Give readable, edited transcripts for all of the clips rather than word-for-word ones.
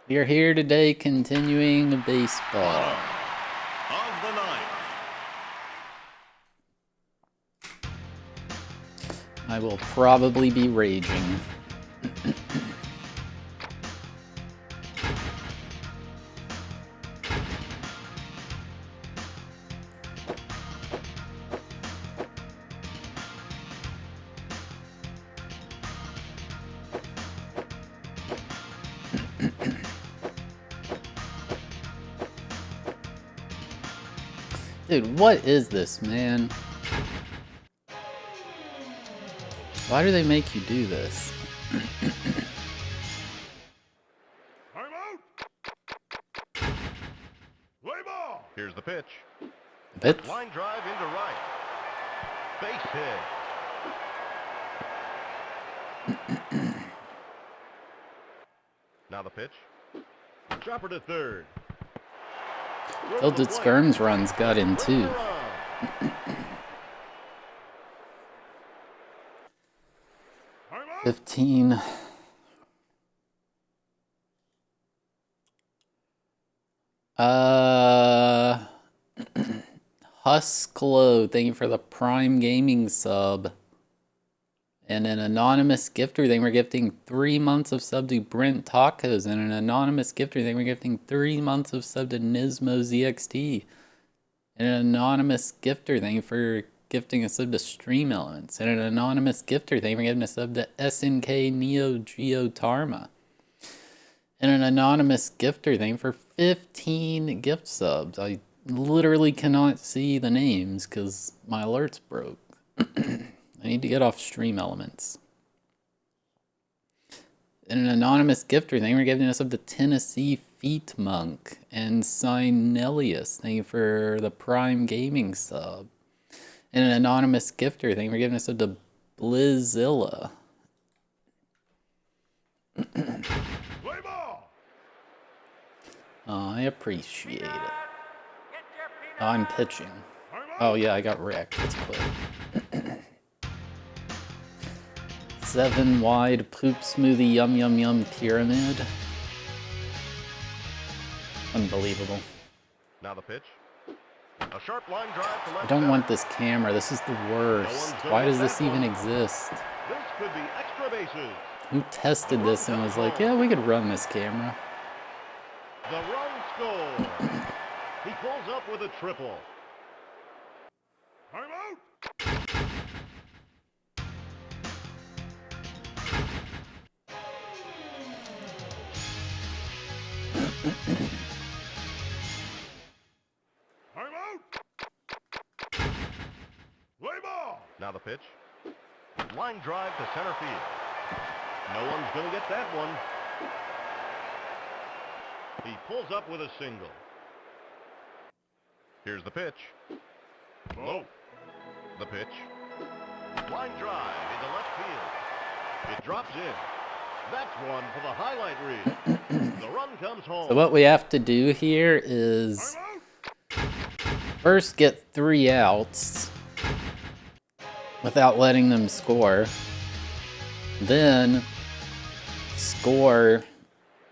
We are here today continuing baseball. Of the ninth. I will probably be raging. Dude, what is this, man? Why do they make you do this? Time out. Play ball. Here's the pitch. Pitch? Line drive into right. Base hit. Now the pitch. Chopper to third. Tilted Skirms runs got in too. 15. Husklo, thank you for the Prime Gaming sub. And an anonymous gifter, they were gifting 3 months of sub to Brent Tacos. And an anonymous gifter, they were gifting 3 months of sub to Nismo ZXT. And an anonymous gifter, thank you for gifting a sub to Stream Elements. And an anonymous gifter, thank you for giving a sub to SNK Neo Geo Tarma. And an anonymous gifter, thank you for 15 gift subs. I literally cannot see the names because my alerts broke. I need to get off Stream Elements. And an anonymous gifter, thank you for giving us up to Tennessee Feet Monk. And Sinelius, thank you for the Prime Gaming sub. And an anonymous gifter, thank you for giving us up to Blizzilla. Oh, I appreciate it. Oh, I'm pitching. Oh yeah, I got wrecked. Let's quit. 7 wide poop smoothie yum yum yum pyramid. Unbelievable. Now the pitch. A sharp line drive to left. I don't want this camera. This is the worst. Why does this even exist? This could be extra bases. Who tested this and was like, yeah, we could run this camera? The run score. He pulls up with a triple. Time out. Time out. Play ball. Now the pitch. Line drive to center field. No one's going to get that one. He pulls up with a single. Here's the pitch. Low. The pitch. Line drive into left field. It drops in. That's one for the highlight reel. The run comes home. So what we have to do here is first get 3 outs without letting them score. Then score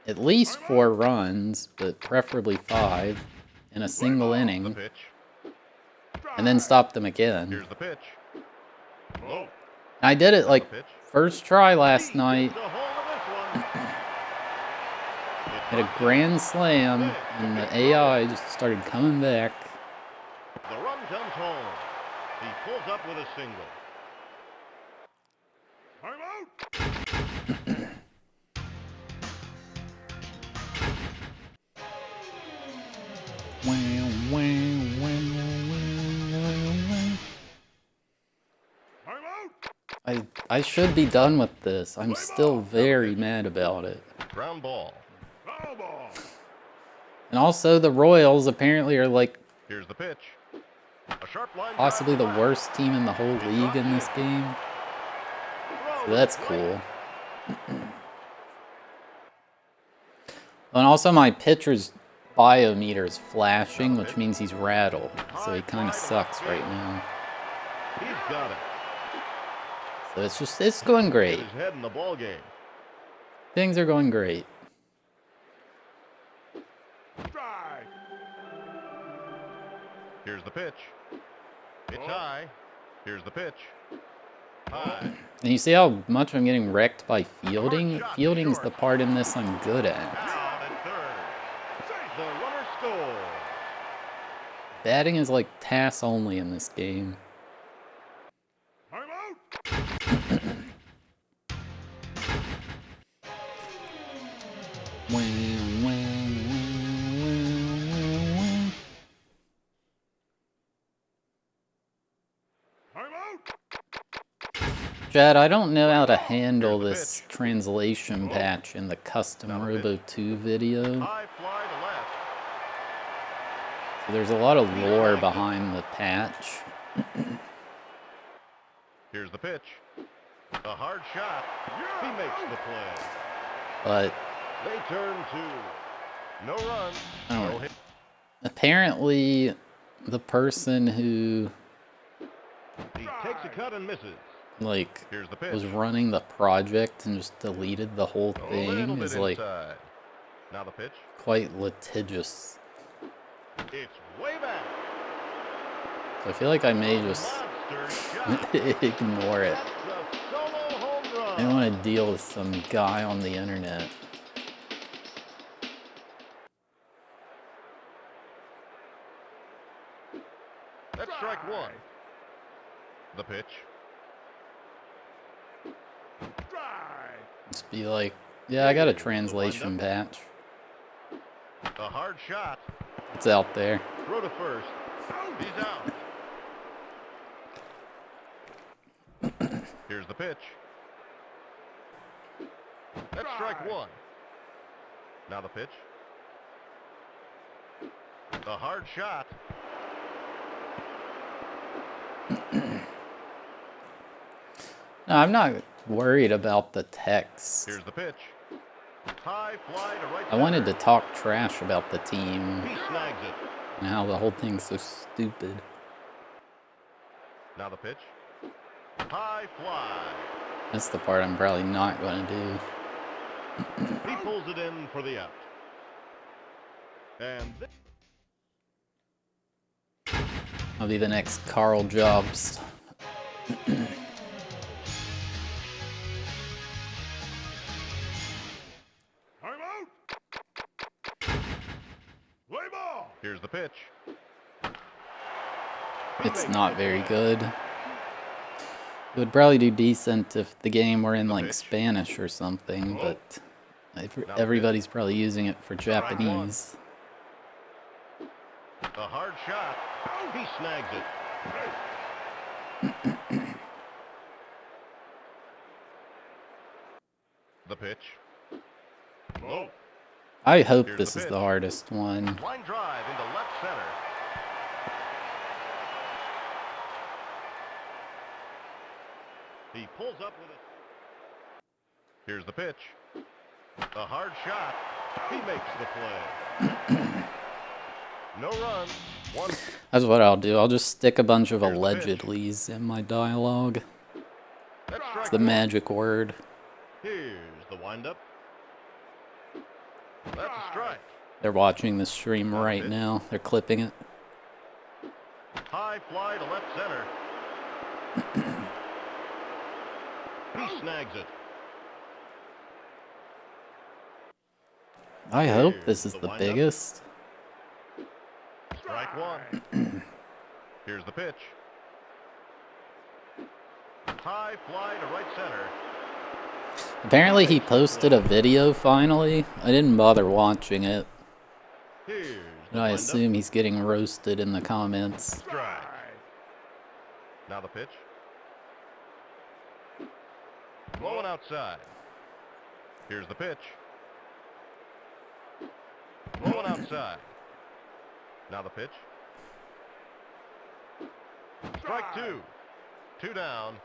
at least 4 runs, but preferably 5 in a single inning. And then stop them again. Here's the pitch. Low. I did it like first try last night. Hit a grand slam, and the AI just started coming back. The run comes home. He pulls up with a single. Time out. I should be done with this. I'm still very mad about it. Ground ball. And also the Royals apparently are like Here's the pitch. A sharp line possibly the worst team in the whole league in this game. So that's cool. And also my pitcher's biometer is flashing, which means he's rattled. So he kind of sucks right now. He's got it. So it's going great. His head in the ball game. Things are going great. Here's the pitch. It's high. Here's the pitch. High. And you see how much I'm getting wrecked by fielding? Shot Fielding's short. the part in this I'm good at. Out at third. The runner scores. Batting is like TAS only in this game. Time out. Chad, I don't know how to handle this translation patch in the custom Robo 2 video. High fly to left. So there's a lot of lore behind the patch. Here's the pitch. A hard shot. He makes the play. But They turn two. No runs. No hit. apparently the person who He takes a cut and misses. like Here's the pitch. was running the project and just deleted the whole A little thing bit is like inside. Now the pitch. quite litigious. It's way back. So I feel like I may just Monster shot. ignore it. That's a solo home I run. don't want to deal with some guy on the internet. That's strike one. The pitch. Just be like, yeah, I got a translation patch. A hard shot. It's out there. Throw to first. He's out. Here's the pitch. That's strike one. Now the pitch. A hard shot. No, I'm not worried about the text. Here's the pitch. High fly to right I wanted to center. talk trash about the team He snags it. and how the whole thing's so stupid. Now the pitch. High fly. That's the part I'm probably not going to do. He pulls it in for the out. And I'll be the next Carl Jobs. here's the pitch. It's not very good. It would probably do decent if the game were in like Spanish or something, but everybody's probably using it for Japanese. A hard shot. He snags it. The pitch. Low. I hope Here's this the is pitch. the hardest one. Line drive into left center. He pulls up with it. Here's the pitch. A hard shot. He makes the play. No runs. One. That's what I'll do. I'll just stick a bunch of Here's the pitch. allegedlys in my dialogue. That's It's strike the one. magic word. Here's the windup. That's a strike. They're watching the stream right now. They're clipping it. High fly to left center. He snags it. I hope Here's this is the the windup. biggest. Strike one. Here's the pitch. High fly to right center. Apparently he posted a video finally. I didn't bother watching it. Here's But the I windup. assume he's getting roasted in the comments. Strike. Now the pitch. Blowing outside. Here's the pitch. Blowing outside. Now the pitch. Strike two. Two down.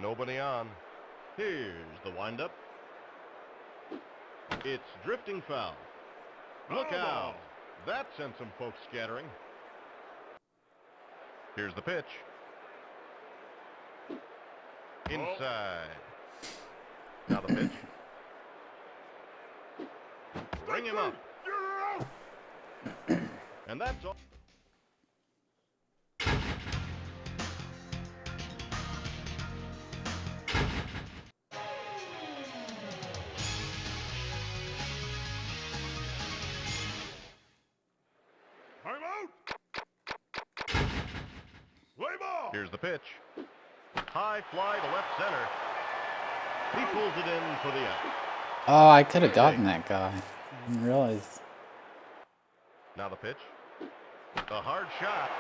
Nobody on. Here's the windup. It's drifting foul. Look out. That sent some folks scattering. Here's the pitch. Inside. Now the pitch. Bring him up. And that's all. Here's the pitch. High fly to left center. He pulls it in for the out. Oh, I could have gotten that guy. I didn't realize. Now the pitch. The hard shot.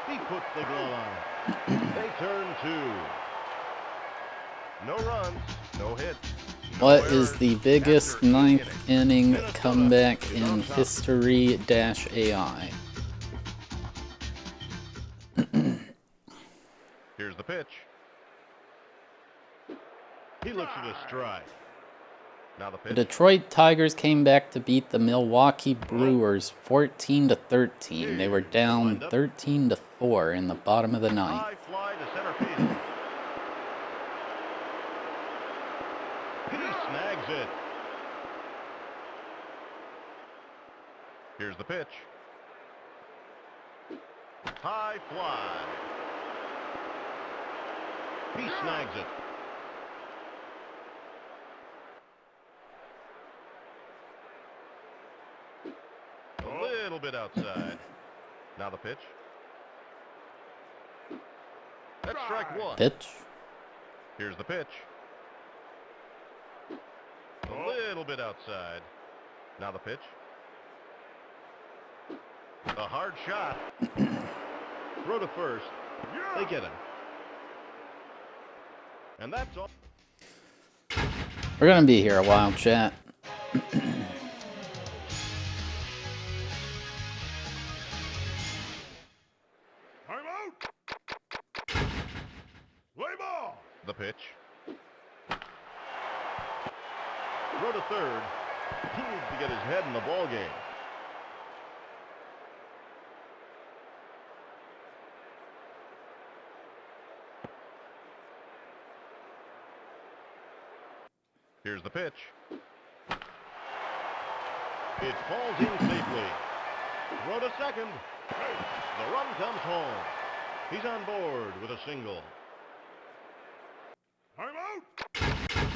He puts the glove on. They turn 2. No runs, no hits. No What errors is the biggest after each ninth inning comeback is in on top. history-AI? Here's the pitch. He looks at a strike. Now the The pitch. Detroit Tigers came back to beat the Milwaukee Brewers 14-13. They were down 13-4 in the bottom of the ninth. High fly to center field. He snags it. Here's the pitch. High fly. He snags it. A little bit outside. Now the pitch. That's strike 1. Pitch. Here's the pitch. A little bit outside. Now the pitch. The hard shot. Throw to first. They get him. And that's all. We're gonna be here a while, chat. I'm out. Play ball. The pitch. Throw to third. He needs to get his head in the ball game. Here's the pitch. It falls in safely. Throw to second. The run comes home. He's on board with a single. I'm out.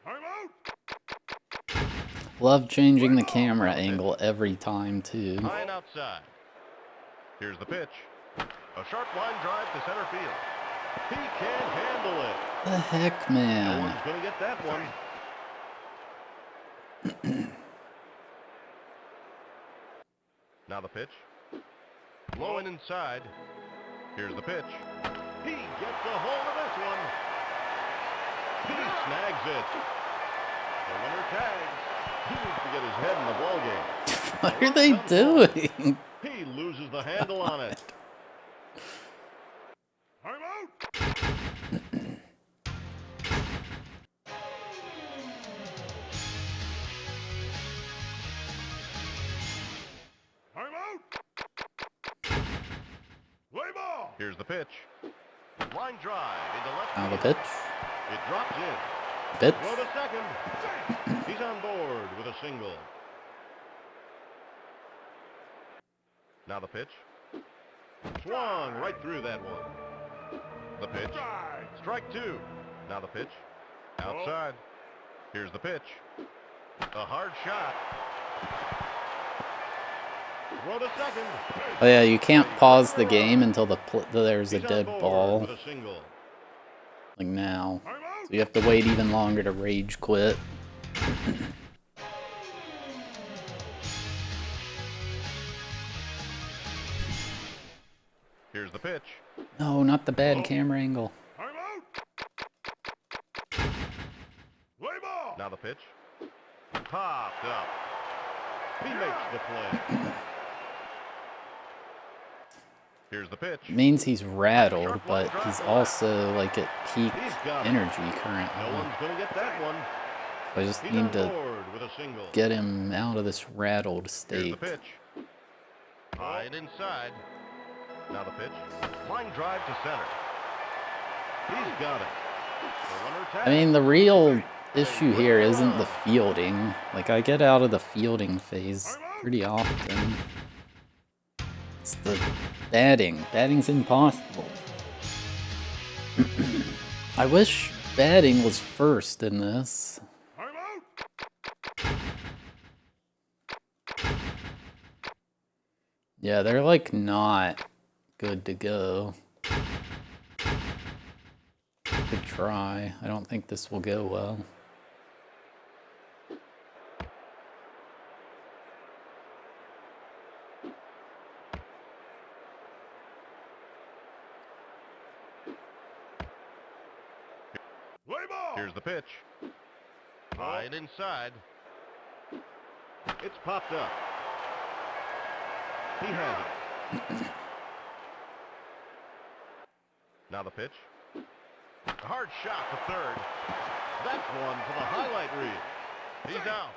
I'm out. Love changing the camera angle every time, too. High and outside. Here's the pitch. A sharp line drive to center field. He can't handle it. The heck, No man. one's going to get that one. Now the pitch. Low and inside. Here's the pitch. He gets a hold of this one. He snags it. The runner tags. He needs to get his head in the ball game. What are they doing? He loses the handle on it. I'm out. I'm out. Play ball. Here's the pitch. Line drive into left Now the field. pitch. It drops in. Pitch. Throw to second. He's on board with a single. Now the pitch. Swung right through that one. The pitch. Strike 2. Now the pitch. Outside. Here's the pitch. A hard shot. Throw to second. Oh yeah, you can't pause the game until there's a He's on dead board ball, with a single. like now. So you have to wait even longer to rage quit. Here's the pitch. No, not the bad camera angle. I'm out. Play ball. Now the pitch. Popped up. He makes the play. Here's the pitch. It means he's rattled, but he's also like at peak energy No currently. one's going to get that one. I just He's need on to board with a single. get him out of this rattled Here's state. the pitch. High and inside. Now the pitch. Line drive to center. He's got it. The runner tags. I mean, the real issue here isn't the fielding. Like, I get out of the fielding phase pretty often. It's the batting. Batting's impossible. I wish batting was first in this. I'm out. Yeah, they're like not good to go. Good try. I don't think this will go well. Here's the pitch. High and inside. It's popped up. He has it. Now the pitch. A hard shot to third. That's one for the highlight reel. He's out.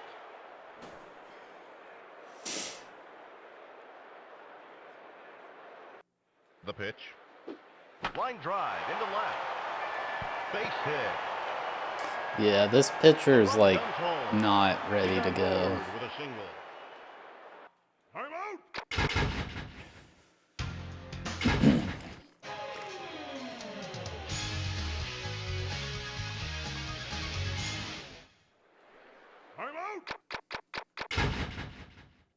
The pitch. Line drive into left. Base hit. Yeah, this pitcher's like not ready to go. With a single. I'm out. I'm out.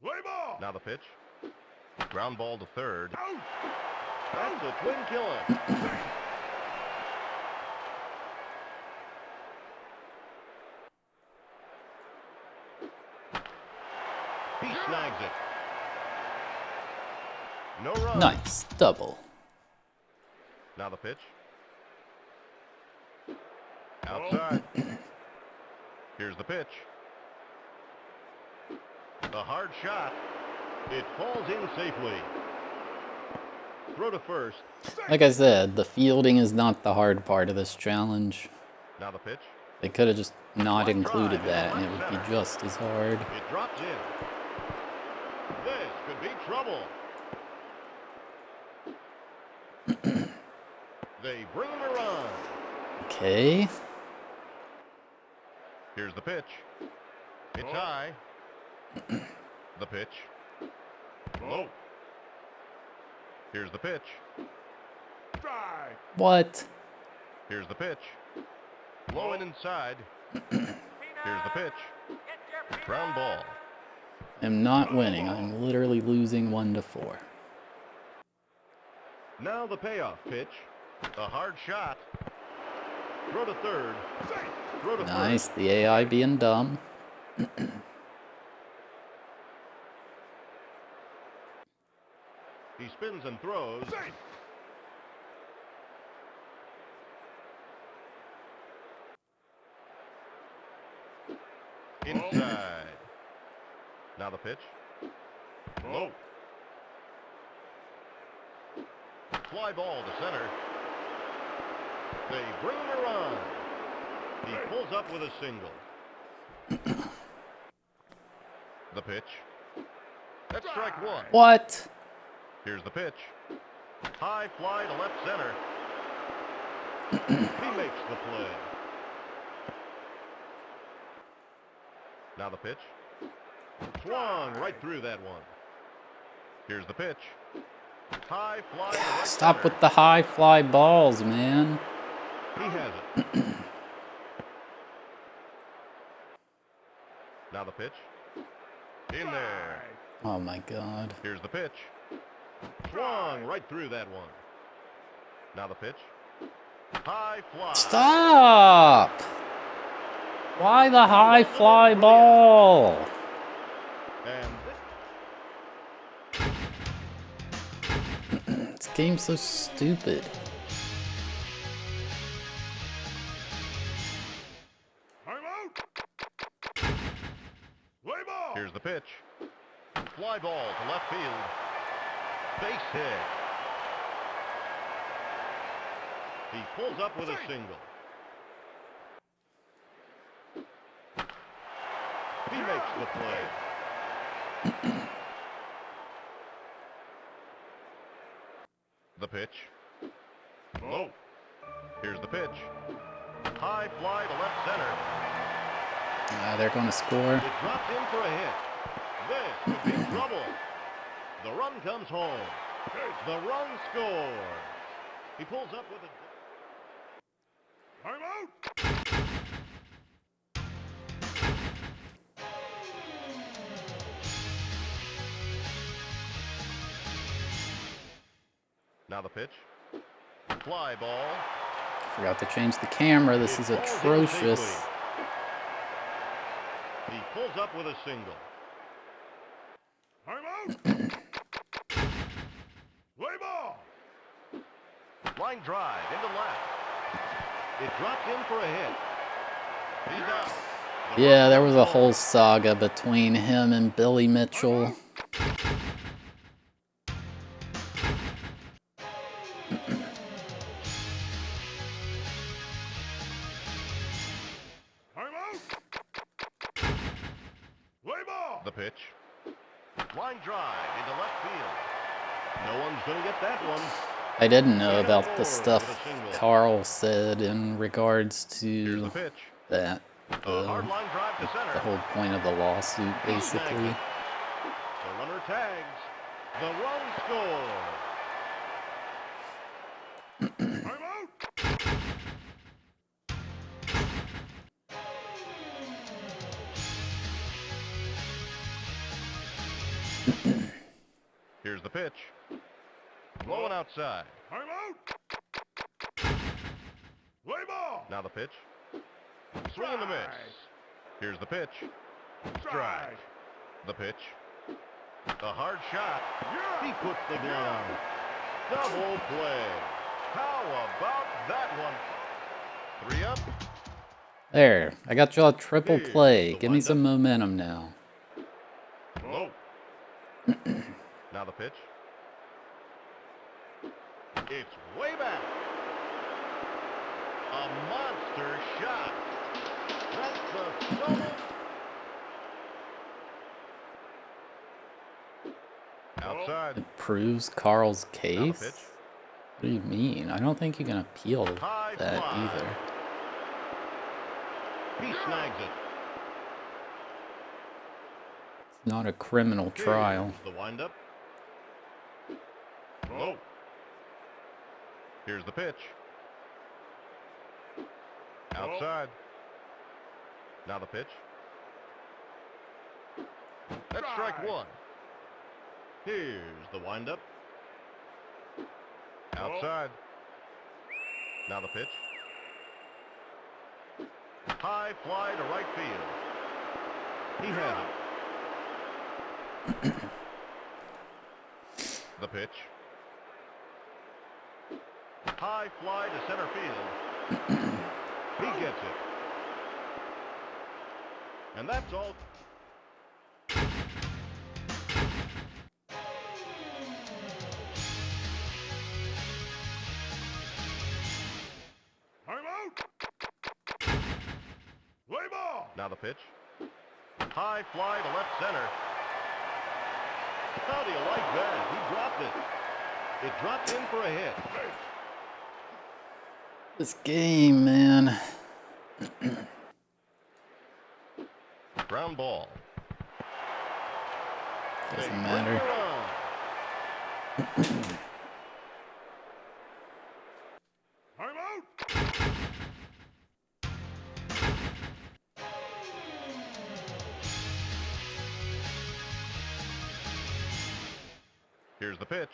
Play ball. Now the pitch. Ground ball to third. Out. That's a twin killer. He snags it. No run. Nice. Double. Now the pitch. Outside. Here's the pitch. The hard shot. It falls in safely. Throw to first. Like I said, the fielding is not the hard part of this challenge. Now the pitch. They could have just not included that and it would be just as hard. It drops in. This could be trouble. They bring him a run. Okay. Here's the pitch. It's high. The pitch. Low. Here's the pitch. Strike. What? Here's the pitch. Low and inside. Here's the pitch. Ground ball. I'm not winning. I'm literally losing 1-4. Now the payoff pitch. A hard shot. Throw to third. Throw to Nice. first. The AI being dumb. He spins and throws. Inside. Now the pitch. Low. Fly ball to center. They bring him a run. He pulls up with a single. The pitch. That's strike one. What? Here's the pitch. High fly to left center. He makes the play. Now the pitch. Swung right through that one. Here's the pitch. High fly to right Stop center. with the high fly balls, man. He has it. Now the pitch. In there. Oh my god. Here's the pitch. Swung right through that one. Now the pitch. High fly. Stop! Why the high fly ball? And This game's so stupid. I'm out. Play ball. Here's the pitch. Fly ball to left field. Base hit. He pulls up with a single. He makes the play. The pitch. Low. Here's the pitch. High fly to left center. They're going to score. It drops in for a hit. This could be trouble. The run comes home. The run scores. He pulls up with a... I'm out. Now the pitch. Fly ball. Forgot to change the camera. This is It falls in atrocious. safely. He pulls up with a single. Time out. Play ball. Line drive into left. It drops in for a hit. He's out. Yeah, there was a whole saga between him and Billy Mitchell. The pitch. Line drive into left field. No one's going to get that one. I didn't know about the stuff Carl said in regards Here's to the pitch. that. A hard line drive to The center. whole point of the lawsuit, basically. The runner tags. The run scores. Time out. Here's the pitch. Blowing outside. Time out. Play ball. Now the pitch. Swing and a miss. Here's the pitch. Strike. The pitch. The hard shot. He puts the glove on. Double play. How about that one? 3 up. There, I got y'all a triple Here's play. the Give me windup. some momentum now. Low. Now the pitch. It's way back. A monster shot. That's the double. Outside. It proves Carl's Now the case? pitch. What do you mean? I don't think you can appeal High that fly. either. He snags it. It's not a criminal trial. Here's the windup. Low. Here's the pitch. Outside. Now the pitch. That's strike 1. Here's the windup. Outside. Now the pitch. High fly to right field. He has it. The pitch. High fly to center field. He gets it. And that's all. Time out. Play ball. Now the pitch. High fly to left center. How do you like that? He dropped it. It dropped in for a hit. This game, man. Ground ball. Doesn't They matter. bring it on. Time out. Here's the pitch.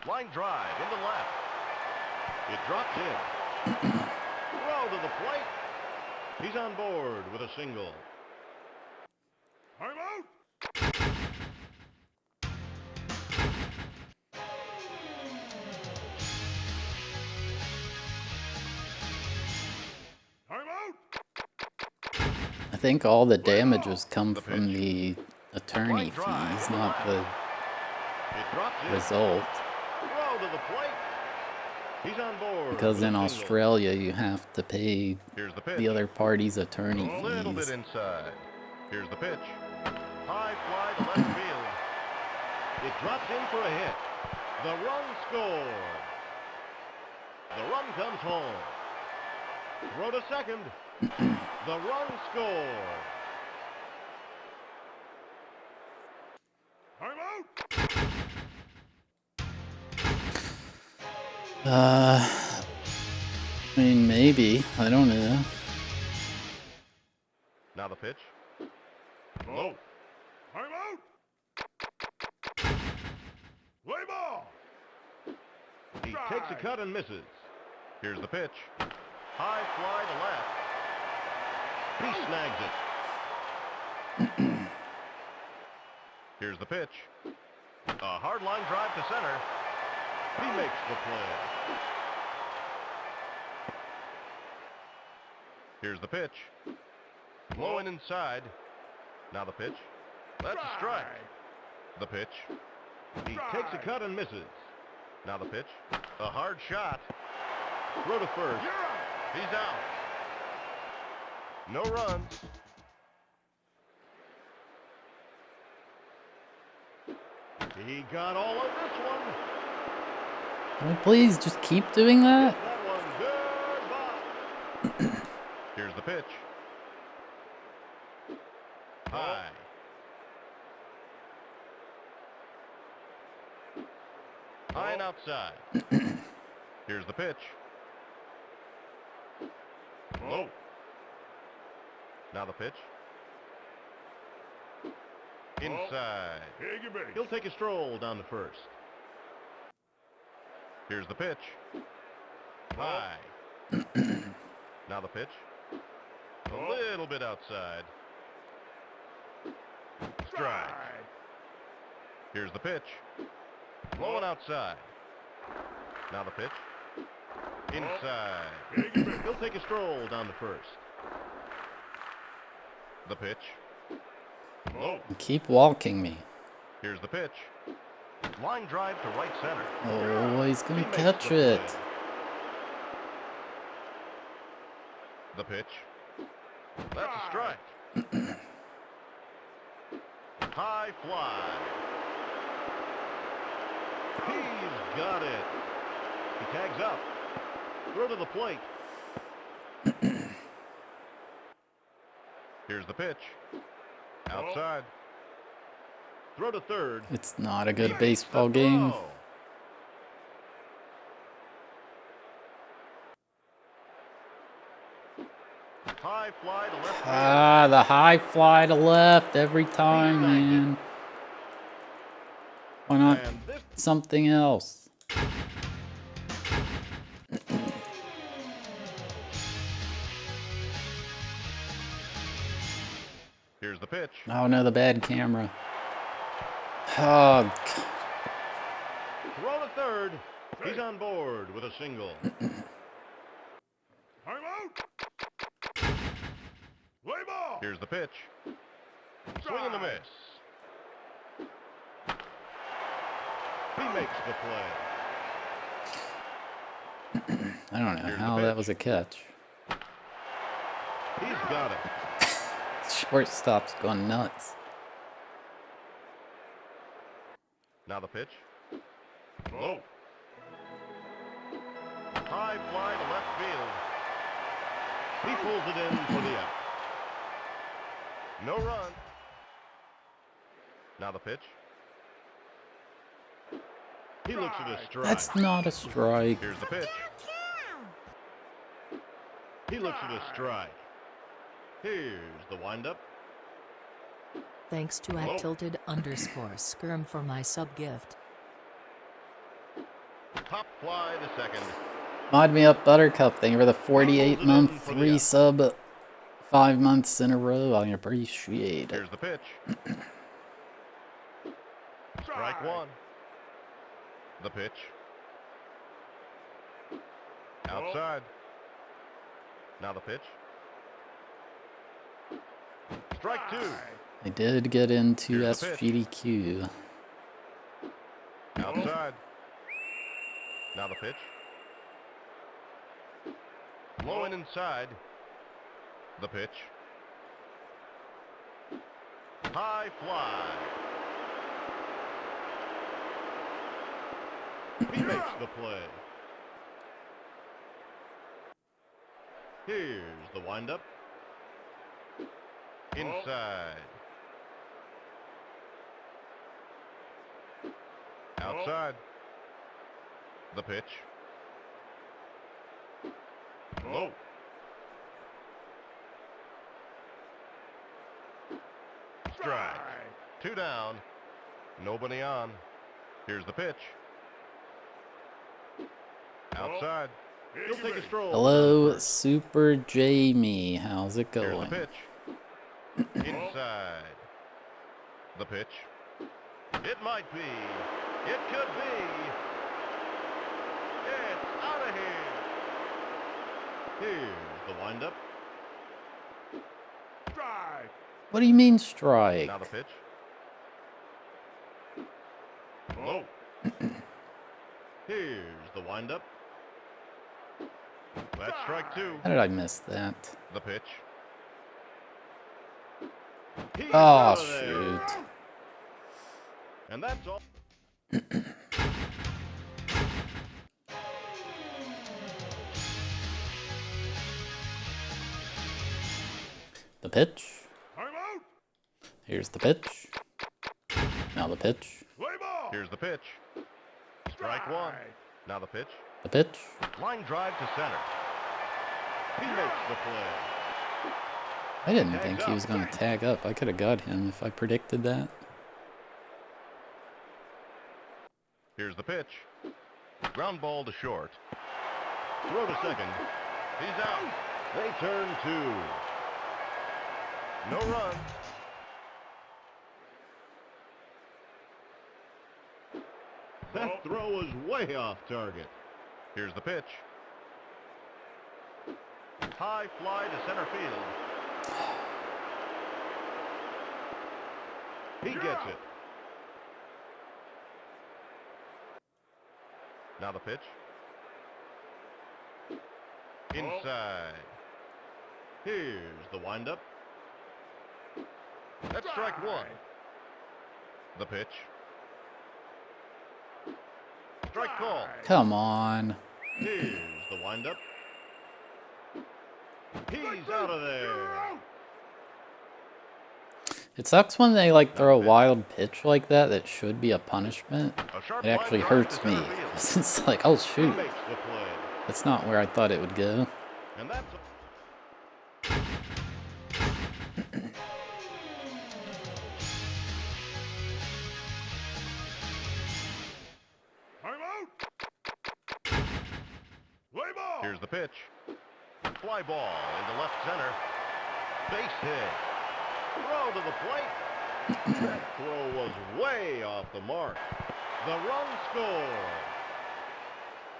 Line drive into left. It drops in. Throw to the plate. He's on board with a single. Time out. Time out. I think all the damages come The from pitch. the attorney Line drive fees, into not left. the It drops in. result. Throw to the plate. He's on board. Because with a in single. Australia, you have to pay Here's the pitch. the other party's attorney A little bit fees. inside. Here's the pitch. High fly to left field. It drops in for a hit. The run scores. The run comes home. Throw to second. The run scores. Time out. I mean, maybe. I don't know. Now the pitch. Low. Time out. Play ball. takes a cut and misses. Here's the pitch. High fly to left. He snags it. Here's the pitch. A hard line drive to center. He makes the play. Here's the pitch. Low and inside. Now the pitch. That's a strike. The pitch. He takes a cut and misses. Now the pitch. A hard shot. Throw to first. He's out. No runs. He got all of this one. Can we please just keep doing that? That one goodbye. Here's the pitch. High. High and outside. Here's the pitch. Low. Now the pitch. Inside. He'll take a stroll down to first. Here's the pitch. High. Now the pitch. A little bit outside. Strike. Here's the pitch. Low and outside. Now the pitch. Inside. He'll take a stroll down to first. The pitch. Low. Keep walking me. Here's the pitch. Line drive to right center. Oh, he's gonna He makes catch the it. play. The pitch. That's a strike. High fly. He's got it. He tags up. Throw to the plate. Here's the pitch. Outside. Throw to third. It's not a good baseball game. High fly to left field. Ah, the high fly to left every time, man. Why not And this something else? Here's the pitch. Oh no, the bad camera. Oh, God. Throw to third. He's on board with a single. Here's the pitch. Swing and a miss. He makes the play. I don't know Here's the how that pitch. was a catch. He's got it. Shortstop's going nuts. Now the pitch. Low. High fly to left field. He pulls it in for the out. No run. Now the pitch. He looks at a strike. That's not a strike. Here's the pitch. He looks at a strike. Here's the windup. Thanks to @tilted_skirm for my sub gift. Top fly to second. Mod me up, Buttercup. Thank you for the 48-month, 3-sub, 5 months in a row. I appreciate it. Here's the pitch. Strike one. The pitch. Outside. Now the pitch. Strike two. I did get into Here's the pitch. SGDQ. Outside. Now the pitch. Low and inside. The pitch. High fly. He makes the play. Here's the windup. Inside. Outside. The pitch. Low. Strike. Two down. Nobody on. Here's the pitch. Outside. He'll take a stroll. Hello, Super Jamie. How's it Here's the going? pitch. Inside. The pitch. It might be. It could be. It's out of here. Here's the windup. Strike. What do you mean strike? Now the pitch. Low. Here's the windup. That's strike two. How did I miss that? The pitch. He's Oh, out of there. shoot. And that's all. The pitch. Time out. Here's the pitch. Now the pitch. Play ball. Here's the pitch. Strike one. Now the pitch. The pitch. Line drive to center. He makes the play. I didn't think he was going to tag up. I could have got him if I predicted that. Here's the pitch. Ground ball to short. Throw to second. He's out. They turn two. No run. That throw was way off target. Here's the pitch. High fly to center field. He gets it. Now the pitch. Inside. Here's the windup. That's strike one. The pitch. Strike call. Come on. Here's the windup. He's out of there. It sucks when they like throw a wild pitch like that that should be a punishment. It actually hurts me. It's like, oh shoot. Makes the play. That's not where I thought it would go. And that's Here's the pitch. Fly ball into left center. Base hit. Throw to the plate. That throw was way off the mark. The run score.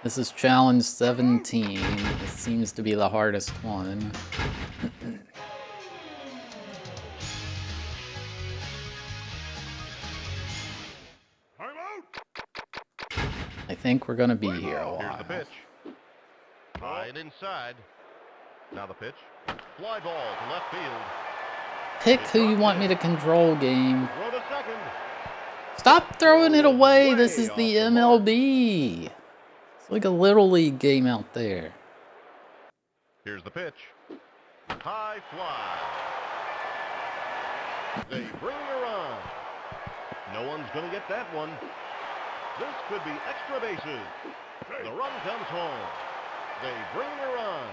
This is challenge 17. It seems to be the hardest one. I think we're gonna be here a Here's the while. pitch. Right inside. Now the pitch. Fly ball to left field. Pick who you want me to control, game. Throw to second. Stop throwing it away. This is the MLB. It's like a little league game out there. Here's the pitch. High fly. They bring the run. No one's going to get that one. This could be extra bases. The run comes home. They bring the run.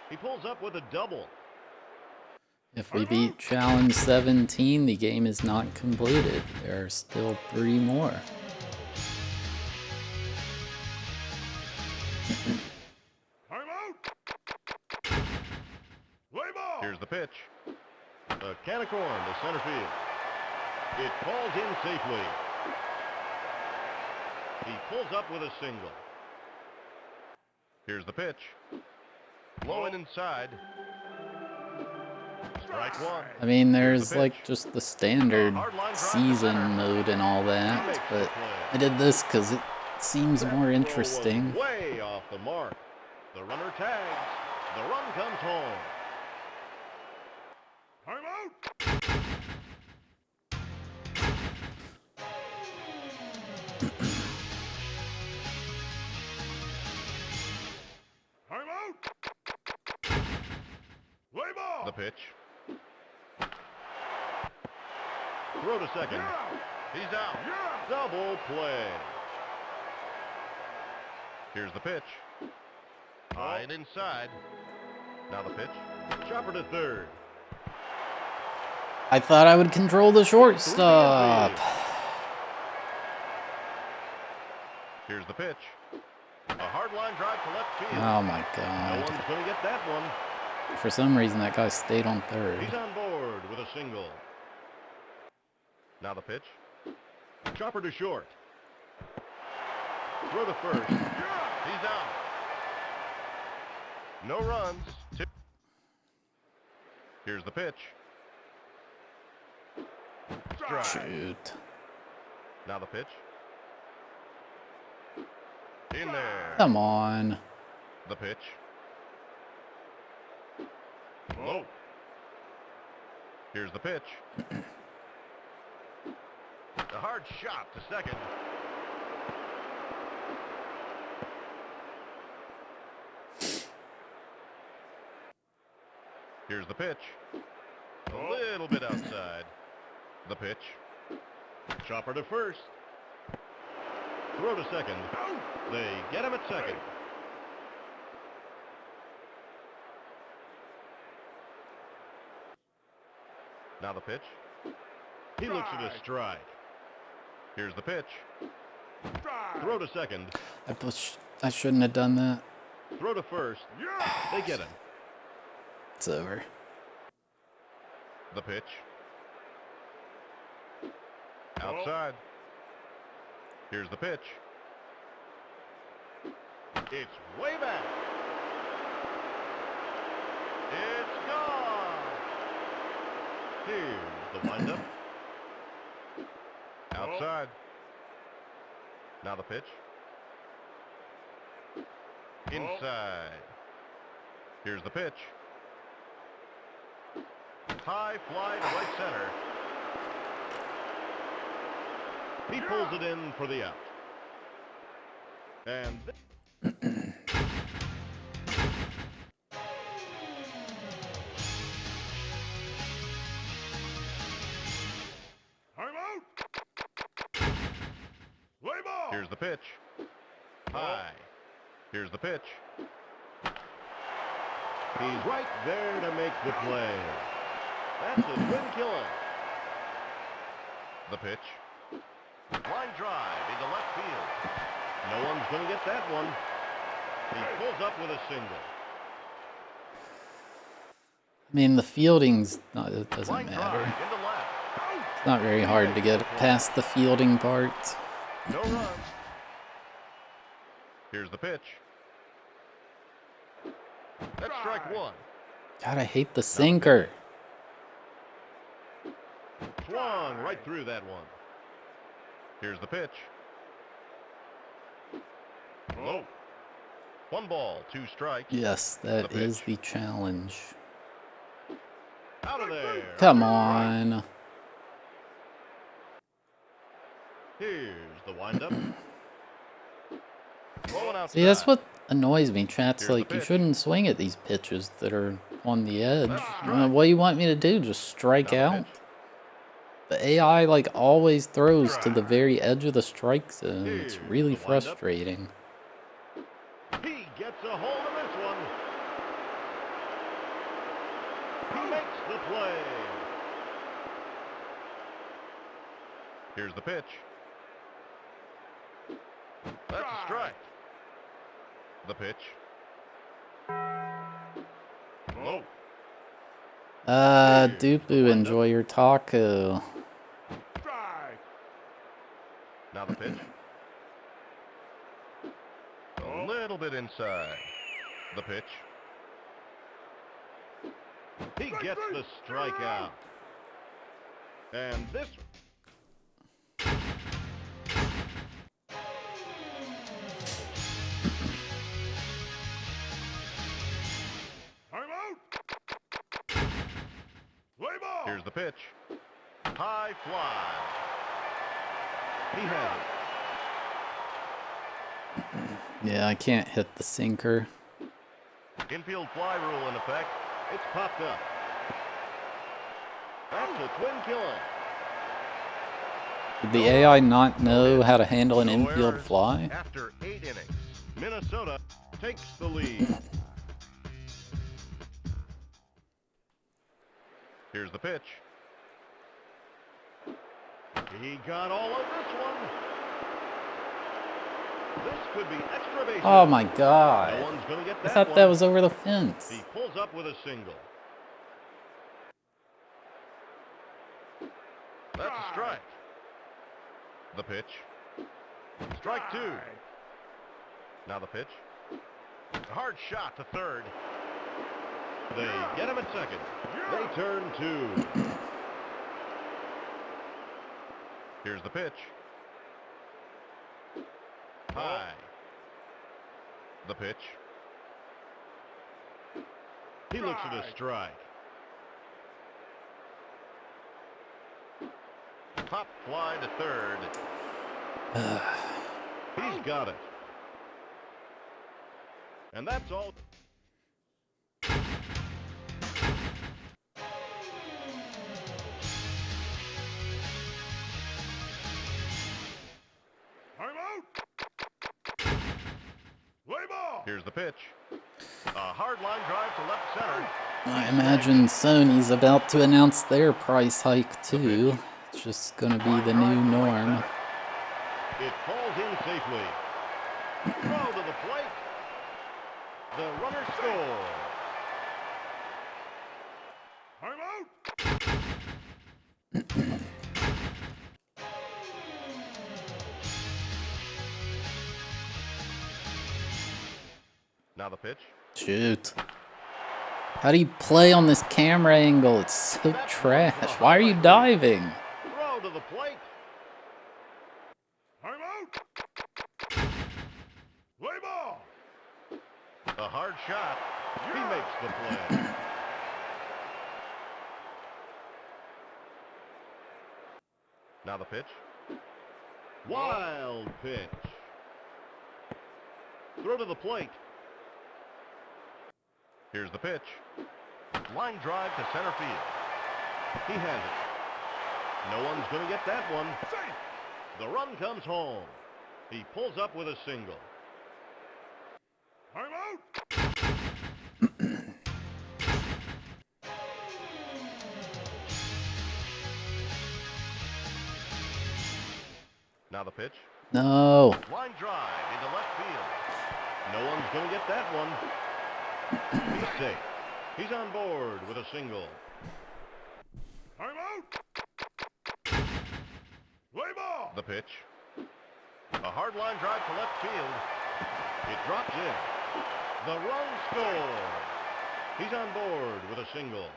He pulls up with a double. If we beat challenge 17, the game is not completed. There are still 3 more. Here's the pitch. A can of corn to center field. It falls in safely. He pulls up with a single. Here's the pitch. Low and inside. Strike one. I mean, there's like just the standard season mode and all that, but I did this because it seems more interesting. Way off the mark. The runner tags. The run comes home. Time out. Time out. Play ball. The pitch. Throw to second. He's out. Double play. Here's the pitch. High and inside. Now the pitch. Chopper to third. I thought I would control the shortstop. Here's the pitch. A hard line drive to left field. Oh my No God. one's going to get that one. For some reason, that guy stayed on third. He's on board with a single. Now the pitch. Chopper to short. Throw to first. He's out. No runs. Here's the pitch. Strike. Shoot. Now the pitch. In there. Come on. The pitch. Low. Here's the pitch. A hard shot to second. Here's the pitch. A little bit outside. The pitch. Chopper to first. Throw to second. They get him at second. Now the pitch. He looks at his stride. Here's the pitch. Throw to second. I shouldn't have done that. Throw to first. They get him. It's over. The pitch. Outside. Here's the pitch. It's way back. It's gone. Here's the windup. Outside. Now the pitch. Inside. Here's the pitch. High fly to right center. He pulls it in for the out. And here's the pitch. High. Here's the pitch. He's right there to make the play. That's a twin killer. The pitch. Line drive into left field. No one's going to get that one. He pulls up with a single. I mean, the fielding's not, it doesn't Line drive matter. into left. It's not very hard to get past the fielding part. No runs. Here's the pitch. That's strike one. God, I hate the sinker. Swung right through that one. Here's the pitch. Low. One ball, two strikes. Yes, that The is pitch. the challenge. Out of there. Come on. Here's the windup. Rolling outside. See, that's what annoys me. Chat's Here's the like, you pitch. shouldn't swing at these pitches that are on the edge. That's strike. What do you want me to do? Just strike Now the out? pitch. The AI like always throws to the very edge of the strike zone. It's Here's really the windup. frustrating. He gets a hold of this one. He makes the play. Here's the pitch. That's a strike. The pitch. Low. Dupu, enjoy your taco. Now the pitch. A little bit inside. The pitch. He gets the strikeout. And this... Here's the pitch. High fly. He has it. Yeah, I can't hit the sinker. Infield fly rule in effect. It's popped up. That's a twin killer. Did the AI not know how to handle an No infield errors. fly? After 8 innings, Minnesota takes the lead. Here's the pitch. He got all of this one. This could be extra bases. Oh my No god. one's going to get I that thought one. that was over the fence. He pulls up with a single. That's a strike. The pitch. Strike two. Now the pitch. A hard shot to third. They get him at second. They turn two. Here's the pitch. High. The pitch. He looks at a strike. Pop fly to third. He's got it. And that's all. Here's the pitch. A hard line drive to left center. I imagine Sony's about to announce their price hike too. It's just gonna be the new norm. It falls in safely. Throw to the plate. The runner scores. Now the pitch. Shoot. How do you play on this camera angle? It's so trash. Why are you diving? Throw to the plate. Play ball. A hard shot. He makes the play. Now the pitch. Wild pitch. Throw to the plate. Here's the pitch. Line drive to center field. He has it. No one's going to get that one. The run comes home. He pulls up with a single. Now the pitch. No. Line drive into left field. No one's going to get that one. He's safe. He's on board with a single. Play ball. The pitch. A hard line drive to left field. It drops in. The run scores. He's on board with a single.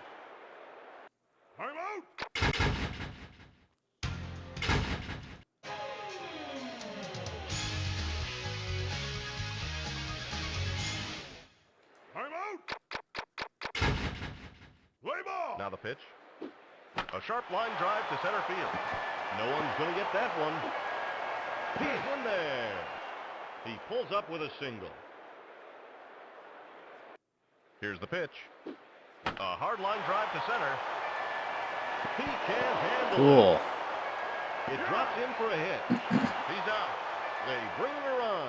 Now the pitch. A sharp line drive to center field. No one's going to get that one. He's in there. He pulls up with a single. Here's the pitch. A hard line drive to center. He can't handle Cool. it. It drops in for a hit. He's out. They bring him a run.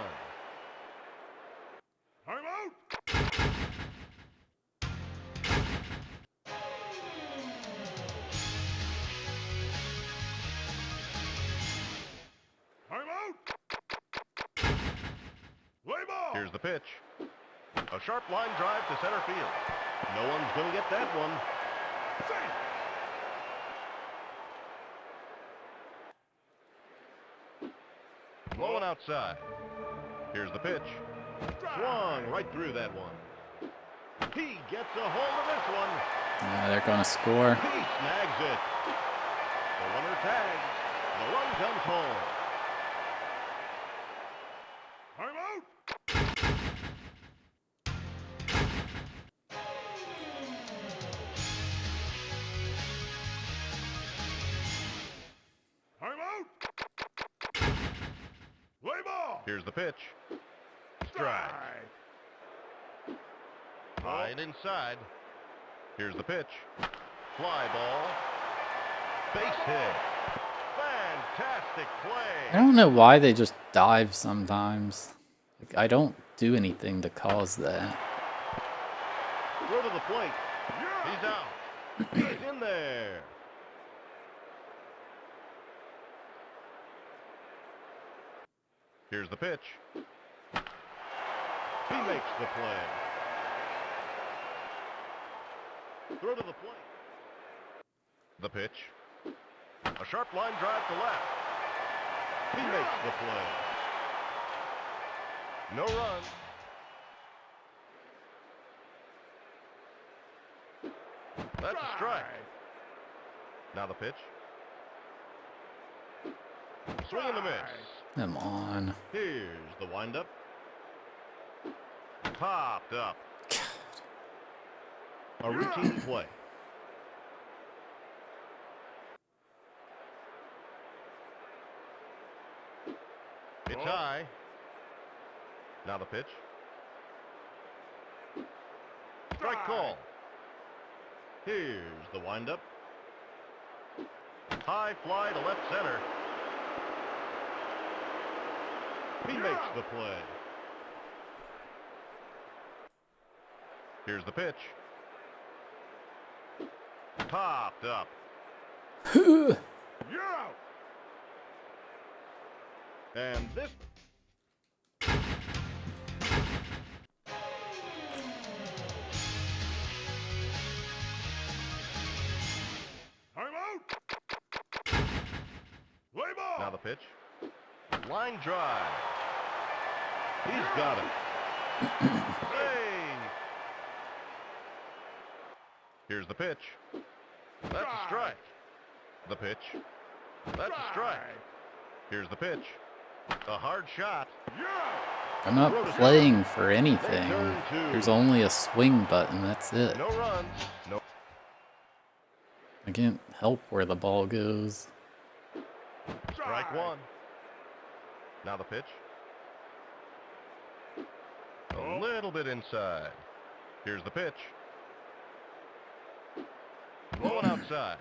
Here's the pitch. A sharp line drive to center field. No one's going to get that one. Blowing outside. Here's the pitch. Swung right through that one. He gets a hold of this one. They're gonna score. He snags it. The runner tags. The run comes home. Here's the pitch. Strike. High and inside. Here's the pitch. Fly ball. Base hit. Fantastic I play. don't know why they just dive sometimes. Like, I don't do anything to cause that. Throw to the plate. He's out. He's in there. Here's the pitch. He makes the play. Throw to the plate. The pitch. A sharp line drive to left. He makes the play. No run. That's a strike. Now the pitch. Swing and a miss. Come on. Here's the windup. Popped up. A routine play. It's high. Now the pitch. Strike call. Here's the windup. High fly to left center. He makes the play. Here's the pitch. Popped up. You're out. And this. I'm out. Play ball. Now the pitch. Line drive. He's got it. Hey. Here's the pitch. That's a strike. The pitch. That's a strike. Here's the pitch. A hard shot. I'm not playing for anything. There's only a swing button, that's it. No runs. No. I can't help where the ball goes. Strike one. Now the pitch. A little bit inside. Here's the pitch. Blowing outside.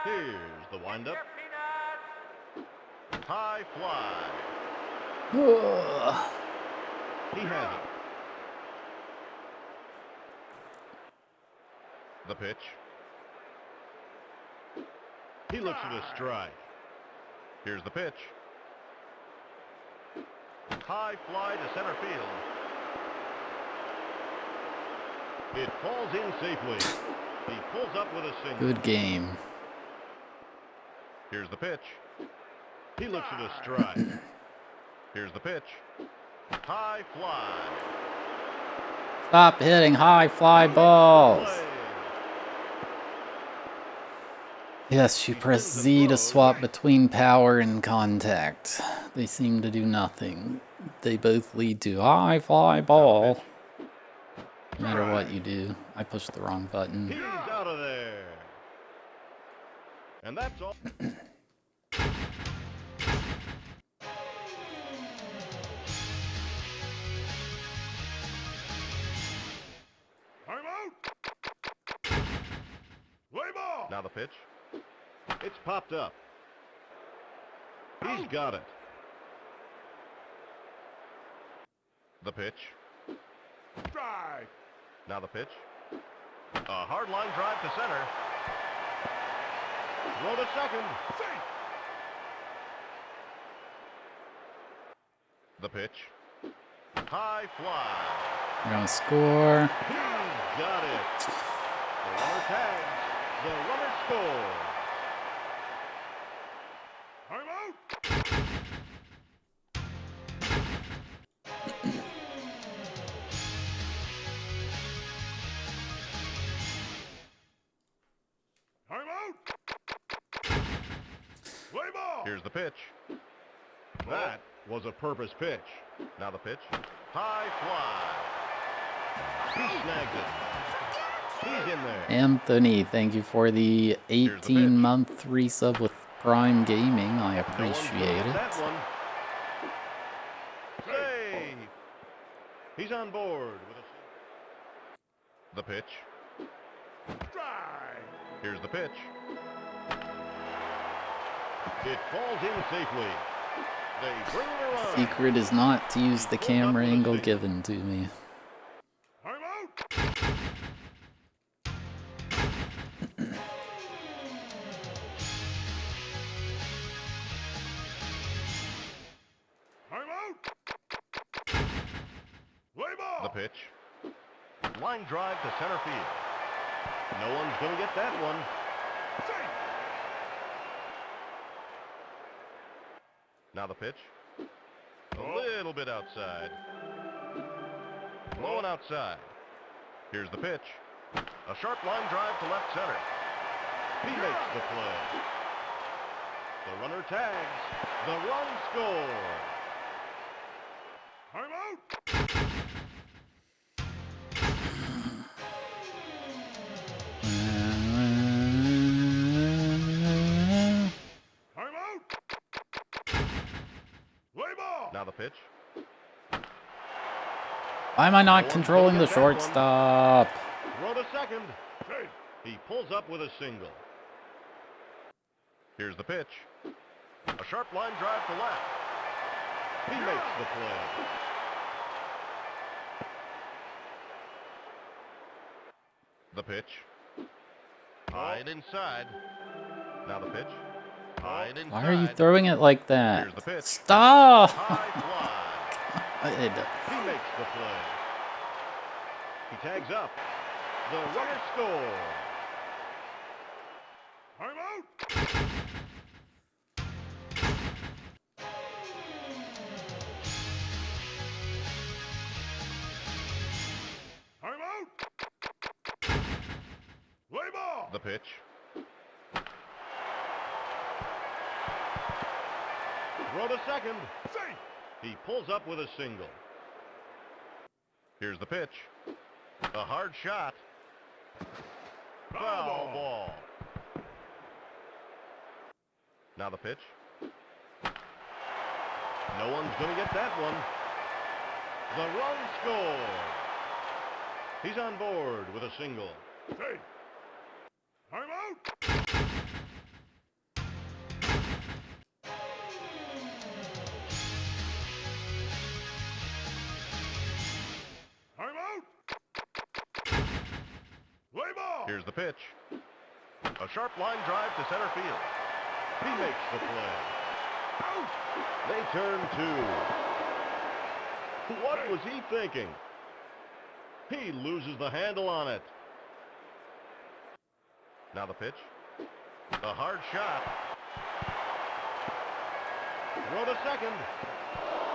Here's the windup. High fly. He has it. The pitch. He looks at a strike. Here's the pitch. High fly to center field. It falls in safely. He pulls up with a single. Good game. Here's the pitch. He looks at a strike. Here's the pitch. High fly. Stop hitting high fly balls. Yes, you press Z to swap between power and contact. They seem to do nothing. They both lead to high fly ball. No matter what you do. I pushed the wrong button. He's out of there. And that's all. I'm out. Play ball. Now the pitch. It's popped up. He's got it. The pitch. Strike. Now the pitch. A hard line drive to center. Throw to second. Safe. The pitch. High fly. We're gonna score. He's got it. The runner tags. The runner scores. I'm out. I'm out. Play ball. Here's the pitch. That was a purpose pitch. Now the pitch. High fly. He snagged it. He's in there. Anthony, thank you for the 18-month resub with Prime Gaming. I appreciate it. That one. Save. He's on board with a... The pitch. Drive. Here's the pitch. It falls in safely. They bring it around. Secret is not to use the camera angle given to me. I'm out. the pitch. Line drive to center field. No one's going to get that one. Now the pitch. A little bit outside. Blowing outside. Here's the pitch. A sharp line drive to left center. He makes the play. The runner tags. The run scores. I'm out. I'm out. Play ball. Now the pitch. Why am I not controlling the shortstop? Throw to second. He pulls up with a single. Here's the pitch. A sharp line drive to left. He makes the play. The pitch. High and inside. Now the pitch. High and inside. Why are you throwing it like that? Here's the pitch. Stop! High fly. He makes the play. He tags up. The runner scores. I'm out. I'm out. Play ball. The pitch. Throw to second. Safe. He pulls up with a single. Here's the pitch. A hard shot. Foul ball. Now the pitch. No one's going to get that one. The run scores. He's on board with a single. Hey, I'm out. I'm out. Play ball. Here's the pitch. A sharp line drive to center field. He makes the play. Out. They turn two. What was he thinking? He loses the handle on it. Now the pitch. A hard shot. Throw to second.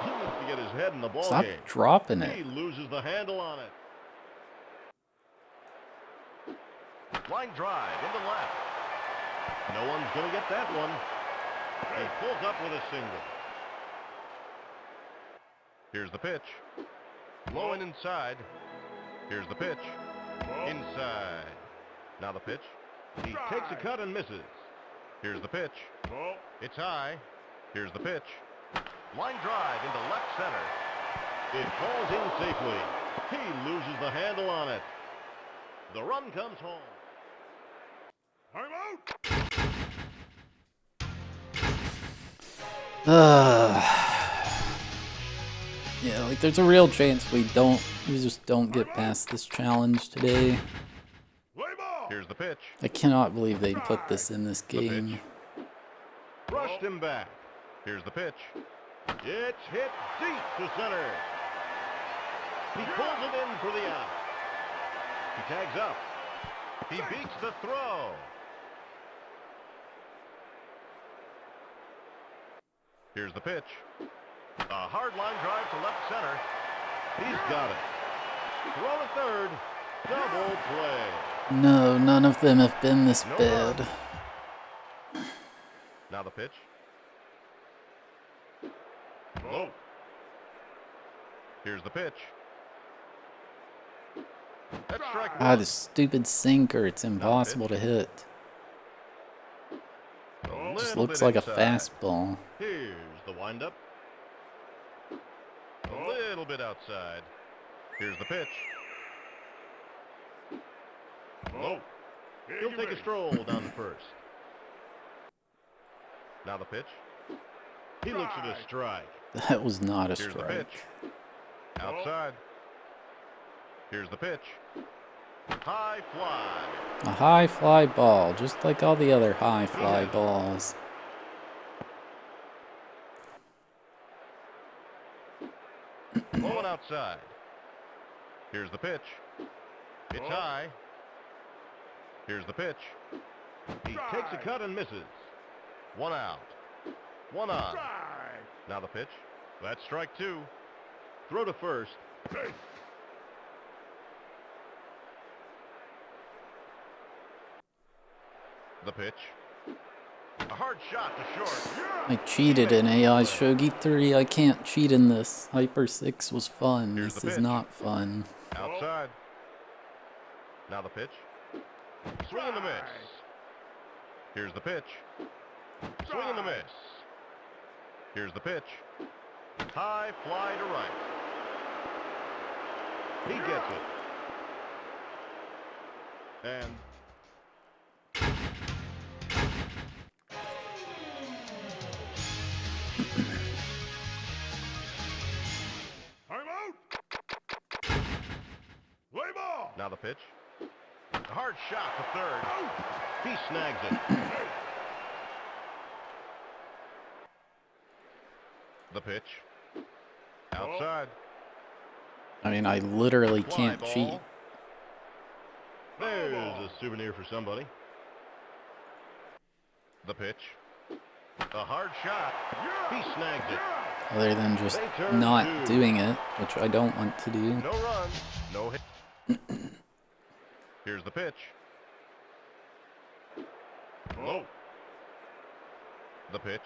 He needs to get his head in the ball Stop game. dropping He it. loses the handle on it. Line drive into left. No one's going to get that one. He pulls up with a single. Here's the pitch. Blowing inside. Here's the pitch. Inside. Now the pitch. He takes a cut and misses. Here's the pitch. It's high. Here's the pitch. Line drive into left center. It falls in safely. He loses the handle on it. The run comes home. I'm out. Yeah, like there's a real chance we just don't get past this challenge today. Here's the pitch. I cannot believe they put this in this game. Brushed him back. Here's the pitch. It's hit deep to center. He pulls it in for the out. He tags up. He beats the throw. Here's the pitch. A hard line drive to left center. He's got it. Throw to third. Double play. No, none of them have been this bad. Now the pitch. Low. Here's the pitch. That's strike Ah, one. this stupid sinker. It's impossible to hit. A Just little looks bit like a inside. fastball. Here's the windup. A little bit outside. Here's the pitch. Low. He'll take a stroll down to first. Now the pitch. He looks at a strike. That was not a Here's the strike. pitch. Outside. Here's the pitch. High fly. A high fly ball, just like all the other high fly balls. Blowing outside. Here's the pitch. It's high. Here's the pitch. He takes a cut and misses. 1 out. 1 on. Now the pitch. That's strike 2. Throw to first. The pitch. A hard shot to short. I cheated in AI Shogi 3. I can't cheat in this. Hyper 6 was fun. Here's This the is pitch. not fun. Outside. Now the pitch. Swing and a miss. Here's the pitch. Swing and a miss. Here's the pitch. High fly to right. He gets it. And I'm out. Play ball. now the pitch. A hard shot to third. He snags it. The pitch. Outside. I mean, I literally Fly can't ball. cheat. There's a souvenir for somebody. The pitch. A hard shot. He snags it. Other than just They turn not two. doing it, which I don't want to do. No runs, no hit. Here's the pitch. Low. The pitch.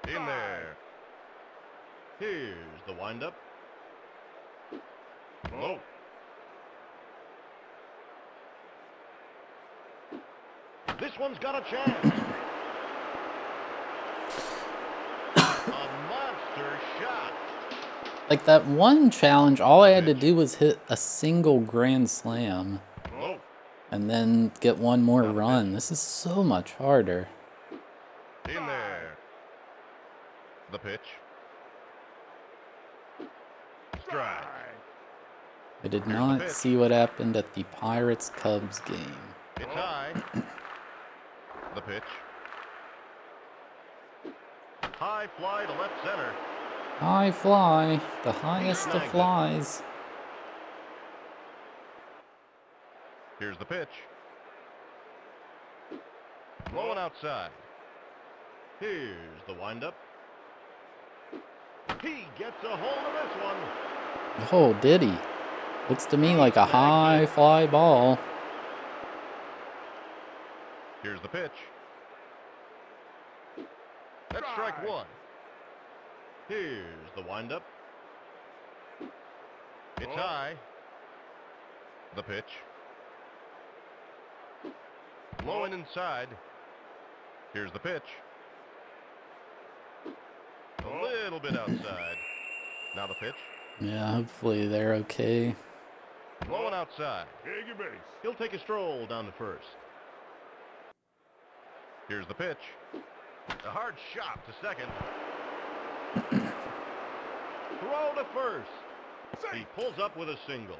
In there. Here's the windup. Low. This one's got a chance. A monster shot. Like that one challenge, all I had to do was hit a single grand slam Low. and then get one more run. This is so much harder. In there. The pitch. Strike. I did Here's the not pitch. see what happened at the Pirates-Cubs game. It's high. The pitch. High fly to left center. High fly, the highest of snagged it. flies. Here's the pitch. Blowing outside. Here's the windup. He gets a hold of this one. Oh, did he? Looks to me like a high fly ball. Here's the pitch. That's strike 1. Here's the windup. It's high. The pitch. Blowing inside. Here's the pitch. A little bit outside. Now the pitch. Yeah, hopefully they're okay. Blowing outside. Take your base. He'll take a stroll down to first. Here's the pitch. A hard shot to second. Throw to first. He pulls up with a single.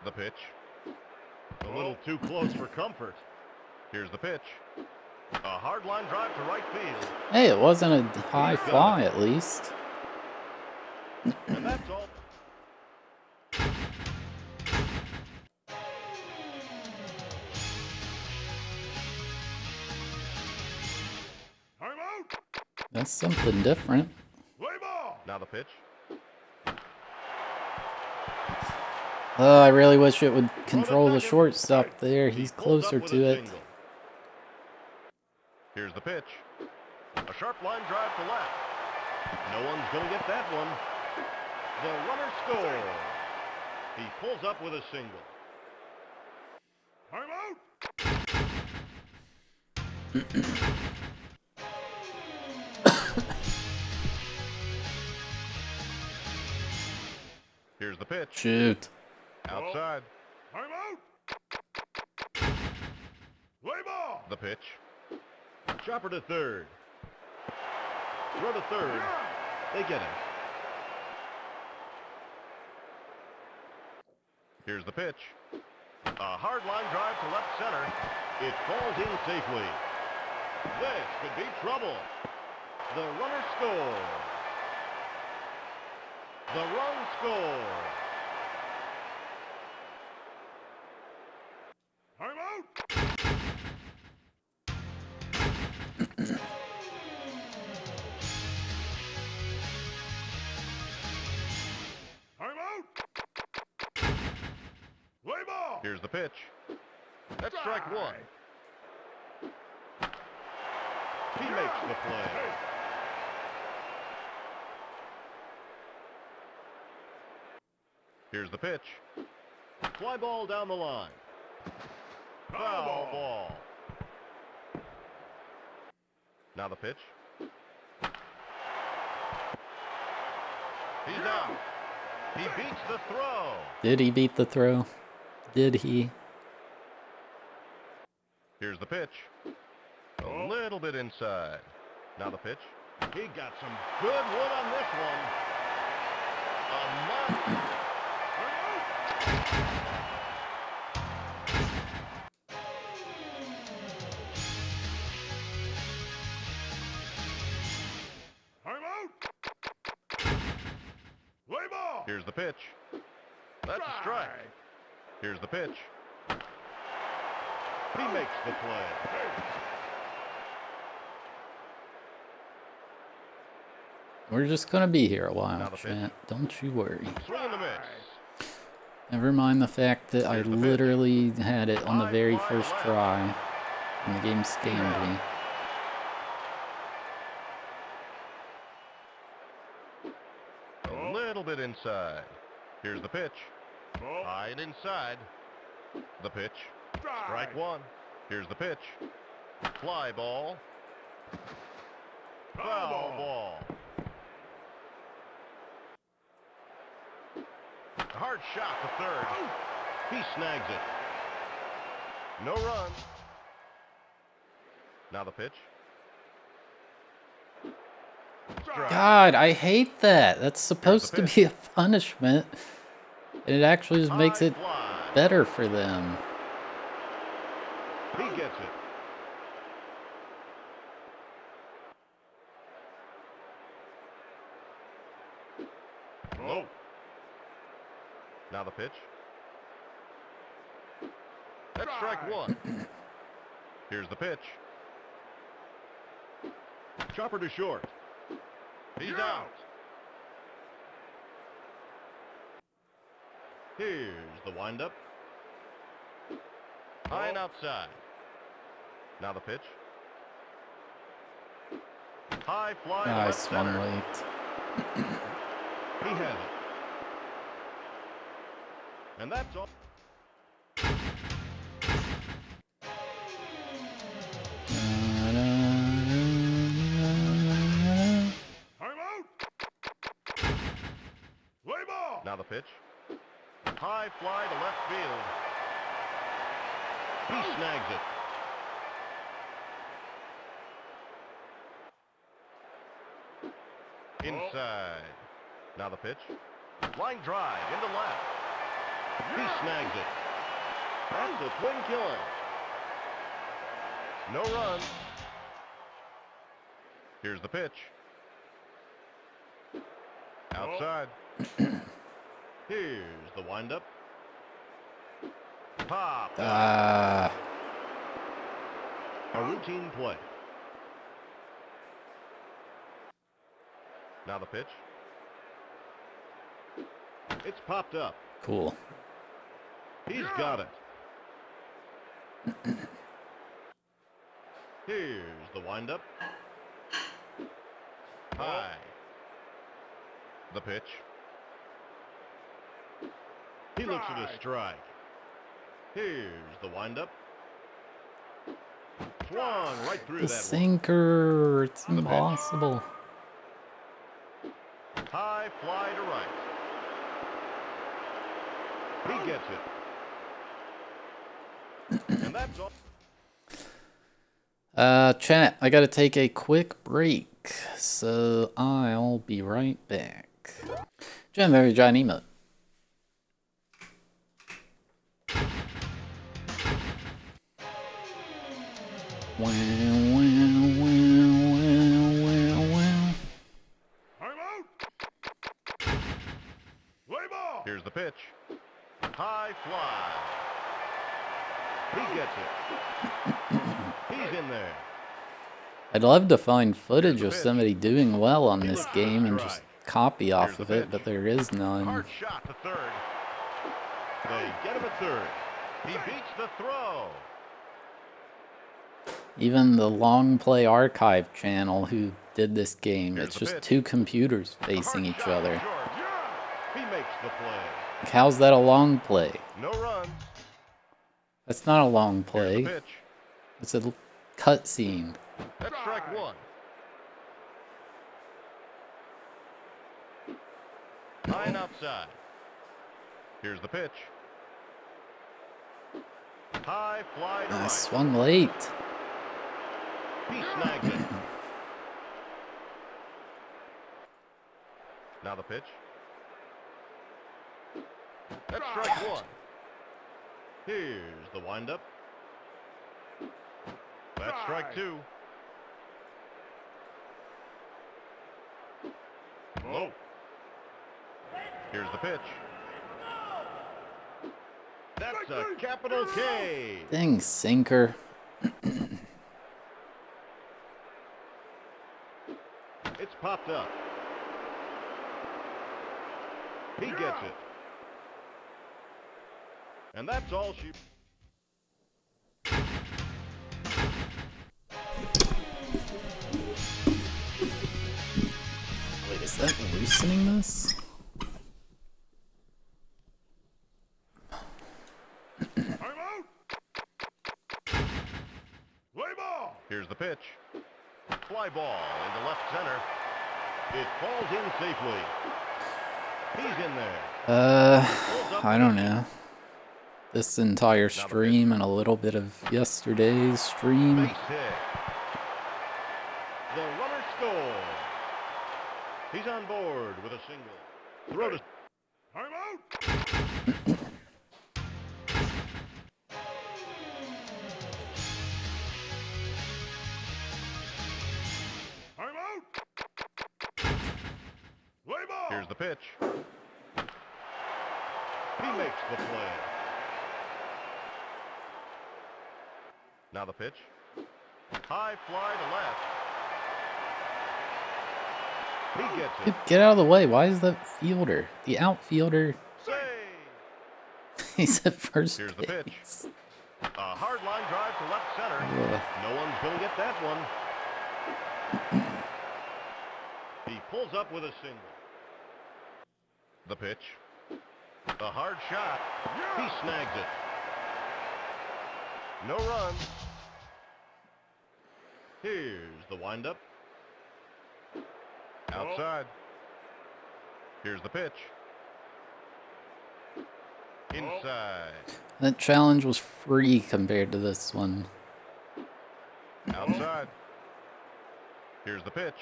The pitch. A little too close for comfort. Here's the pitch. A hard line drive to right field. Hey, it wasn't a high fly at least. And that's all. I'm out. That's something different. Play ball. Now the pitch. I really wish it would control the shortstop there. He's He pulls up closer with to a it. single. Here's the pitch. A sharp line drive to left. No one's going to get that one. The runner scores. He pulls up with a single. I'm out. Here's the pitch. Shoot. Outside. I'm out. Play ball. The pitch. Chopper to third. Throw to third. They get him. Here's the pitch. A hard line drive to left center. It falls in safely. This could be trouble. The runner scores. The run scores. I'm out. I'm out. Play ball. Here's the pitch. That's strike one. He makes the play. Here's the pitch. Fly ball down the line. Foul ball. Now the pitch. He's out. He beats the throw. Did he beat the throw? Did he? Here's the pitch. A little bit inside. Now the pitch. He got some good wood on this one. A must. I'm out. Play ball. Here's the pitch. That's a strike. Here's the pitch. He makes the play. We're just gonna be here a Now while, the pitch. chat. Don't you worry. Swing and a miss. Never mind the fact that I Here's the pitch. literally had it on the High very fly first to left. try, and the game scammed me. A little bit inside. Here's the pitch. Ball. High and inside. The pitch. Strike one. Here's the pitch. Fly ball. Foul ball. A hard shot to third. He snags it. No run. Now the pitch. Strike. God, I hate that. That's supposed to pitch. be a punishment. And it actually just makes High it fly. better for them. He gets it. Low. Now the pitch. That's strike one. Here's the pitch. Chopper to short. He's out. Here's the windup. High and outside. Now the pitch. High fly to I left swung center. late. He has it. And that's all. I'm out. Play ball. Now the pitch. High fly to left field. He snags it. Inside. Now the pitch. Line drive into left. He snags it. That's a twin killer. No run. Here's the pitch. Outside. Here's the windup. Pop. Ah, A routine play. Now the pitch. It's popped up. cool. He's got it. Here's the windup. High. The pitch. He looks at a strike. Here's the windup. Swung right through The that one. sinker. It's impossible. High fly to right. He gets it. And that's all. Chat, I gotta take a quick break, so I'll be right back. John, very giant emote. Wow, wow, wow, wow, wow. I'm out. ball. Here's the pitch. High fly. He gets it. He's in there. I'd love to find footage of pitch. somebody doing well on He this looks game and strike. just copy off Here's of the it, pitch. but there is none. Hard shot to third. They get him at third. He beats the throw. Even the Long Play Archive channel who did this game, Here's it's the just pitch. two computers A facing hard each shot other. short. He makes the play. Like, how's that a long play? No runs. That's not a long Here's play. the pitch. It's a cut scene. That's strike one. High and outside. Here's the pitch. High fly to I right. swung late. He snags it. Now the pitch. That's strike one. Here's the windup. That's strike two. Low. Here's the pitch. That's a capital K. Dang sinker. It's popped up. He gets it. And that's all she... Wait, is that loosening this? I'm out. Play ball. Here's the pitch. Fly ball into left center. It falls in safely. He's in there. I don't know. This entire stream and a little bit of yesterday's stream. Base hit. The runner scores. He's on board with a single. Throw to... I'm out. I'm out. Play ball. Here's the pitch. He makes the play. Now the pitch. High fly to left. He gets it. Get out of the way. Why is that fielder? The outfielder. Save. He's at first Here's the pitch. base. A hard line drive to left center. Ugh. No one's going to get that one. He pulls up with a single. The pitch. A hard shot. He snags it. No run. Here's the windup. Outside. Here's the pitch. Inside. That challenge was free compared to this one. Outside. Here's the pitch.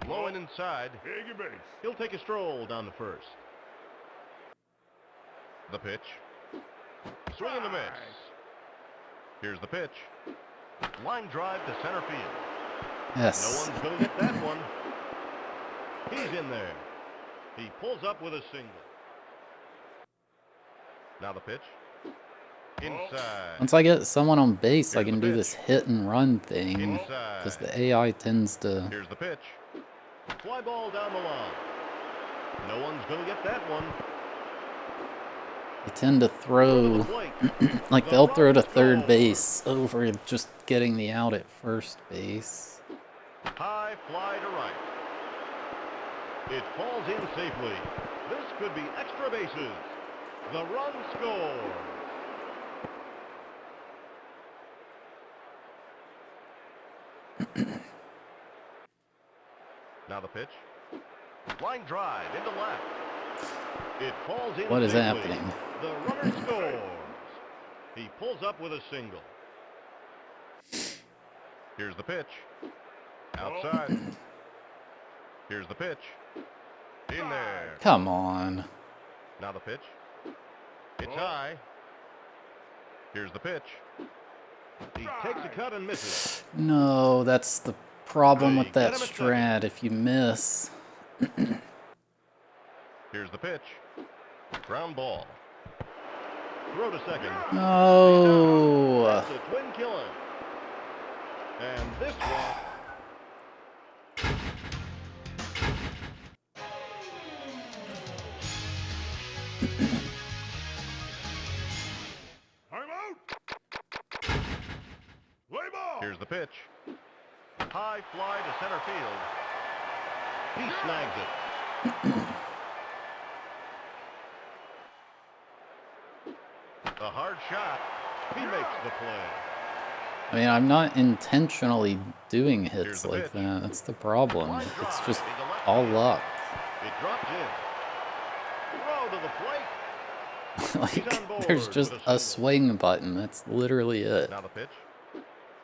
Low and inside. Big base. He'll take a stroll down the first. The pitch. Swing and a miss. Here's the pitch. Line drive to center field. No Yes. one's going to get that one. He's in there. He pulls up with a single. Now the pitch. Inside. Once I get someone on base, I Here's can the do pitch. this hit and run thing. Inside. Because the AI tends to... Here's the pitch. Fly ball down the line. No one's going to get that one. They tend to Throw to throw... the plate. Like, they'll throw to third base over just getting the out at first base. High fly to right. It falls in safely. This could be extra bases. The run scores. Now the pitch. Line drive into left. It falls in What is safely. happening? The runner scores. He pulls up with a single. Here's the pitch. Outside. Here's the pitch. In there. Come on. Now the pitch. It's high. Here's the pitch. He takes a cut and misses. No, that's the problem Hey, with that get him a second. strat. If you miss... Here's the pitch. Ground ball. Throw to second. No. That's a twin killer. And this one. I'm out. Play ball. Here's the pitch. High fly to center field. He snags it. A hard shot. He makes the play. I mean, I'm not intentionally doing Here's hits the like pitch. that. That's the problem. Line It's drive just into left all field. luck. It drops in. Throw to the plate. Like, on board there's just with a a single. swing button. That's literally it. Now the pitch.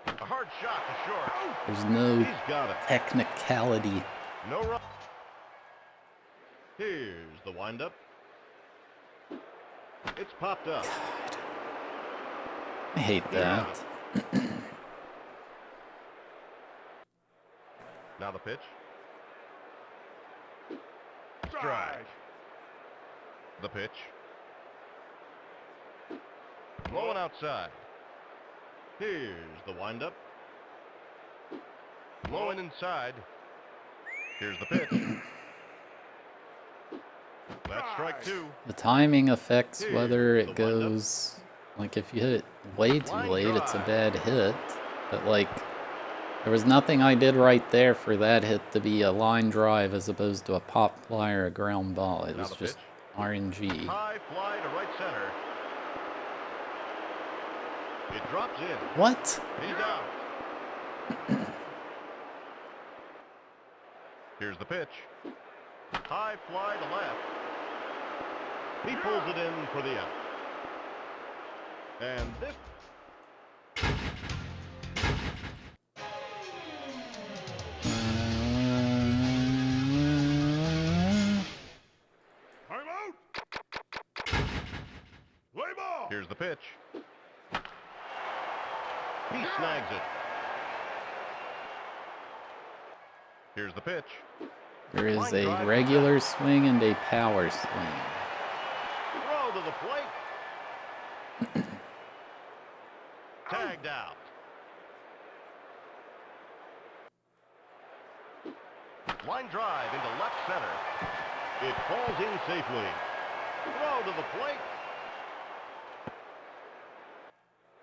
A hard shot to short. There's no He's got it. technicality. No run. Here's the windup. It's popped up. I hate that. Now the pitch. Strike. The pitch. Blowing outside. Here's the windup. Blowing inside. Here's the pitch. That's strike two. The timing affects Here's whether the it windup. goes, like if you hit it way too Line late, it's a drive. bad hit. But like, there was nothing I did right there for that hit to be a line drive as opposed to a pop fly or a ground ball. It Now was the just pitch. RNG. High fly to right center. It drops in. What? He's out. Here's the pitch. High fly to left. He pulls it in for the out. And this. I'm out. Play ball. Here's the pitch. He snags it. Here's the pitch. There is a regular swing and a power swing. Throw to the plate. Tagged out. Line drive into left center. It falls in safely. Throw to the plate.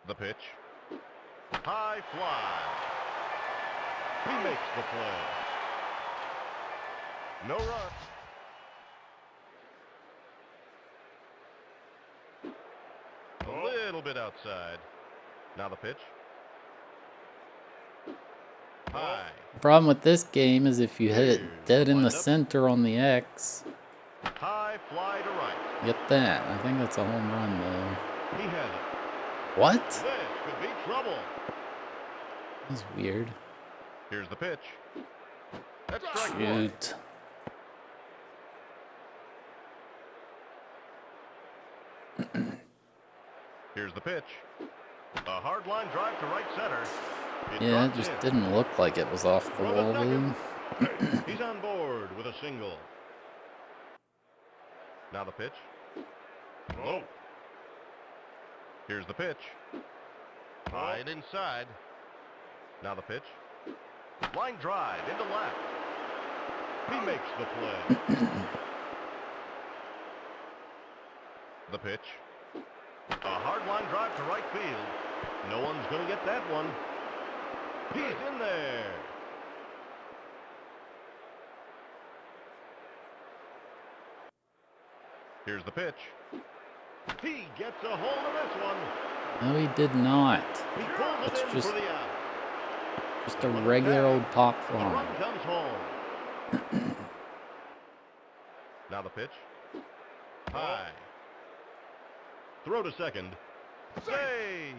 The pitch. High fly. He makes the play. No run. A little bit outside. Now the pitch. High. The problem with this game is if you hit it dead in the center on the X, High fly to right. get that. I think that's a home run though. He has it. What? This could be trouble. That's weird. Here's the pitch. That's strike one. Shoot. Here's the pitch. A hard line drive to right center. Yeah, it drops just in. didn't look like it was off the Throw wall to though. second. He's on board with a single. Now the pitch. Low. Here's the pitch. High and inside. Now the pitch. Line drive into left. He makes the play. The pitch. A hard line drive to right field. No one's going to get that one. He's in there. Here's the pitch. He gets a hold of this one. No, he did not. He pulls It's it in just- for the out. Just a regular old pop The run fly. comes home. Now the pitch. High. Throw to second. Save.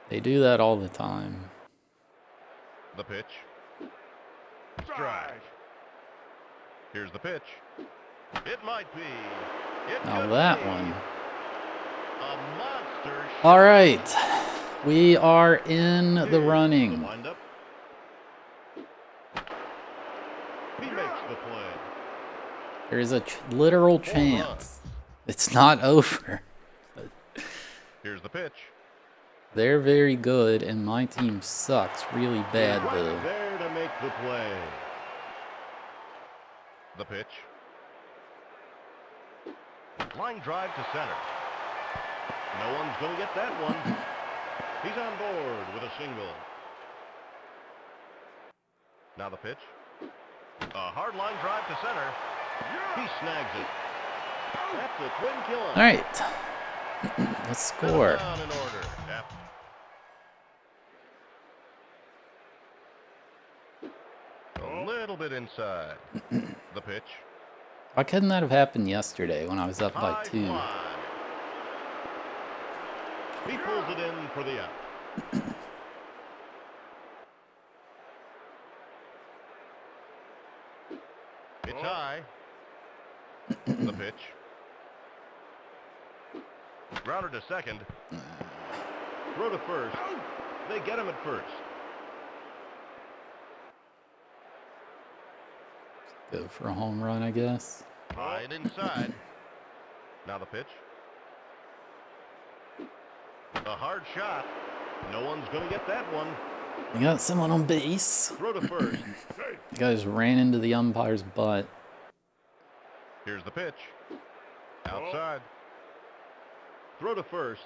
They do that all the time. The pitch. Strike. Here's the pitch. It might be. It Now could that be. one. A monster shot. All right. We are in the Here's running. The windup. He makes the play. There is a literal chance. It's not over. Here's the pitch. They're very good, and my team sucks really bad, Right though. there to make the play. The pitch. Line drive to center. No one's going to get that one. He's on board with a single. Now the pitch. A hard line drive to center. He snags it. That's a twin killer. All right. Let's score. Down in order. Yep. A little bit inside. The pitch. Why couldn't that have happened yesterday when I was up by High 2? fly. He pulls it in for the out. It's high. The pitch. Grounder to second. Throw to first. They get him at first. Go for a home run, I guess. High and inside. Now the pitch. A hard shot. No one's going to get that one. We got someone on base. Throw to first. The guy just ran into the umpire's butt. Here's the pitch. Outside. Throw to first.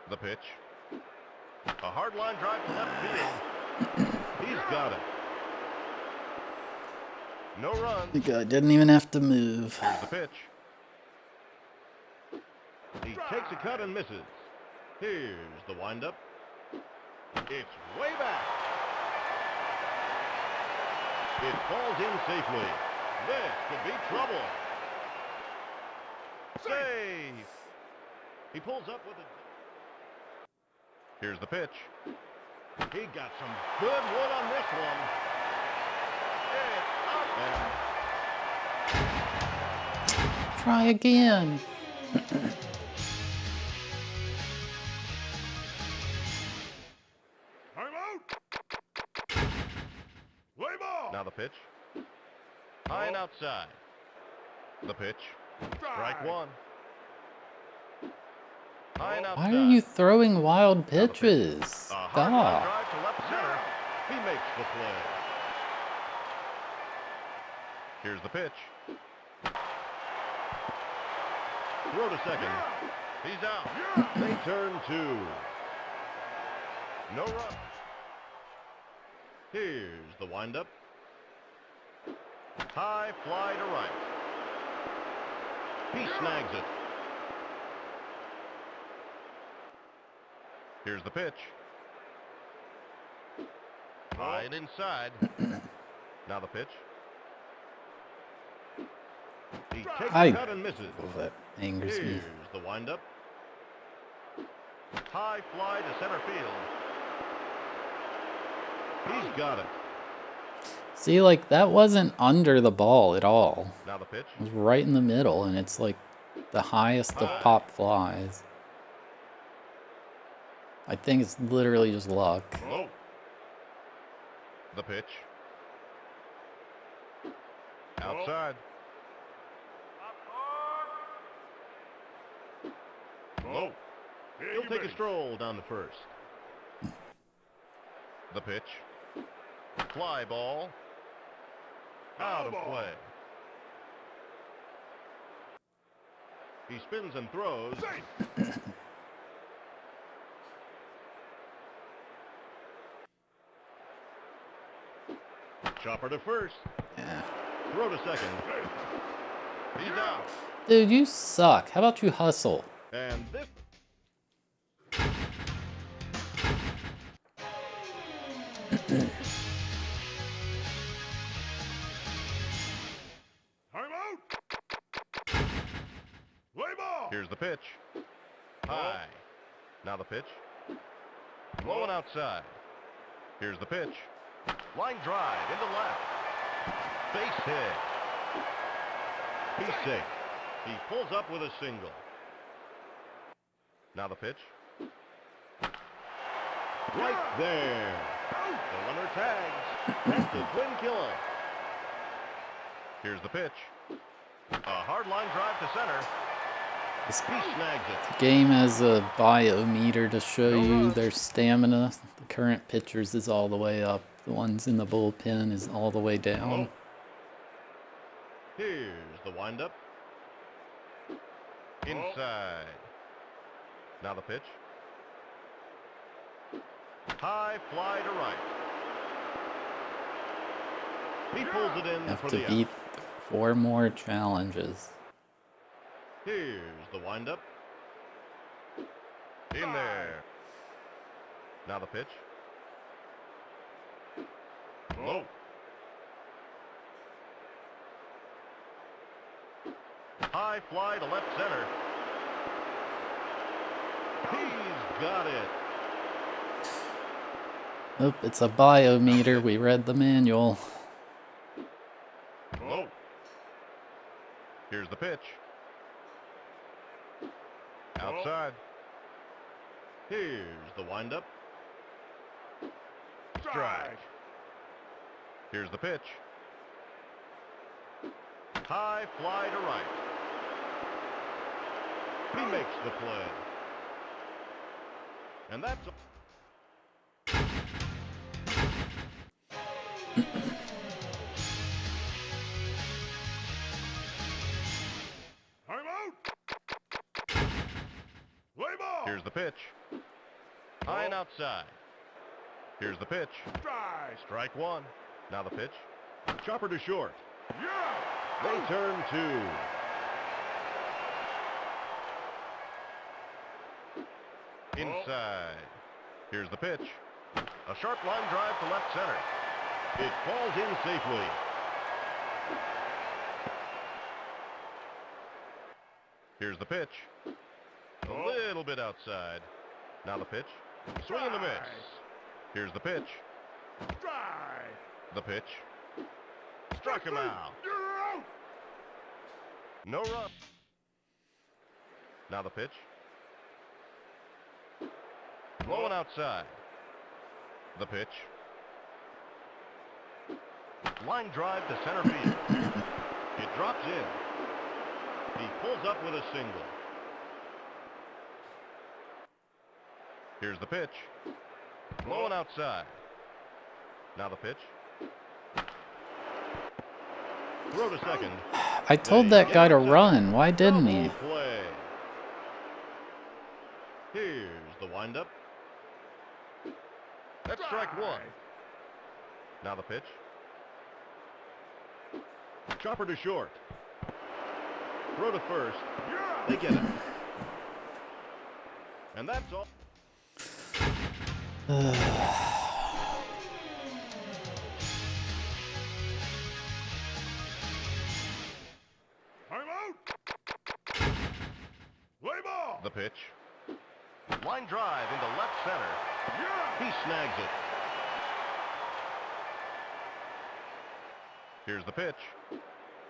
The pitch. A hard line drive to left field. He's got it. No runs. The guy didn't even have to move. Here's the pitch. He takes a cut and misses. Here's the windup. It's way back. It falls in safely. This could be trouble. Save. He pulls up with it. Here's the pitch. He got some good wood on this one. It's up and Try again. I'm out. Play ball. now the pitch. High and outside. The pitch. Strike one. High and outside. Why are you throwing wild Now the pitch. pitches? A hard line Stop. drive to left center. He makes the play. Here's the pitch. Throw to second. He's out. They turn 2. No run. Here's the windup. High fly to right. He snags it. Here's the pitch. High and inside. Now the pitch. He takes a cut and misses. Oh, that angers me. Here's the windup. High fly to center field. He's got it. See, like, that wasn't under the ball at all. Now the pitch. It was right in the middle, and it's like the highest of pop flies. I think it's literally just luck. Low. The pitch. Outside. Low. He'll take a stroll down to first. The pitch. Fly ball. Out of play. He spins and throws. Chopper to first. Yeah. Throw to second. He's out. Dude, you suck. How about you hustle? And this. I'm out. Play ball. Here's the pitch. High. Now the pitch. Low and outside. Here's the pitch. Line drive into left. Base hit. He's safe. He pulls up with a single. Now the pitch. Right there. The runner tags. That's a twin killer. Here's the pitch. A hard line drive to center. This He snags it. game has a biometer to show you their stamina. The current pitchers is all the way up. The ones in the bullpen is all the way down. Here's the windup. Inside. Now the pitch. High fly to right. He pulls it in Have for to the beat out. 4 more challenges. Here's the windup. In there. Now the pitch. Low. High fly to left center. He's got it. Oh, it's a biometer. We read the manual. Low. Here's the pitch. Outside. Here's the windup. Strike. Here's the pitch. High fly to right. He makes the play. And that's I'm out. Play ball. Here's the pitch. High and outside. Here's the pitch. Strike. Strike one. Now the pitch. Chopper to short. Yeah. They turn two. Inside. Here's the pitch. A sharp line drive to left center. It falls in safely. Here's the pitch. A little bit outside. Now the pitch. Swing and a miss. Here's the pitch. Strike. The pitch. Struck him out. You're out. No run. Now the pitch. Low and outside. The pitch. Line drive to center field. It drops in. He pulls up with a single. Here's the pitch. Low and outside. Now the pitch. Throw to second. I told that guy to run. Why didn't he? Double play. Here's the windup. That's strike one. Now the pitch. Chopper to short. Throw to first. Yeah. They get it. And that's all. I'm out. Play ball. The pitch. Line drive into left center. Yeah. He snags it. Here's the pitch.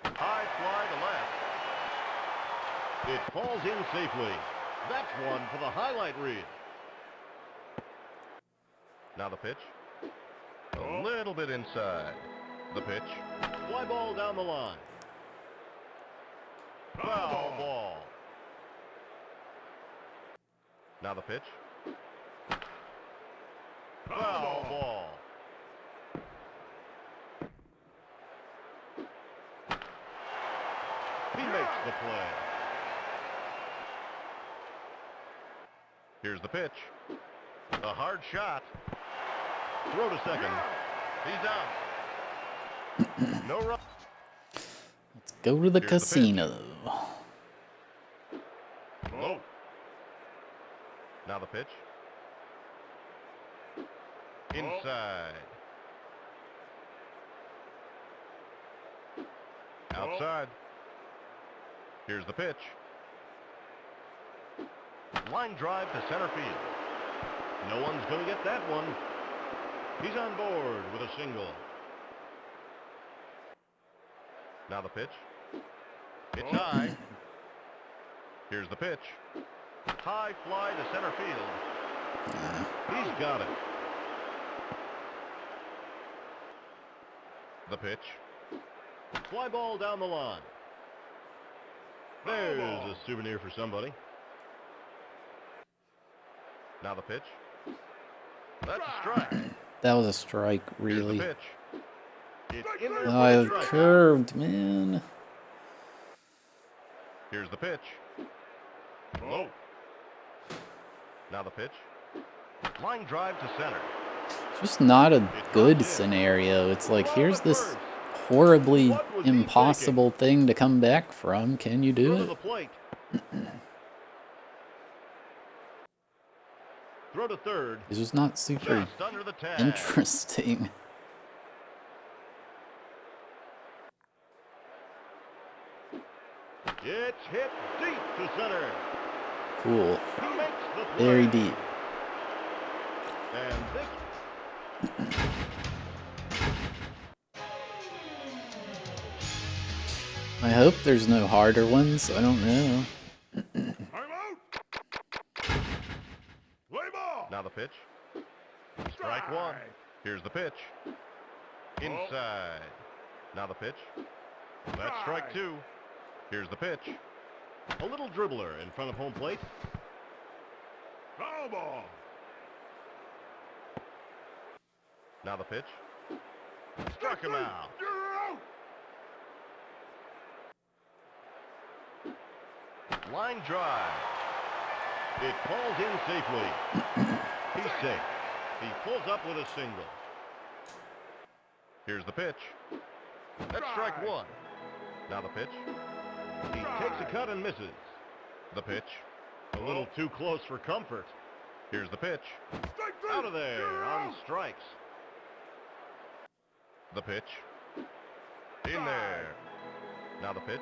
High fly to left. It falls in safely. That's one for the highlight reel. Now the pitch. A little bit inside. The pitch. Fly ball down the line. Foul ball. Now the pitch. Foul ball. He makes the play. Here's the pitch. A hard shot. Throw to second. He's out. No run. Let's go to the Here's the pitch. casino. Low. Now the pitch. Inside. Outside. Here's the pitch. Line drive to center field. No one's going to get that one. He's on board with a single. Now the pitch. It's high. Here's the pitch. High fly to center field. He's got it. The pitch. Fly ball down the line. There's a souvenir for somebody. Now the pitch. That's a strike. That was a strike, Here's really. the pitch. It's in there Oh, for I the strike. curved, man. Here's the pitch. Low. Now the pitch. Line drive to center. It's just not a good scenario. It's like, here's this horribly impossible thing to come back from. Can you do Throw to it? the plate. Throw to third. It's just not super Just under the tag. interesting. It's hit deep to center. Cool. He makes the play. Very deep. And this I hope there's no harder ones. I don't know. Time out. Play ball. now the pitch. Strike one. Here's the pitch. Inside. Now the pitch. That's strike two. Here's the pitch. A little dribbler in front of home plate. Foul ball. Now the pitch. Struck him out. You're out. Line drive. It falls in safely. He's safe. He pulls up with a single. Here's the pitch. That's strike one. Now the pitch. He takes a cut and misses. The pitch. A little too close for comfort. Here's the pitch. Strike three. Out of there You're on out. strikes. The pitch. In there. Now the pitch.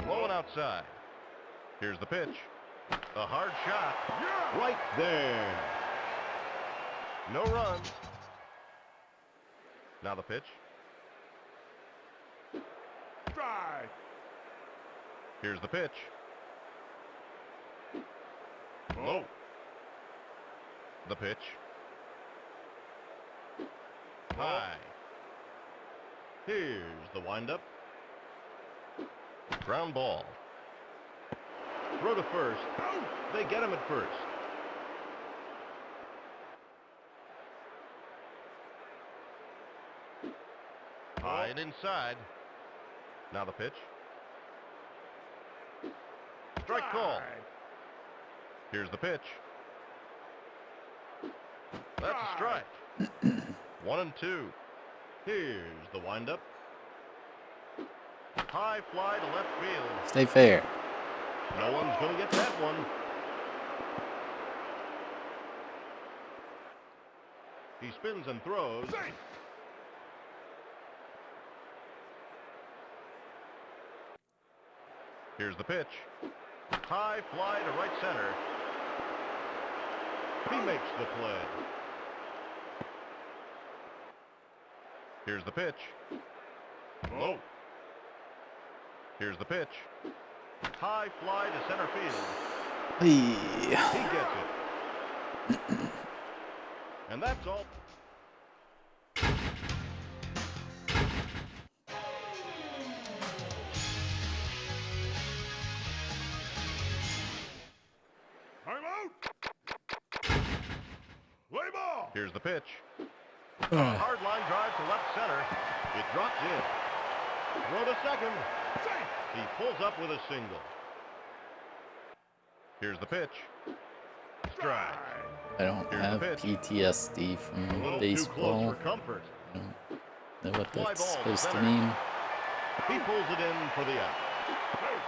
Low and outside. Here's the pitch. A hard shot. Yeah. Right there. No runs. Now the pitch. Strike. Here's the pitch. Low. The pitch. High. Here's the windup. Ground ball. Throw to first. They get him at first. High and inside. Now the pitch. Strike call. Here's the pitch. That's a strike. 1-2. Here's the windup. High fly to left field. Stay fair. No one's going to get that one. He spins and throws. Safe. Here's the pitch. High fly to right center. He makes the play. Here's the pitch. Low. Here's the pitch. High fly to center field. Hey. He gets it. And that's all. Time out. Play ball. Here's the pitch. A hard line drive to left center. It drops in. Throw to second. Safe. He pulls up with a single. Here's the pitch. Strike. I don't Here's the have pitch. PTSD A from little too baseball. close for comfort. I don't know what Fly that's ball supposed to center. mean. He pulls it in for the out. Safe.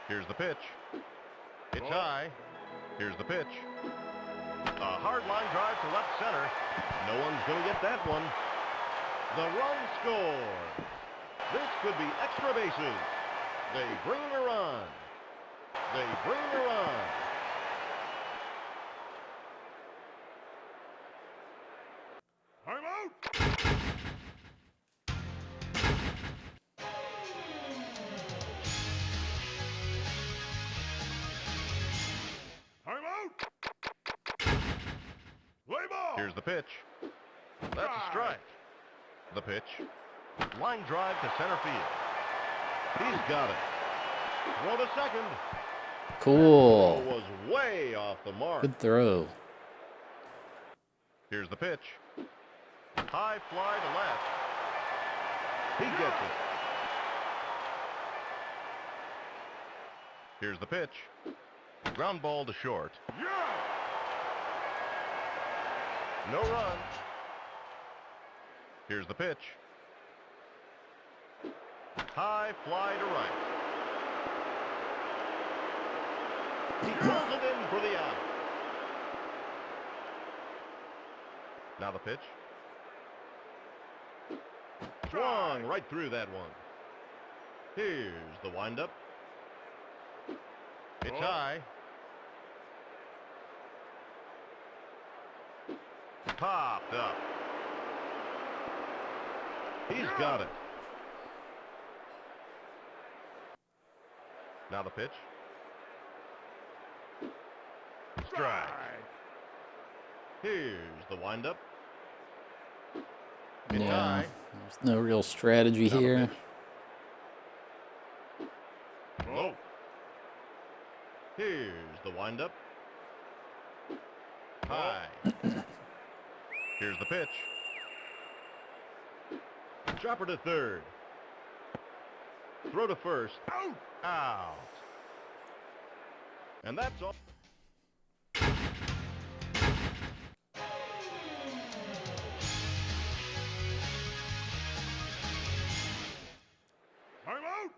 Here's the pitch. It's high. Here's the pitch. A hard line drive to left center. No one's going to get that one. The run scores. This could be extra bases. They bring a run. They bring a run. Time out. Time out. Play ball. Here's the pitch. That's a strike. The pitch. Line drive to center field. He's got it. Throw to second. Cool. Throw was way off the mark. Good throw. Here's the pitch. High fly to left. He gets it. Here's the pitch. Ground ball to short. Yeah! No run. Here's the pitch. High fly to right. He pulls it in for the out. Now the pitch. Swung right through that one. Here's the windup. It's high. Popped up. He's got it. Now the pitch. Strike. Here's the windup. It's Yeah, high. there's no real strategy Now the here. pitch. Low. Here's the windup. High. Here's the pitch. Chopper to third. Throw to first. Out! Out. And that's all. Time out!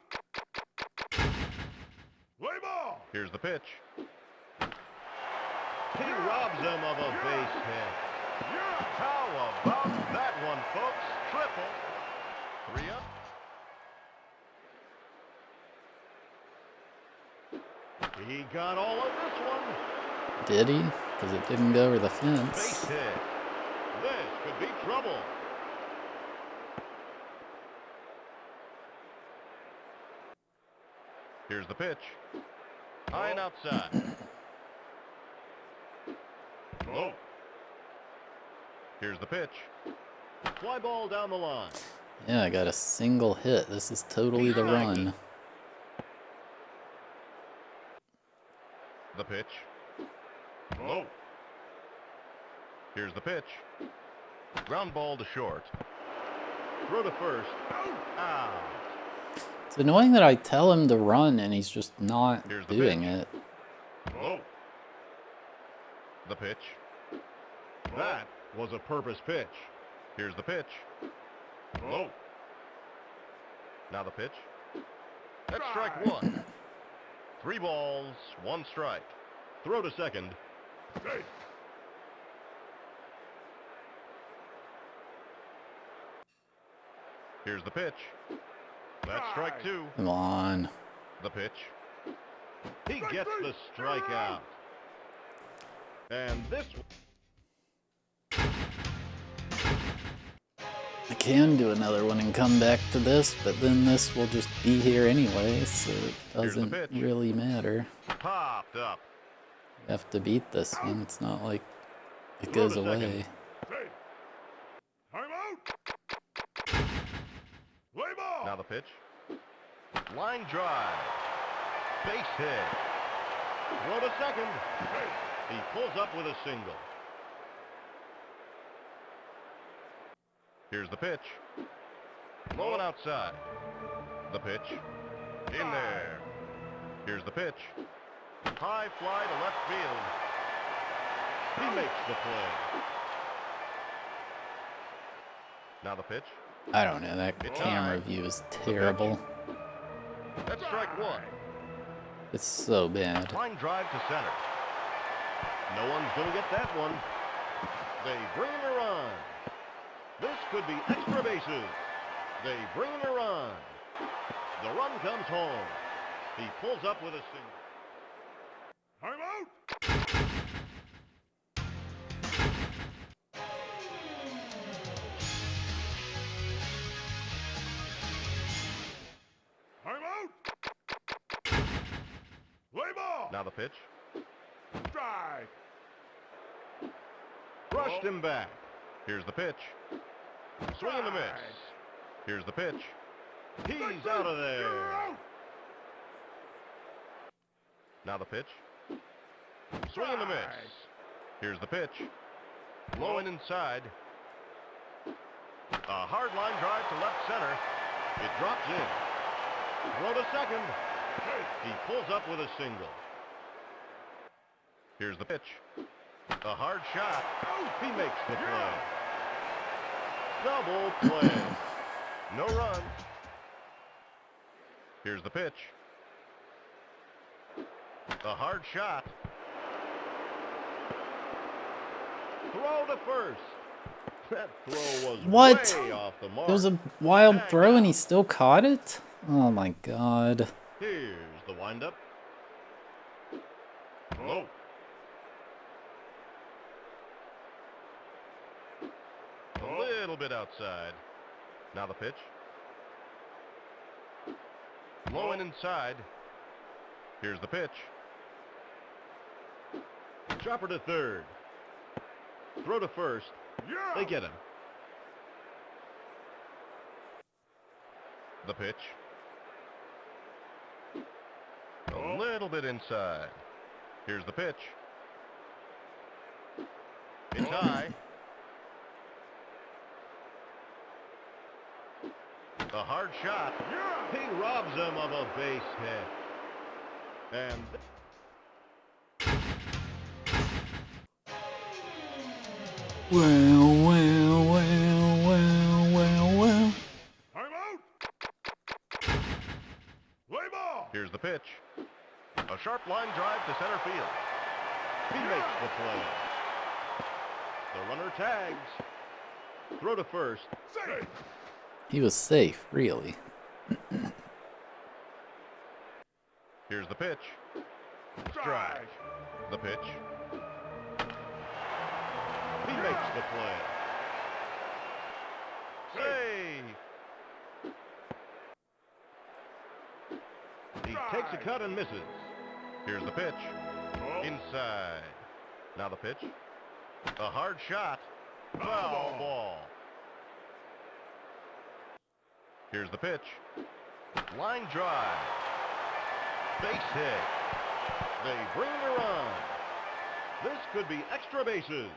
Play ball! Here's the pitch. He robs him of a base hit. Yeah! How about that one, folks? Triple. 3 up. He got all of this one. Did he? Because it didn't go over the Base fence. hit. This could be trouble. Here's the pitch. High and outside. Low. Here's the pitch. Fly ball down the line. Yeah, I got a single hit. This is totally the run. The pitch. Low. Here's the pitch. Ground ball to short. Throw to first. Out. It's annoying that I tell him to run and he's just not Here's the doing pitch. it. Low. The pitch. That was a purpose pitch. Here's the pitch. Low. Now the pitch. That's strike one. 3 balls, 1 strike. Throw to second. Hey! Here's the pitch. That's strike 2. Come on. The pitch. He gets the strikeout. And this I can do another one and come back to this, but then this will just be here anyway, so it Here's the doesn't pitch. really matter. popped up. You have to beat this one. It's not like it Throw goes to second. away. Hey! Time out! Play ball! Now the pitch. Line drive. Base hit. Throw to second. Hey! He pulls up with a single. Here's the pitch. Low and outside. The pitch. In there. Here's the pitch. High fly to left field. He makes the play. Now the pitch. I don't know, that It's camera high. view is terrible. That's strike 1. It's so bad. Line drive to center. No one's going to get that one. They bring in a run. This could be extra bases. They bring in a run. The run comes home. He pulls up with a single. Time out! Time out! Play ball! Now the pitch. Strike! Brushed him back. Here's the pitch. Swing and a miss. Here's the pitch. He's out of there. You're out. Now the pitch. Swing and a miss. Here's the pitch. Low and inside. A hard line drive to left center. It drops in. Throw to second. He pulls up with a single. Here's the pitch. A hard shot. He makes the play. Double play. No runs. Here's the pitch. A hard shot. Throw to first. That throw was What? way off the mark. It was a wild throw and he still caught it? Oh my god. Here's the windup. Low. A little bit outside. Now the pitch. Low and inside. Here's the pitch. Chopper to third. Throw to first. They get him. The pitch. A little bit inside. Here's the pitch. It's high. A hard shot. He robs him of a base hit. And Well. I'm out. Play ball. here's the pitch. A sharp line drive to center field. He makes the play. The runner tags. Throw to first. Safe. He was safe, really. Here's the pitch. Strike. The pitch. He makes the play. Save. He takes a cut and misses. Here's the pitch. Inside. Now the pitch. A hard shot. Foul ball. Here's the pitch. Line drive. Base hit. They bring the run. This could be extra bases.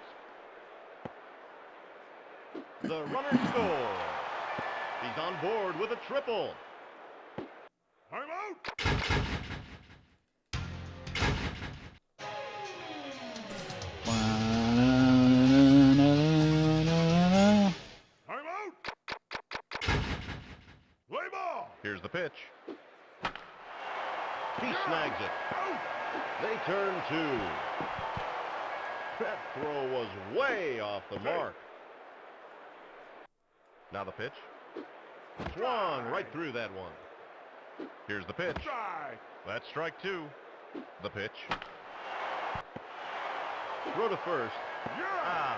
The runner scores. He's on board with a triple. I'm out. I'm out. Play ball. Here's the pitch. He snags it. They turn two. That throw was way off the mark. Now the pitch. Swung right through that one. Here's the pitch. Strike. That's strike two. The pitch. Throw to first. Out.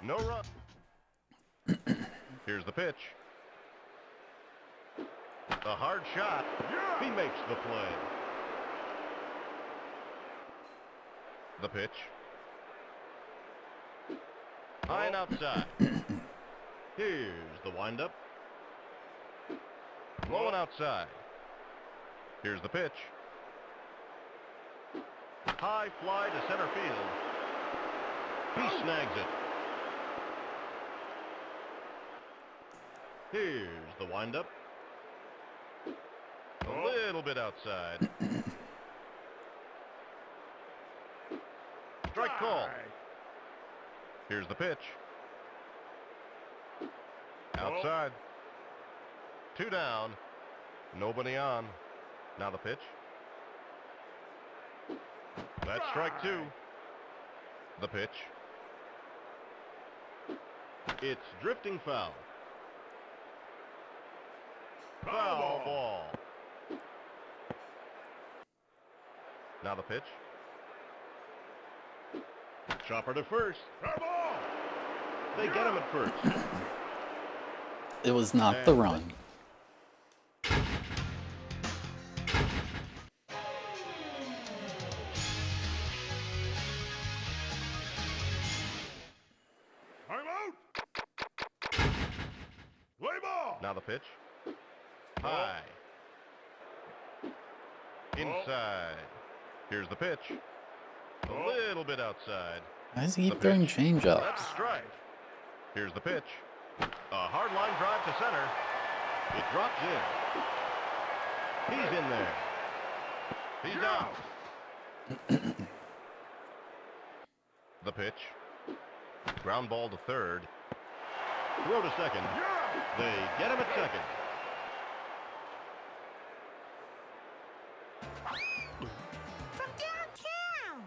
No run. Here's the pitch. A hard shot. He makes the play. The pitch. High and outside. Here's the windup. Low and outside. Here's the pitch. High fly to center field. He snags it. Here's the windup. A little bit outside. Strike call. Here's the pitch. Outside. Two down. Nobody on. Now the pitch. That's strike two. The pitch. It's drifting foul. Foul ball. Now the pitch. Chopper to first. They get him at first. It was not the run. I'm out. pitch. High. Inside. Here's the pitch. A little bit outside. Why does he The keep throwing pitch. changeups? That's a strike. Here's the pitch. A hard line drive to center. It drops in. He's in there. He's out. The pitch. Ground ball to third. Throw to second. They get him at second. From downtown.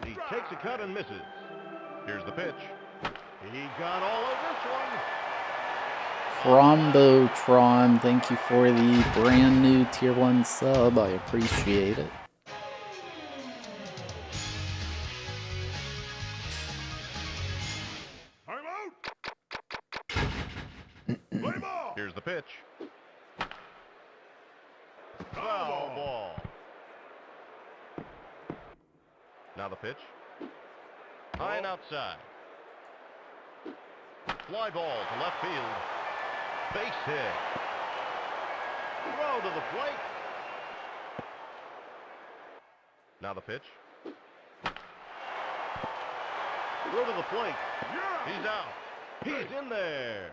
He takes a cut and misses. Here's the pitch. He got all of this one. Trombotron, thank you for the brand new tier 1 sub. I appreciate it. I'm out. Play ball. Here's the pitch. Foul ball. Now the pitch. High and outside. Fly ball to left field. Base hit. Throw to the plate. Now the pitch. Throw to the plate. He's out. He's in there.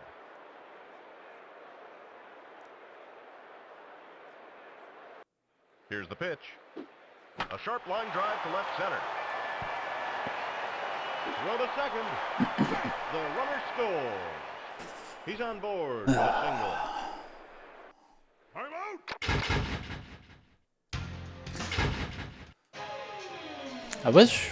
Here's the pitch. A sharp line drive to left center. Throw to second. The runner scores. He's on board with a single. I'm out. I wish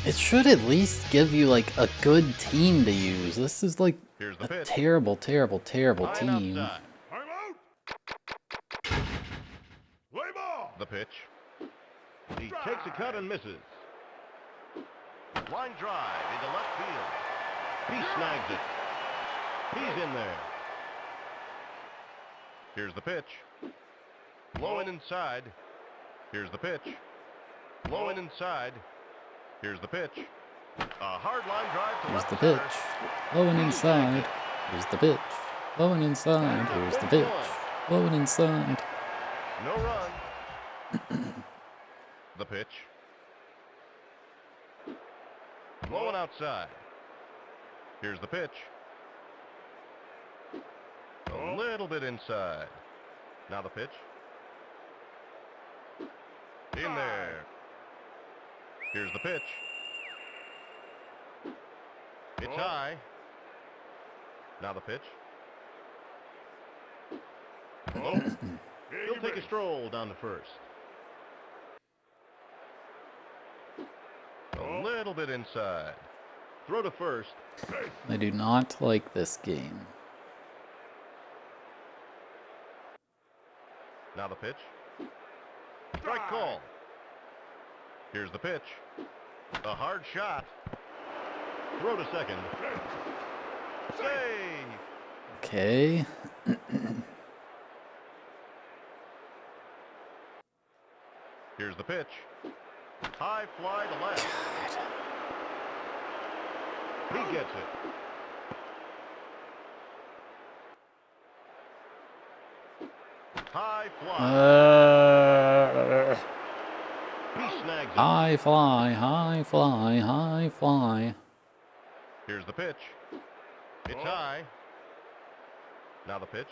it should at least give you like a good team to use. This is like Here's the a pitch. terrible, terrible, terrible High and team. outside. I'm out. Play ball. The pitch. He takes a cut and misses. Line drive into left field. He snags it. He's in there. Here's the pitch. Low and inside. Here's the pitch. Low and inside. Here's the pitch. A hard line drive to Here's left the center. pitch. Low and inside. Here's the pitch. Low and inside. Here's the pitch. Low and inside. No run. The pitch. Low and outside. Here's the pitch. A little bit inside. Now the pitch. In there. Here's the pitch. It's high. Now the pitch. He'll take a stroll down to first. A little bit inside. Throw to first. I do not like this game. Now the pitch. Strike call. Here's the pitch. A hard shot. Throw to second. Save. Okay. Here's the pitch. High fly to left. He gets it. High fly. He snags it. High fly, high fly, high fly. Here's the pitch. It's high. Now the pitch.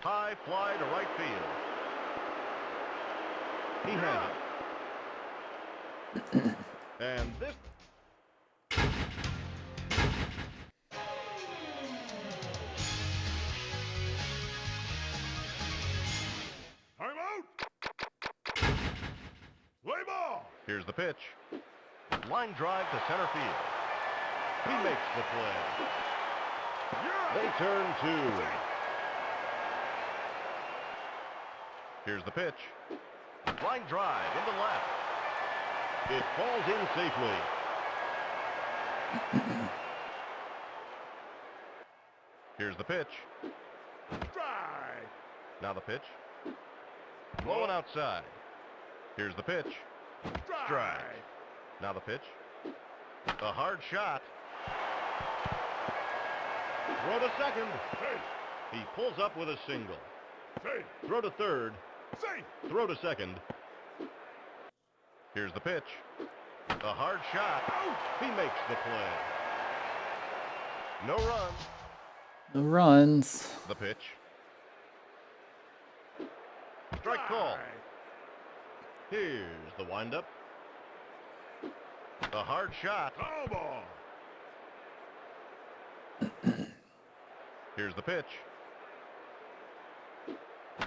High fly to right field. He has it. And this... I'm out. Play ball. Here's the pitch. Line drive to center field. He makes the play. They turn two. Here's the pitch. Line drive into left. It falls in safely. Here's the pitch. Strike. Now the pitch. Low and outside. Here's the pitch. Strike. Now the pitch. A hard shot. Throw to second. He pulls up with a single. Safe. Throw to third. Safe. Throw to second. Here's the pitch. A hard shot. Out. He makes the play. No run. No runs. The pitch. Strike call. Here's the windup. A hard shot. Foul ball. Here's the pitch.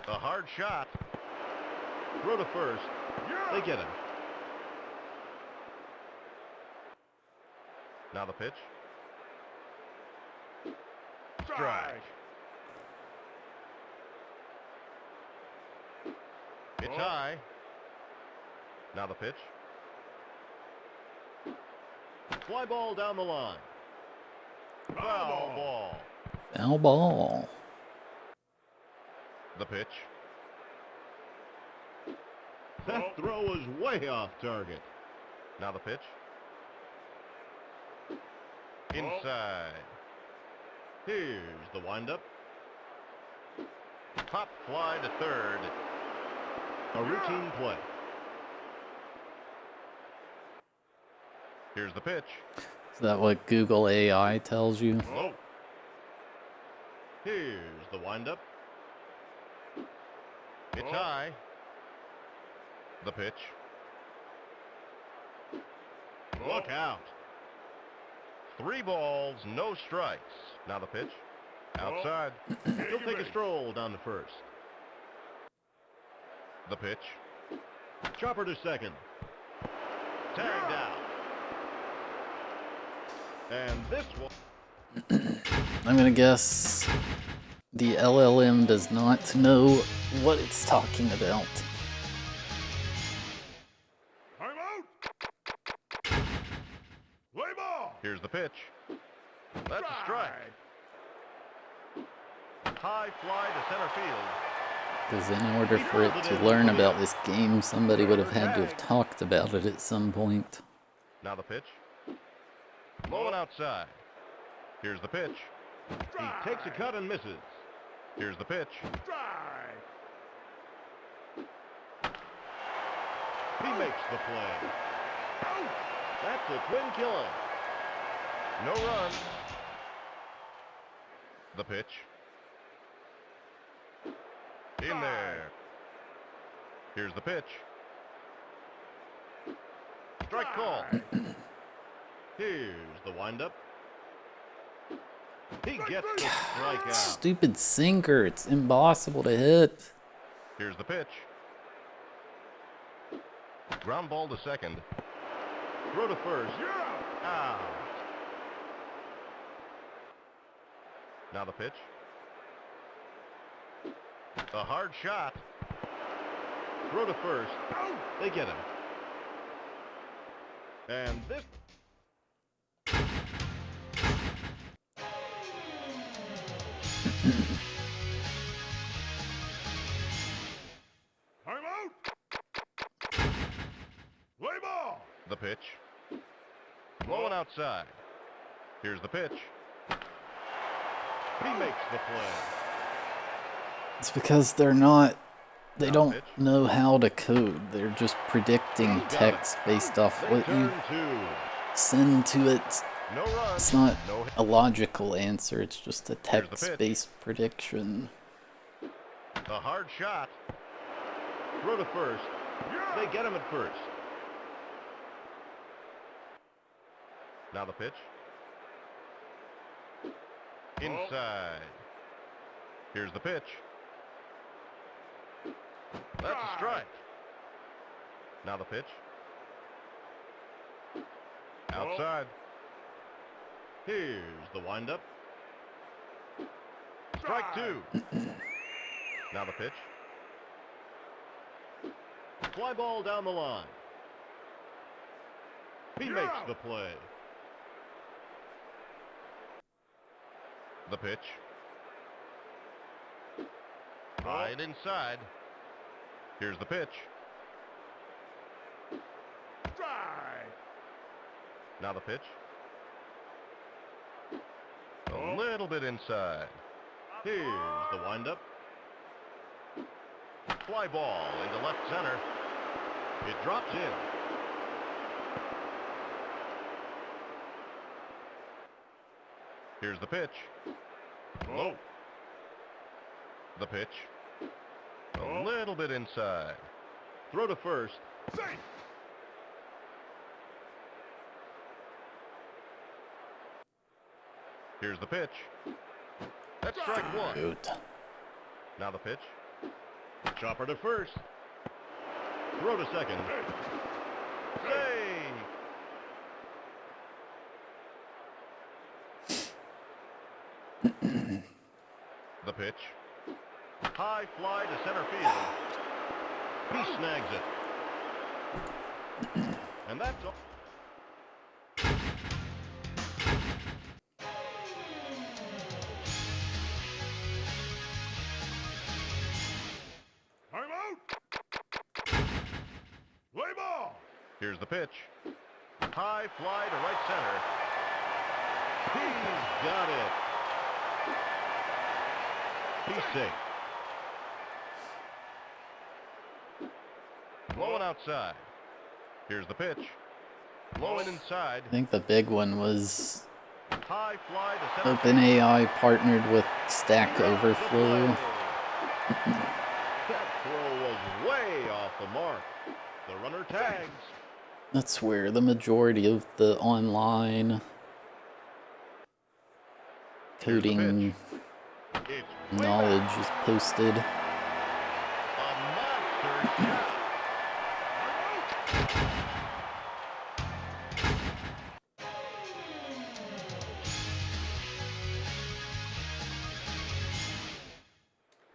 A hard shot. Throw to first. Yeah. They get him. Now the pitch. Strike. It's Ball. high. Now the pitch. Fly ball down the line. Foul ball. Foul ball. The pitch. That throw was way off target. Now the pitch. Inside. Here's the windup. Pop fly to third. A routine play. Here's the pitch. Is that what Google AI tells you? Low. Here's the windup. It's high. The pitch. Look out. 3 balls, no strikes. Now the pitch. Outside. He'll take a stroll down to first. The pitch. Chopper to second. Tagged out. And this one. I'm gonna guess the LLM does not know what it's talking about. Time out. Play ball. Here's the pitch. That's a strike. High fly to center field. Because in order for it to learn about this game, somebody would have had to have talked about it at some point. Now the pitch. Low and outside. Here's the pitch. He takes a cut and misses. Here's the pitch. Strike. He makes the play. Out. That's a twin killer. No run. The pitch. In there. Here's the pitch. Strike call. Here's the windup. He gets the strikeout. Stupid sinker, it's impossible to hit. Here's the pitch. Ground ball to second. Throw to first. Yeah. Out. Now the pitch. A hard shot. Throw to first. Out. They get him. And this. Time out. Play ball. The pitch. Low and outside. Here's the pitch. He makes the play. It's because they don't pitch. know how to code. They're just predicting text based off They what you turn two. send to it. No run. It's not No hit. a logical answer, it's just a Here's the pitch. text-based prediction. A hard shot. Throw to first. Yeah. They get him at first. Now the pitch. Inside. Here's the pitch. That's a strike. Now the pitch. Outside. Here's the windup. Strike 2. Now the pitch. Fly ball down the line. He makes the play. The pitch. Right inside. Here's the pitch. Strike. Now the pitch. A little bit inside. Here's the windup. Fly ball into left center. It drops in. Here's the pitch. Low. The pitch. A little bit inside. Throw to first. Safe. Here's the pitch. That's strike one. Shoot. Now the pitch. Chopper to first. Throw to second. Save. The pitch. High fly to center field. He snags it. And that's all. Time out. Play ball. Here's the pitch. High fly to right center. He's got it. He's safe. Blowing outside. Here's the pitch. Blowing inside. I think the big one was High fly to center. OpenAI partnered with Stack Overflow. That throw was way off the mark. The runner tags. That's where the majority of the online coding It's way knowledge back. is posted. A monster catch.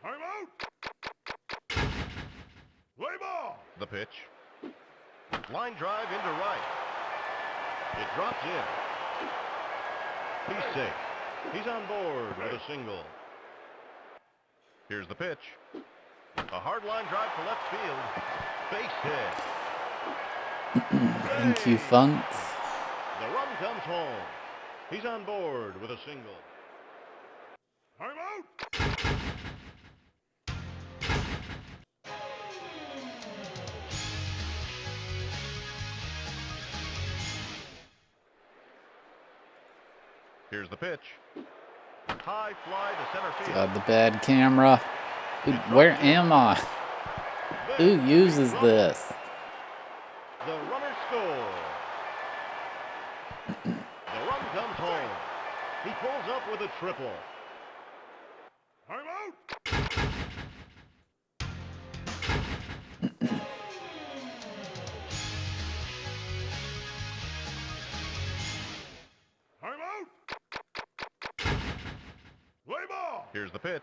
Time out. Play ball. The pitch. Line drive into right. It drops in. He's safe. He's on board with a single. Here's the pitch. A hard line drive to left field. Base hit. Thank you, Funks. The run comes home. He's on board with a single. Time out. Here's the pitch. High fly to center field. God, the bad camera. Dude, where am I? Who uses this? The runner scores. The run comes home. He pulls up with a triple. Time out. Time out. Play ball. Here's the pitch.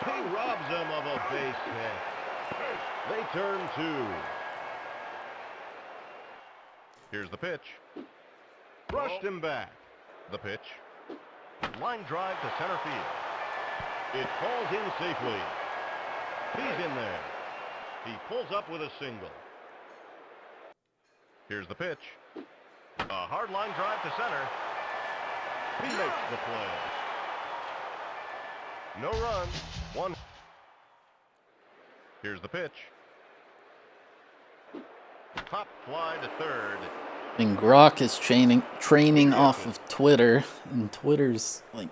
He robs them of a base hit. They turn two. Here's the pitch. Brushed him back. The pitch. Line drive to center field. It falls in safely. He's in there. He pulls up with a single. Here's the pitch. A hard line drive to center. He makes the play. No run. One. Here's the pitch. Pop fly to third. And Grok is training off of Twitter, and Twitter's like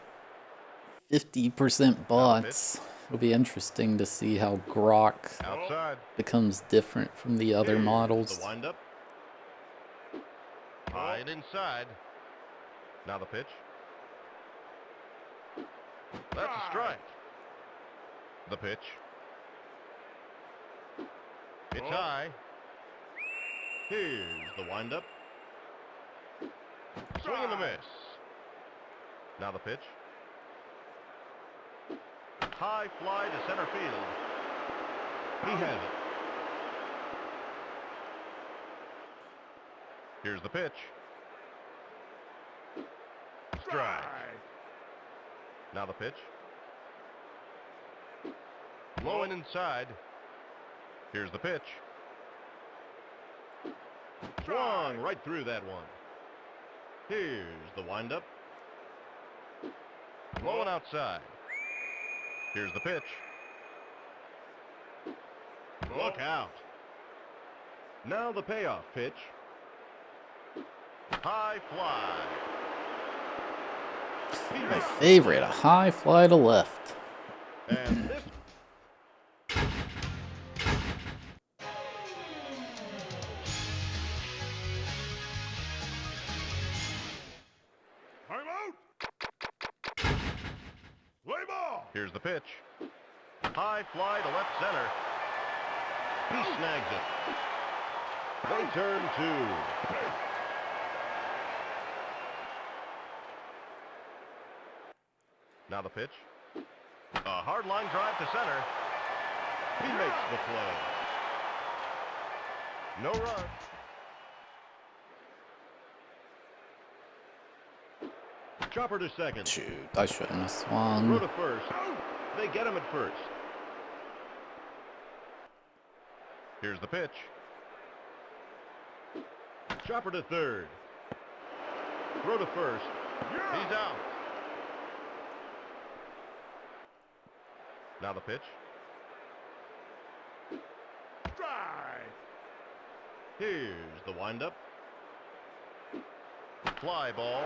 50% bots. It'll be interesting to see how Grok Outside. becomes different from the other Here's models. The windup. High and inside. Now the pitch. That's a strike. The pitch. It's high. Here's the windup. Swing and a miss. Now the pitch. High fly to center field. He has it. Here's the pitch. Strike. Now the pitch. Low and inside. Here's the pitch. Swung right through that one. Here's the windup. Blowing outside. Here's the pitch. Look out. Now the payoff pitch. High fly. He My makes favorite, a high fly to left. and this I'm out. Play ball. here's the pitch. High fly to left center. He snags it. They turn 2. Now the pitch. A hard line drive to center. He makes the play. No run. Chopper to second. Shoot, I shouldn't have Throw swung. to first. They get him at first. Here's the pitch. Chopper to third. Throw to first. He's out. Now the pitch. Strike. Here's the windup. Fly ball.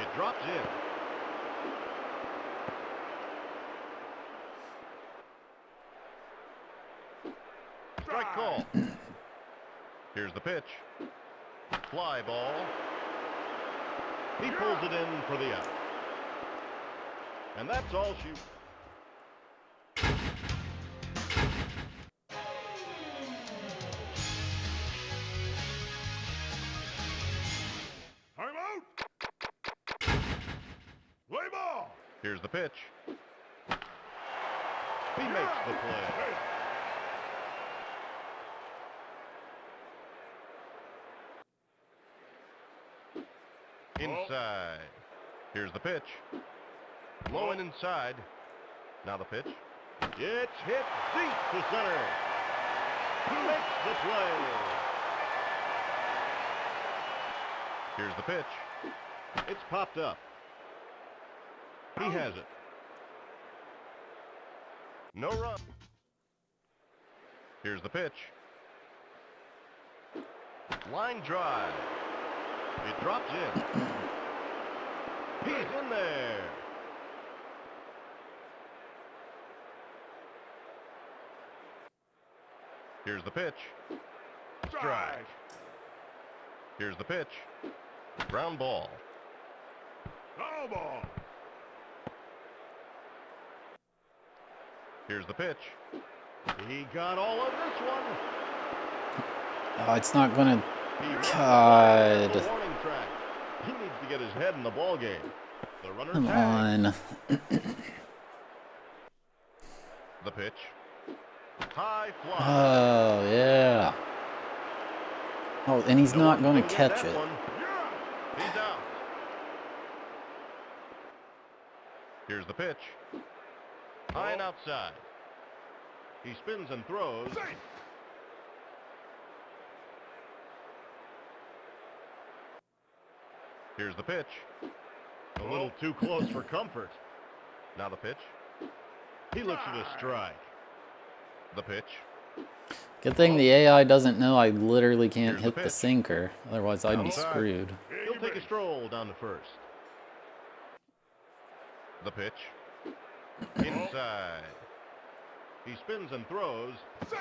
It drops in. Strike call. Here's the pitch. Fly ball. He pulls it in for the out. And that's all she... I'm out. Play ball. Here's the pitch. He makes the play. Inside. Here's the pitch. Blowing inside. Now the pitch. It's hit deep to center. He makes the play. Here's the pitch. It's popped up. He has it. No run. Here's the pitch. Line drive. It drops in. He's in there. Here's the pitch. Strike. Here's the pitch. Ground ball. Foul ball. Here's the pitch. He got all of this one. Oh, it's not gonna. He runs God. the warning track. He needs to get his head in the ball game. The runner Come tags. on. The pitch. High fly. Oh, yeah. Oh, and he's No not one going to can get catch that it. one. He's out. Here's the pitch. High and outside. He spins and throws. Safe. Here's the pitch. A little too close for comfort. Now the pitch. He looks at a strike. The pitch. Good thing the AI doesn't know I literally can't Here's the hit the pitch. sinker. Otherwise, I'd be Outside. screwed. He'll take a stroll down to first. The pitch. Inside. He spins and throws. Safe.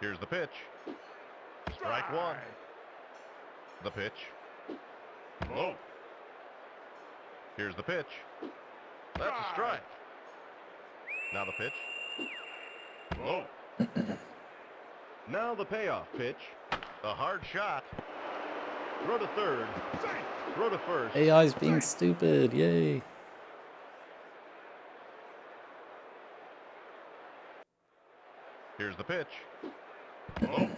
Here's the pitch. Strike one. The pitch. Low. Here's the pitch. That's a strike. Now the pitch. Low. Now the payoff pitch. A hard shot. Throw to third. Safe. Throw to first. AI's being stupid. Yay. Here's the pitch. Low.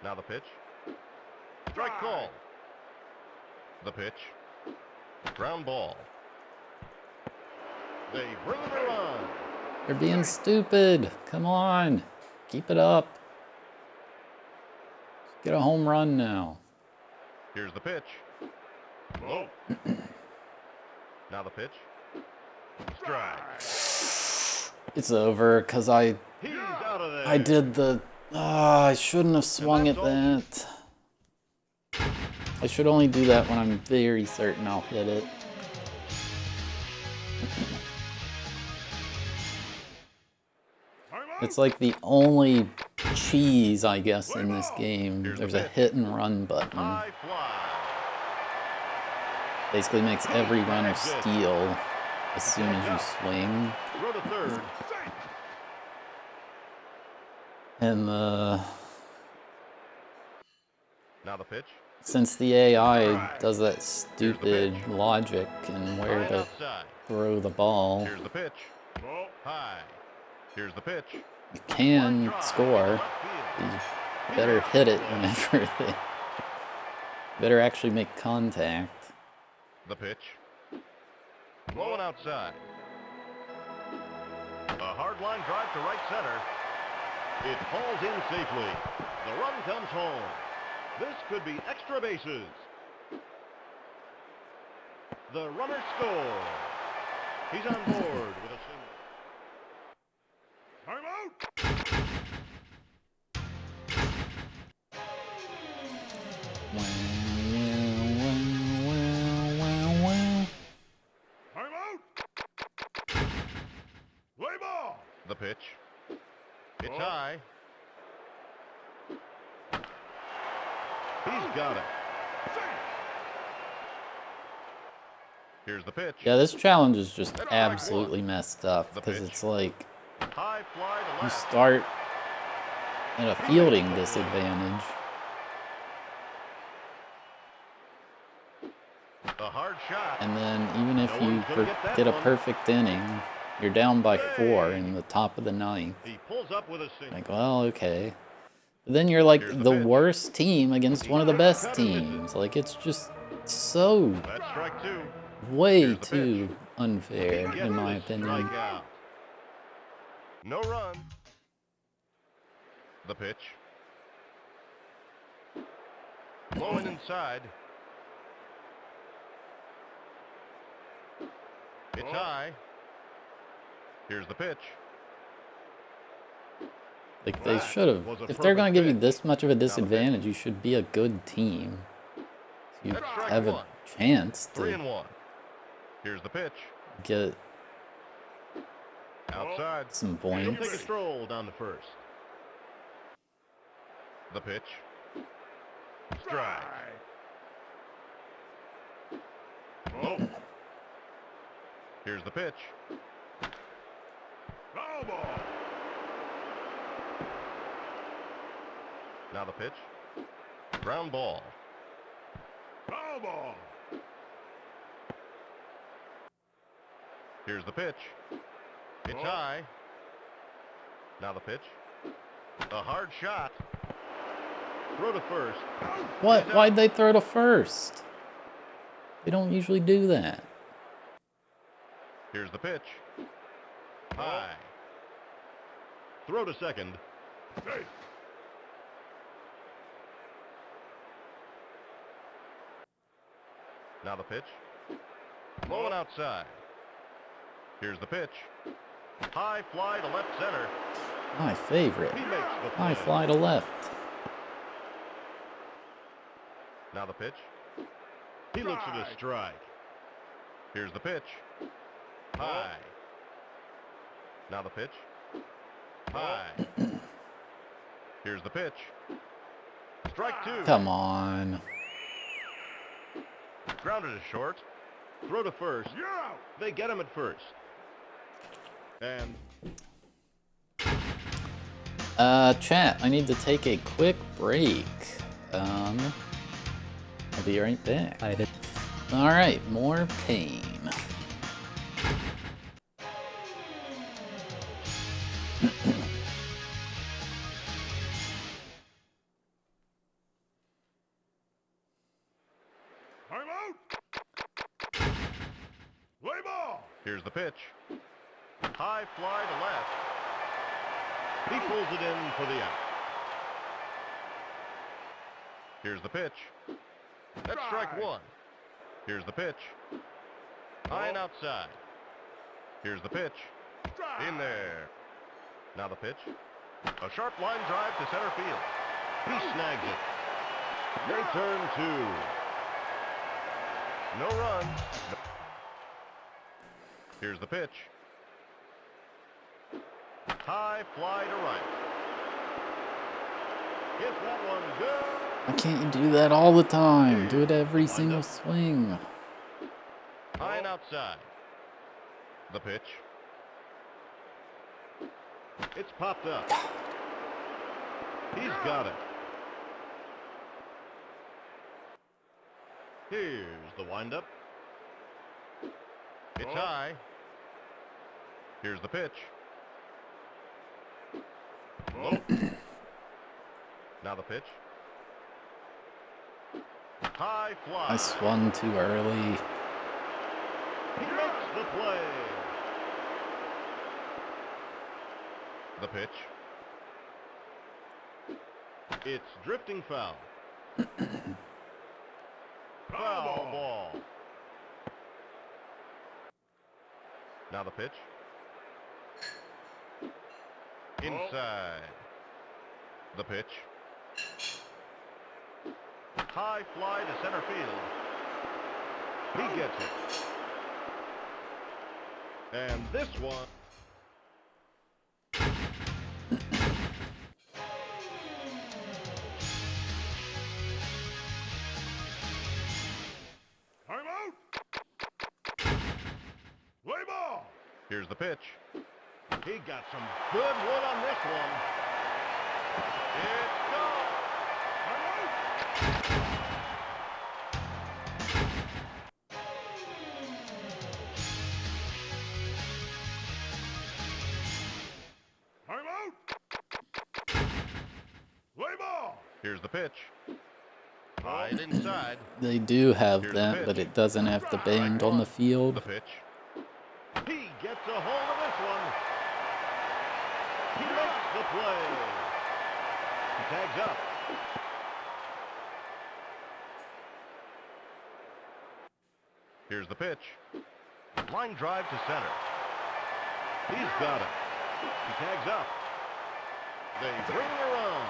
Now the pitch. Strike call. The pitch. Ground ball. They bring the run. You're being stupid. Come on. Keep it up. Get a home run now. Here's the pitch. Low. Now the pitch. Strike. It's over because I He's out of there. I did the... I shouldn't have swung at that. I should only do that when I'm very certain I'll hit it. It's like the only cheese, I guess, in this game. There's a hit and run button. High fly. Basically makes every runner steal as soon as you swing. Throw to third. And Now the pitch. since the AI does that stupid logic and where Line to outside. throw the ball, Here's the pitch. High. Here's the pitch. you can Drive. score. Left field. You better hit it whenever they... Better actually make contact. The pitch. Blowing outside. A hard line drive to right center. It falls in safely. The run comes home. This could be extra bases. The runner scores. He's on board with a single. Time out. Time out. Play ball. The pitch. It's high. He's got it. Here's the pitch. Yeah, this challenge is just absolutely messed up because it's like High fly to you left. start at a fielding disadvantage. A hard shot. And then even if you get a perfect inning, you're down by 4 in the top of the ninth. He pulls up with a single. Like, well, okay. But then you're like the worst team against one of the best teams. Like, it's just so That's strike two. way too unfair, Gets in my the opinion. strikeout. No run. The pitch. Blowing inside. It's high. Here's the pitch. Like, they should have. If they're going to give you this much of a disadvantage, you should be a good team. So you That's strike have a one. chance 3 to and 1. Here's the pitch. get Outside. some He'll take a points. stroll down to first. The pitch. Strike. Oh. Here's the pitch. Foul ball. Now the pitch. Ground ball. Foul ball. Here's the pitch. It's high. Now the pitch. A hard shot. Throw to first. What? Why'd they throw to first? They don't usually do that. Here's the pitch. High. Throw to second. Hey. Now the pitch. Blowing outside. Here's the pitch. High fly to left center. My favorite. He makes the High play. fly to left. Now the pitch. He looks at a strike. Here's the pitch. High. Now the pitch. High. Here's the pitch. Strike two. Come on. Grounded to short. Throw to first. You're out. They get him at first. And Chat, I need to take a quick break. I'll be right back. Alright, more pain. Time out. Play ball. here's the pitch. High fly to left. He pulls it in for the out. Here's the pitch. That's strike Strike. one. Here's the pitch. High and outside. Here's the pitch. Strike. In there. Now the pitch. A sharp line drive to center field. He snags it. Return two. No runs. Here's the pitch. High fly to right. Hit that one good. Why can't you do that all the time? Do it every single swing. High and outside. The pitch. It's popped up. He's got it. Here's the windup. It's high. Here's the pitch. Low. Now the pitch. High fly. I swung too early. He makes the play. The pitch. It's drifting foul. Foul ball. Now the pitch. Inside. The pitch. High fly to center field. He gets it. And this one. Timeout. Play ball. Here's the pitch. He got some good wood on this one. It's gone. Timeout. Timeout. Play ball. Here's the pitch. Right inside. They do have Here's the that, pitch. but it doesn't have to bend on the The field. pitch. He gets a hold of this one. He makes the play. He tags up. Here's the pitch. Line drive to center. He's got it. He tags up. They bring the run.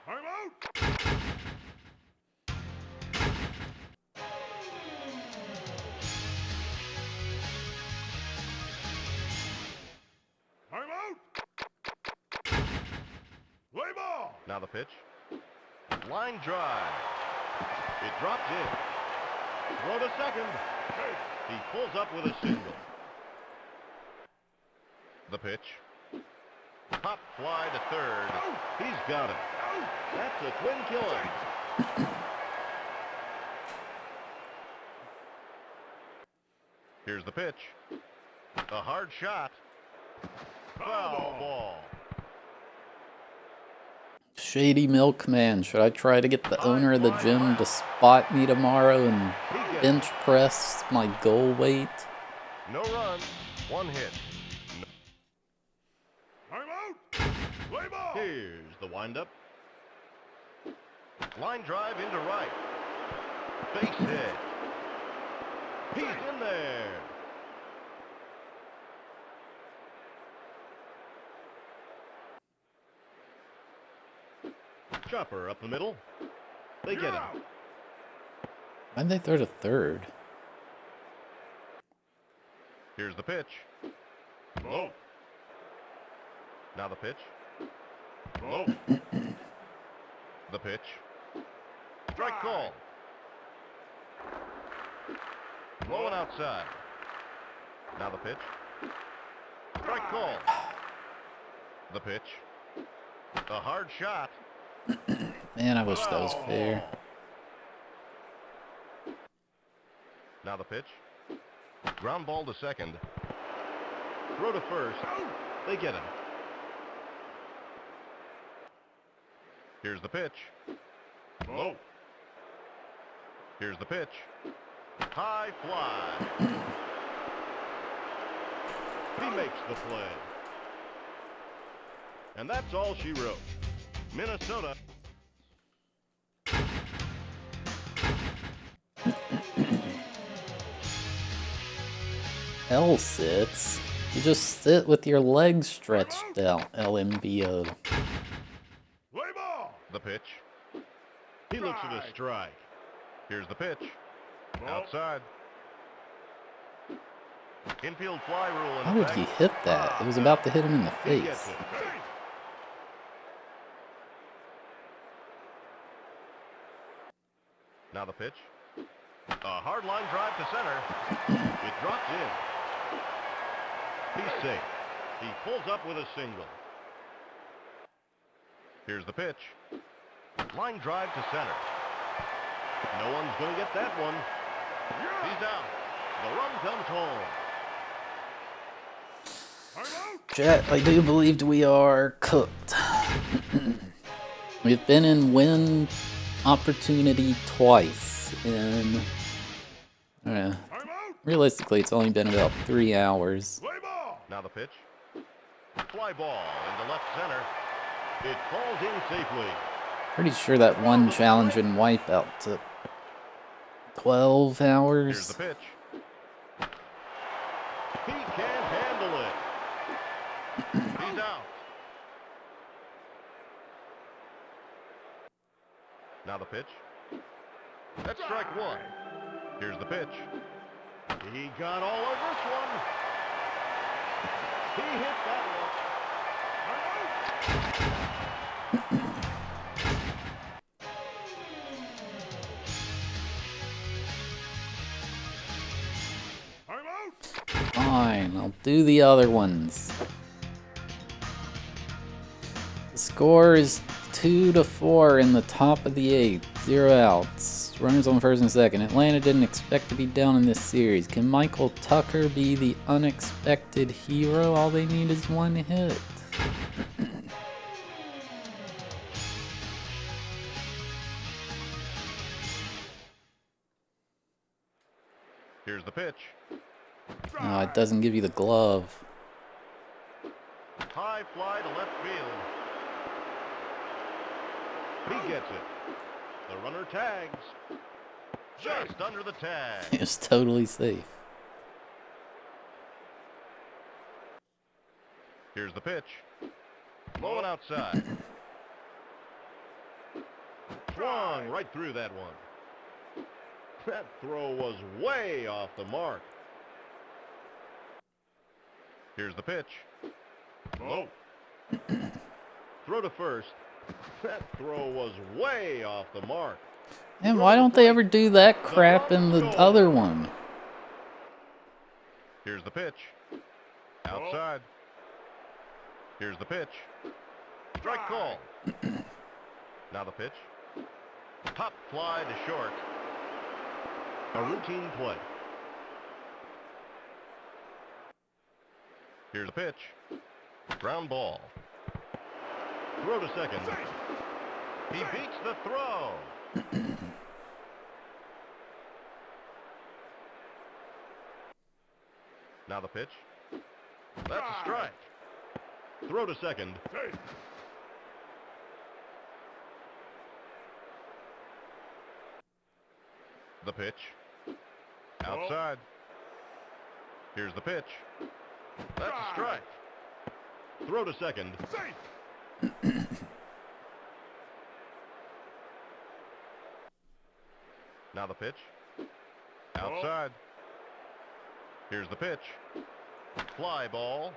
Timeout. Timeout. Play ball. Now the pitch. Line drive. It drops in. Throw to second. He pulls up with a single. The pitch. Pop fly to third. He's got it. That's a twin killer. Here's the pitch. A hard shot. Foul ball. Shady Milkman. Should I try to get the owner of the gym to spot me tomorrow and bench press my goal weight? No runs. One hit. Timeout. Play ball. Here's the windup. Line drive into right. Base hit. He's in there. Chopper up the middle. They get him. Why'd they throw to third? Here's the pitch. Low. Now the pitch. Low. The pitch. Strike call. Low and outside. Now the pitch. Strike call. The pitch. A hard shot. Man, I wish that was fair. Now the pitch. Ground ball to second. Throw to first. They get him. Here's the pitch. Low. Here's the pitch. High fly. He makes the play. And that's all she wrote. Minnesota. L sits. You just sit with your legs stretched out, LMBO. Play ball. The pitch. He looks at a strike. Here's the pitch. Outside. Infield fly rule in How did effect. he hit that? It was about to hit him in the He gets face. it. Now the pitch. A hard line drive to center. It drops in. He's safe. He pulls up with a single. Here's the pitch. Line drive to center. No one's going to get that one. He's out. The run comes home. Chat, I do believe we are cooked. We've been in win opportunity twice, and realistically, it's only been about 3 hours. Play ball. Now the pitch. Fly ball into left center. It falls in safely. Pretty sure that one challenge in Wipeout took 12 Here's hours. the pitch. He can't handle it. He's out. Now the pitch. That's strike one. Here's the pitch. He got all of this one. He hit that I'm out. Fine, I'll do the other ones. The score is 2-4 in the top of the 8th. 0 outs. Runners on first and second. Atlanta didn't expect to be down in this series. Can Michael Tucker be the unexpected hero? All they need is one hit. Here's the pitch. No, it doesn't give you the glove. High fly to left field. He gets it. The runner tags. Just under the tag. It was totally safe. Here's the pitch. Blowing outside. Swung right through that one. That throw was way off the mark. Here's the pitch. Low. Throw to first. That throw was way off the mark. And why don't they ever do that crap in the other one? Here's the pitch. Outside. Here's the pitch. Strike call. Now the pitch. Top fly to short. A routine play. Here's the pitch. Ground ball. Throw to second. He beats the throw. Now the pitch. That's a strike. Throw to second. The pitch. Outside. Here's the pitch. That's a strike. Throw to second. Now the pitch. Outside. Here's the pitch. Fly ball.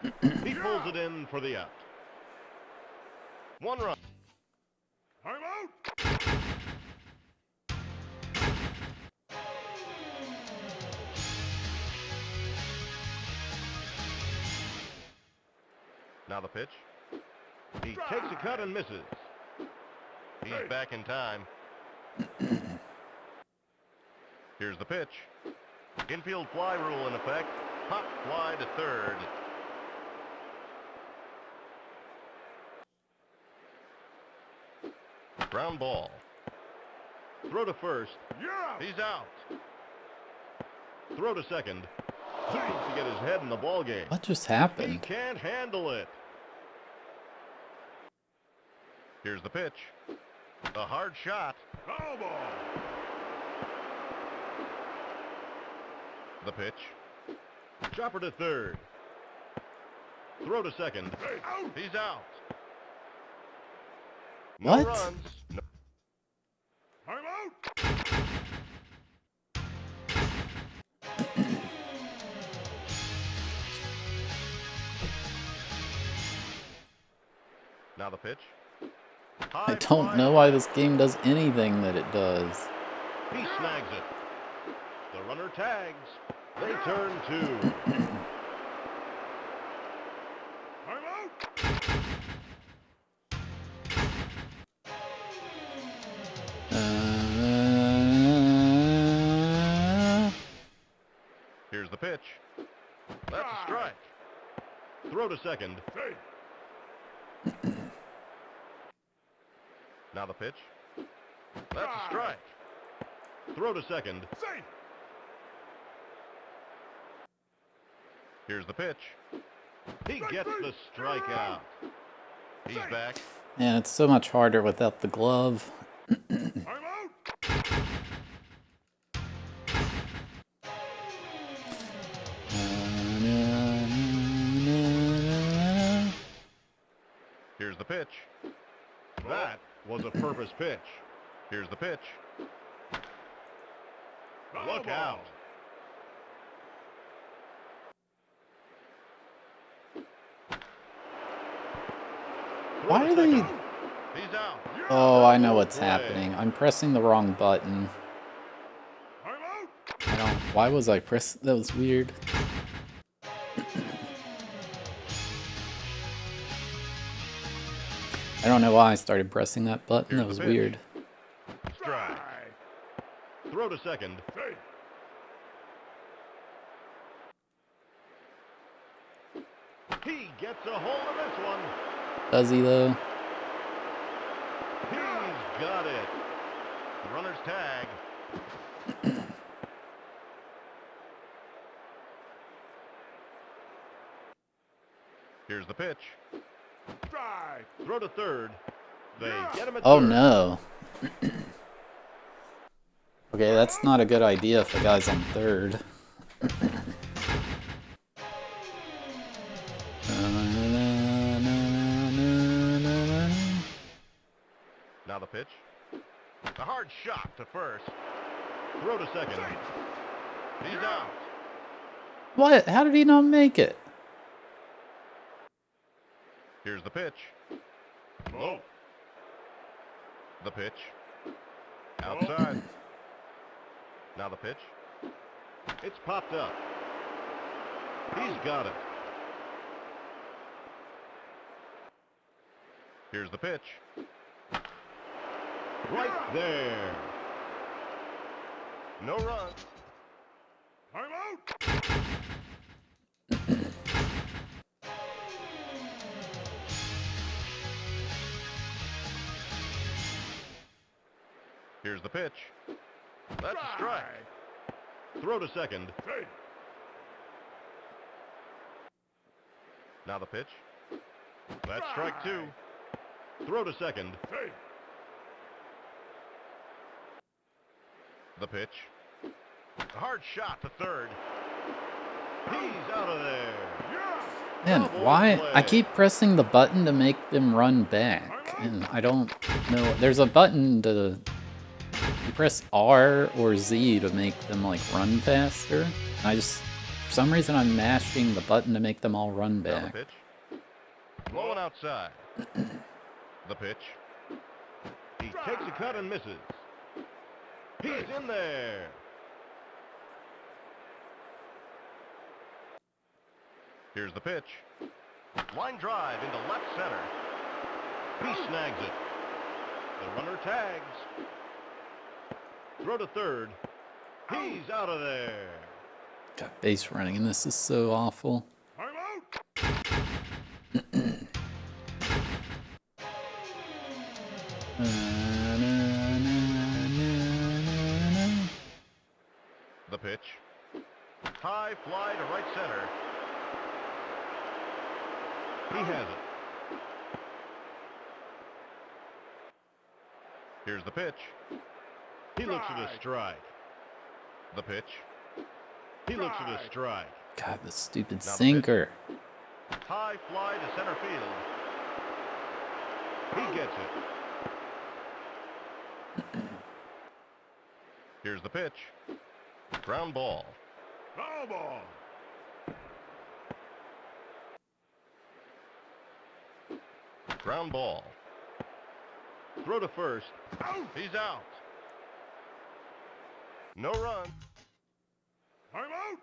He pulls it in for the out. One run. I'm out. Now the pitch. He takes a cut and misses. He's back in time. Here's the pitch. Infield fly rule in effect. Pop fly to third. Ground ball. Throw to first. He's out. Throw to second. He needs to get his head in the ball game. What just He happened? can't handle it. Here's the pitch. A hard shot. Foul ball. The pitch. Chopper to third. Throw to second. Hey, out. He's out. No What? runs. No. I'm out. Now the pitch. I don't know why this game does anything that it does. He snags it. The runner tags. They turn two. I'm out. Here's the pitch. That's a strike. Throw to second. Hey, Now the pitch. That's a strike. Throw to second. safe. Here's the pitch. He gets the strikeout. He's back. Man, it's so much harder without the glove. I'm out. Here's the pitch. That was a purpose pitch. Here's the pitch. Foul Look ball. out. Throw Why to are they... second. He's out. Oh, I know what's happening. I'm pressing the wrong button. I'm out. I don't... Why was I press... That was weird. I don't know why I started pressing that button. That was Here's the pitch. weird. Strike. Throw to second. Hey, He gets a hold of this one. Does he, though? He's got it. The runner's tag. Here's the pitch. strike. Throw to third. They get him at Oh, third. no. Okay, that's not a good idea if the guy's on third. Now the pitch. A hard shot to first. Throw to second. He's out. What? How did he not make it? Here's the pitch. Low. The pitch. Outside. Now the pitch. It's popped up. He's got it. Here's the pitch. Right there. No run. I'm out. Here's the pitch. That's a strike. Throw to second. Hey, Now the pitch. That's strike two. Throw to second. hey, The pitch. A hard shot to third. He's out of there. yeah. Man, Double why? I play. keep pressing the button to make them run back. And I don't know. There's a button to... You press R or Z to make them, like, run faster. I just... For some reason, I'm mashing the button to make them all run Now the back. pitch. Blowing outside. The pitch. He takes a cut and misses. He's in there. Here's the pitch. Line drive into left center. He snags it. The runner tags. Throw to third. He's out of there. God, base running in this is so awful. I'm out. The pitch. High fly to right center. He has it. Here's the pitch. He looks at a strike. The pitch. He looks at a strike. God, the stupid the sinker. High fly to center field. He gets it. Here's the pitch. Ground ball. Foul ball. Ground ball. Throw to first. Out. He's out. No run. Time out.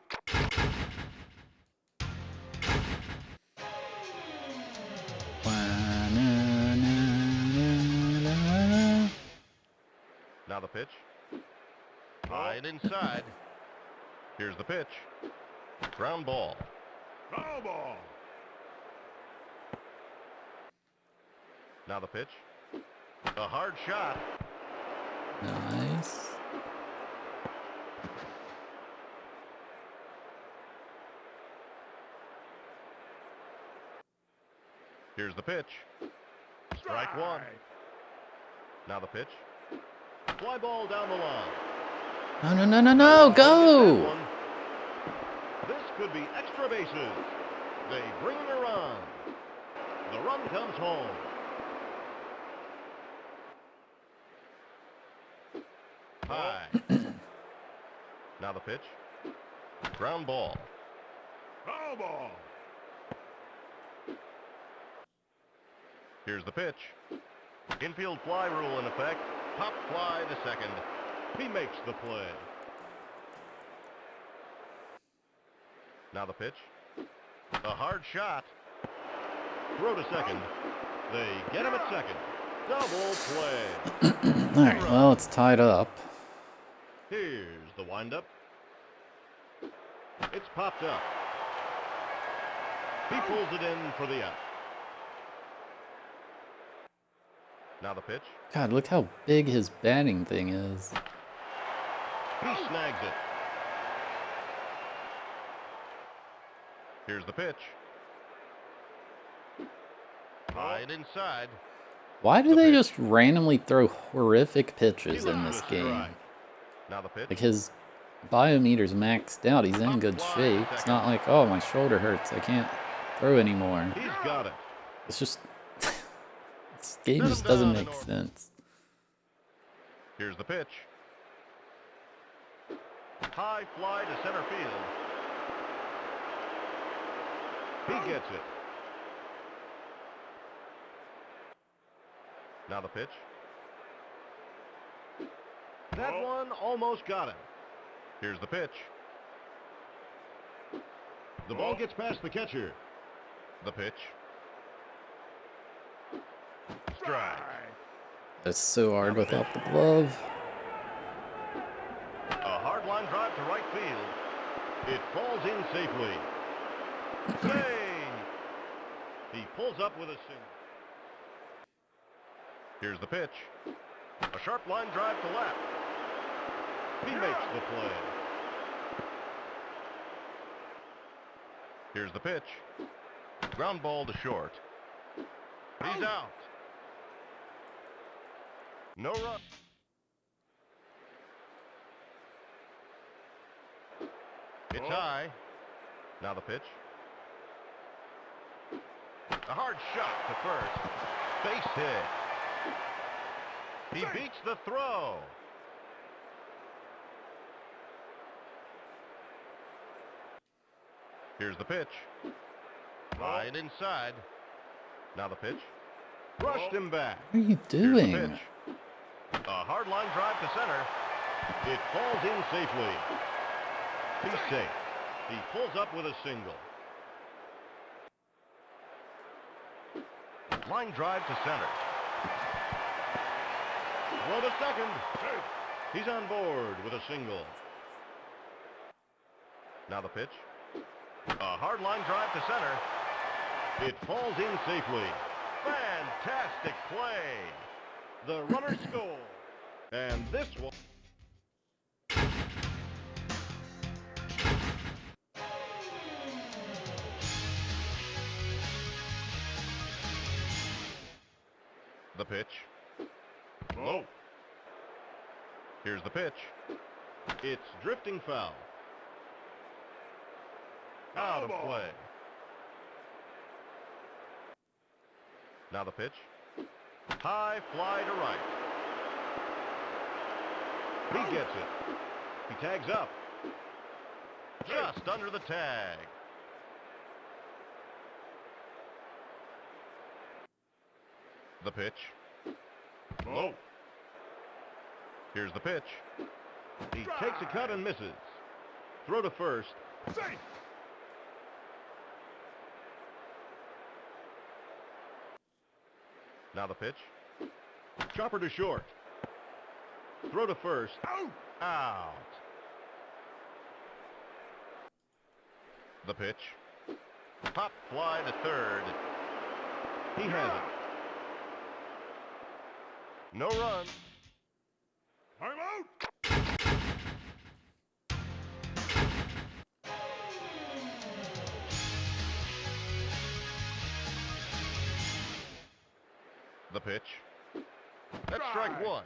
Now the pitch. High and inside. Here's the pitch. Ground ball. Foul ball. Now the pitch. A hard shot. Nice. Here's the pitch. Strike one. Now the pitch. Fly ball down the line. No, no, no, no, no, go! This could be extra bases. They bring in a run. The run comes home. High. Now the pitch. Ground ball. Foul ball. Here's the pitch. Infield fly rule in effect. Pop fly to second. He makes the play. Now the pitch. A hard shot. Throw to second. They get him at second. Double play. All right, well, it's tied up. Here's the windup. It's popped up. He pulls it in for the out. Now the pitch. God, look how big his batting thing is. He snags it. Here's the pitch. High and inside. Why do The they pitch. just randomly throw horrific He pitches looks in at this a game? strike. Now the pitch. Like, his biometer's maxed out. He's in good shape. It's not like, oh, my shoulder hurts. I can't throw anymore. He's got it. It's just... this game just doesn't make sense. Here's the pitch. High fly to center field. He gets it. Now the pitch. That one almost got him. Here's the pitch. The ball gets past the catcher. The pitch. Strike. It's so hard without the glove. A hard line drive to right field. It falls in safely. Save! He pulls up with a single. Here's the pitch. A sharp line drive to left. He makes the play. Here's the pitch. Ground ball to short. He's out. No run. It's high. Now the pitch. A hard shot to first. Base hit. He beats the throw. Here's the pitch. High and inside. Now the pitch. Brushed him back. What are you Here's the doing? pitch. A hard line drive to center. It falls in safely. He's safe. He pulls up with a single. Line drive to center. Throw to second. He's on board with a single. Now the pitch. A hard line drive to center. It falls in safely. Fantastic play. The runner scores. And this one. The pitch. Low. Here's the pitch. It's drifting foul. Out of play. Now the pitch. High fly to right. He gets it. He tags up. Just under the tag. The pitch. Low. Here's the pitch. He takes a cut and misses. Throw to first. Safe. Now the pitch. Chopper to short. Throw to first. Out. Out. The pitch. Pop fly to third. He has it. No run. I'm out. The pitch. That's strike one.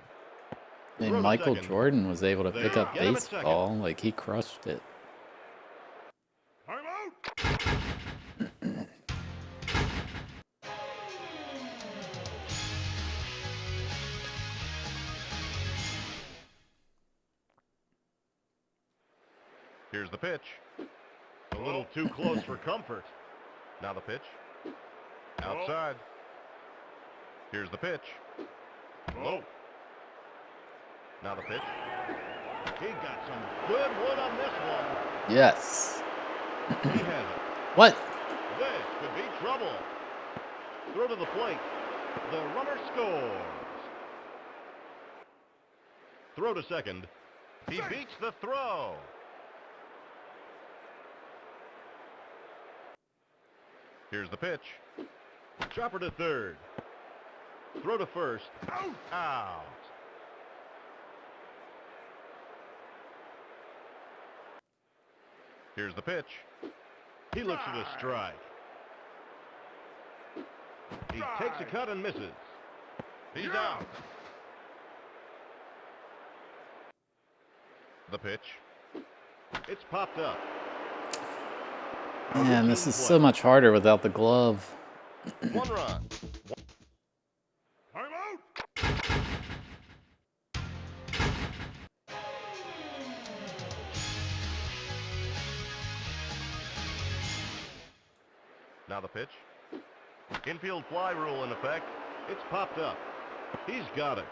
And Throw to Michael second. Jordan was able to They pick up get him at second. baseball. Like, he crushed it. I'm out. Here's the pitch. A little too close for comfort. Now the pitch. Outside. Here's the pitch. Low. Now the pitch. He got some good wood on this one. Yes. He has it. What? This could be trouble. Throw to the plate. The runner scores. Throw to second. He beats the throw. Here's the pitch. Chopper to third. Throw to first. Out. Out. Here's the pitch. He looks at a strike. He takes a cut and misses. He's out. The pitch. It's popped up. Man, this is so much harder without the glove. One run. I'm out. Now the pitch. Infield fly rule in effect. It's popped up. He's got it.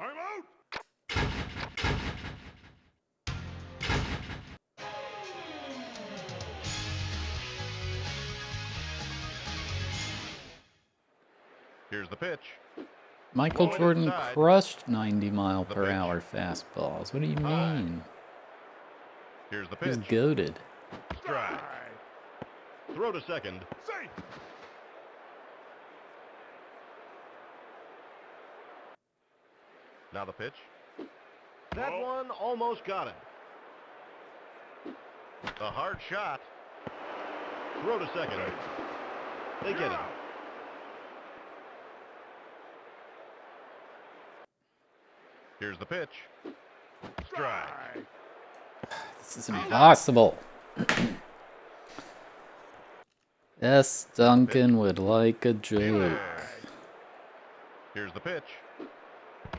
I'm out. Here's the pitch. Michael Blowing Jordan inside. crushed 90 mile The per pitch. hour fastballs. What do you High. mean? Here's the He's pitch. goated. Strike. Throw to second. Safe. Now the pitch. That Oh. one almost got him. A hard shot. Throw to second. They get it. Here's the pitch. Strike. This is impossible. Yes, Duncan would like a joke. Here's the pitch.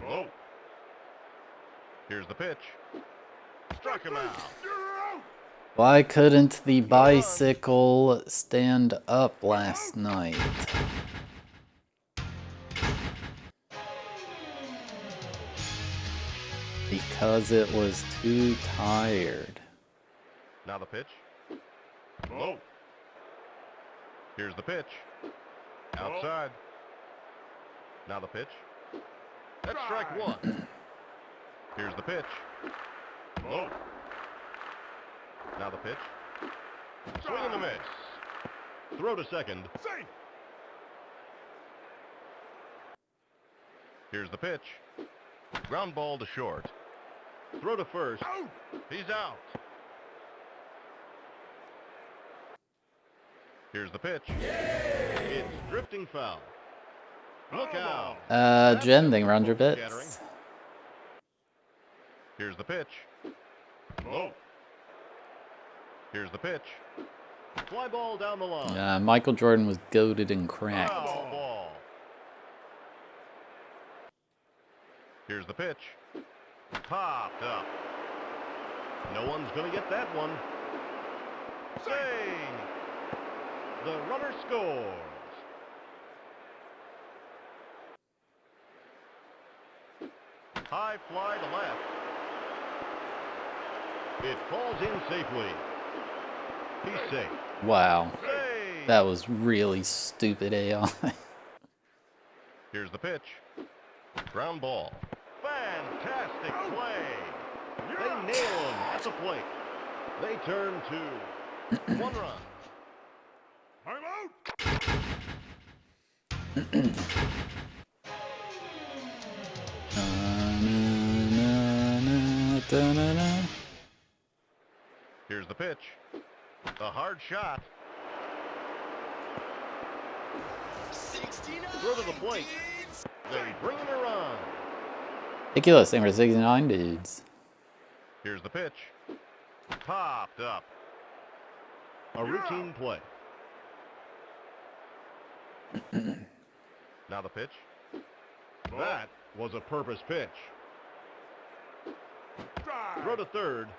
Low. Here's the pitch. Struck him out. You're out. Why couldn't the bicycle stand up last night? Because it was too tired. Now the pitch. Low. Here's the pitch. Outside. Now the pitch. That's strike one. Here's the pitch. Low. Now the pitch. Swing and a miss. Throw to second. Safe. Here's the pitch. Ground ball to short. Throw to first. Out. He's out. Here's the pitch. It's drifting foul. Look out. Jen, thank you for 100 bits. Here's the pitch. Low. Here's the pitch. Fly ball down the line. Michael Jordan was goated and cracked. Foul ball. Here's the pitch. Popped up. No one's going to get that one. Save. The runner scores. High fly to left. It falls in safely. He's safe. Wow. Save. That was really stupid AI. Here's the pitch. Ground ball. Fantastic play. They nail him at the plate. They turn to 1 run. I'm out. Here's the pitch. A hard shot. Throw to the plate. They bring in a run. Ridiculous, they were 69 dudes. Here's the pitch. Popped up. A routine play. Now the pitch. That was a purpose pitch. Drive. Throw to third.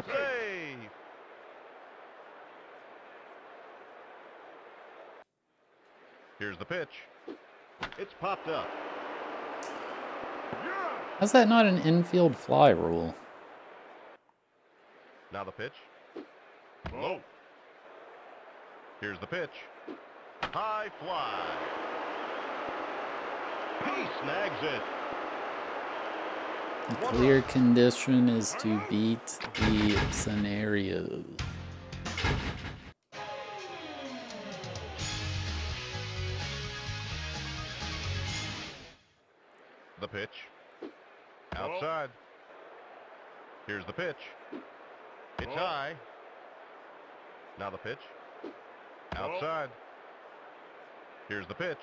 Save. Here's the pitch. It's popped up. Yeah. How's that not an infield fly rule? Now the pitch. Low. Here's the pitch. High fly. He snags it. The clear condition is to beat the scenario. The pitch. Outside. Here's the pitch. It's high. Now the pitch. Outside. Here's the pitch.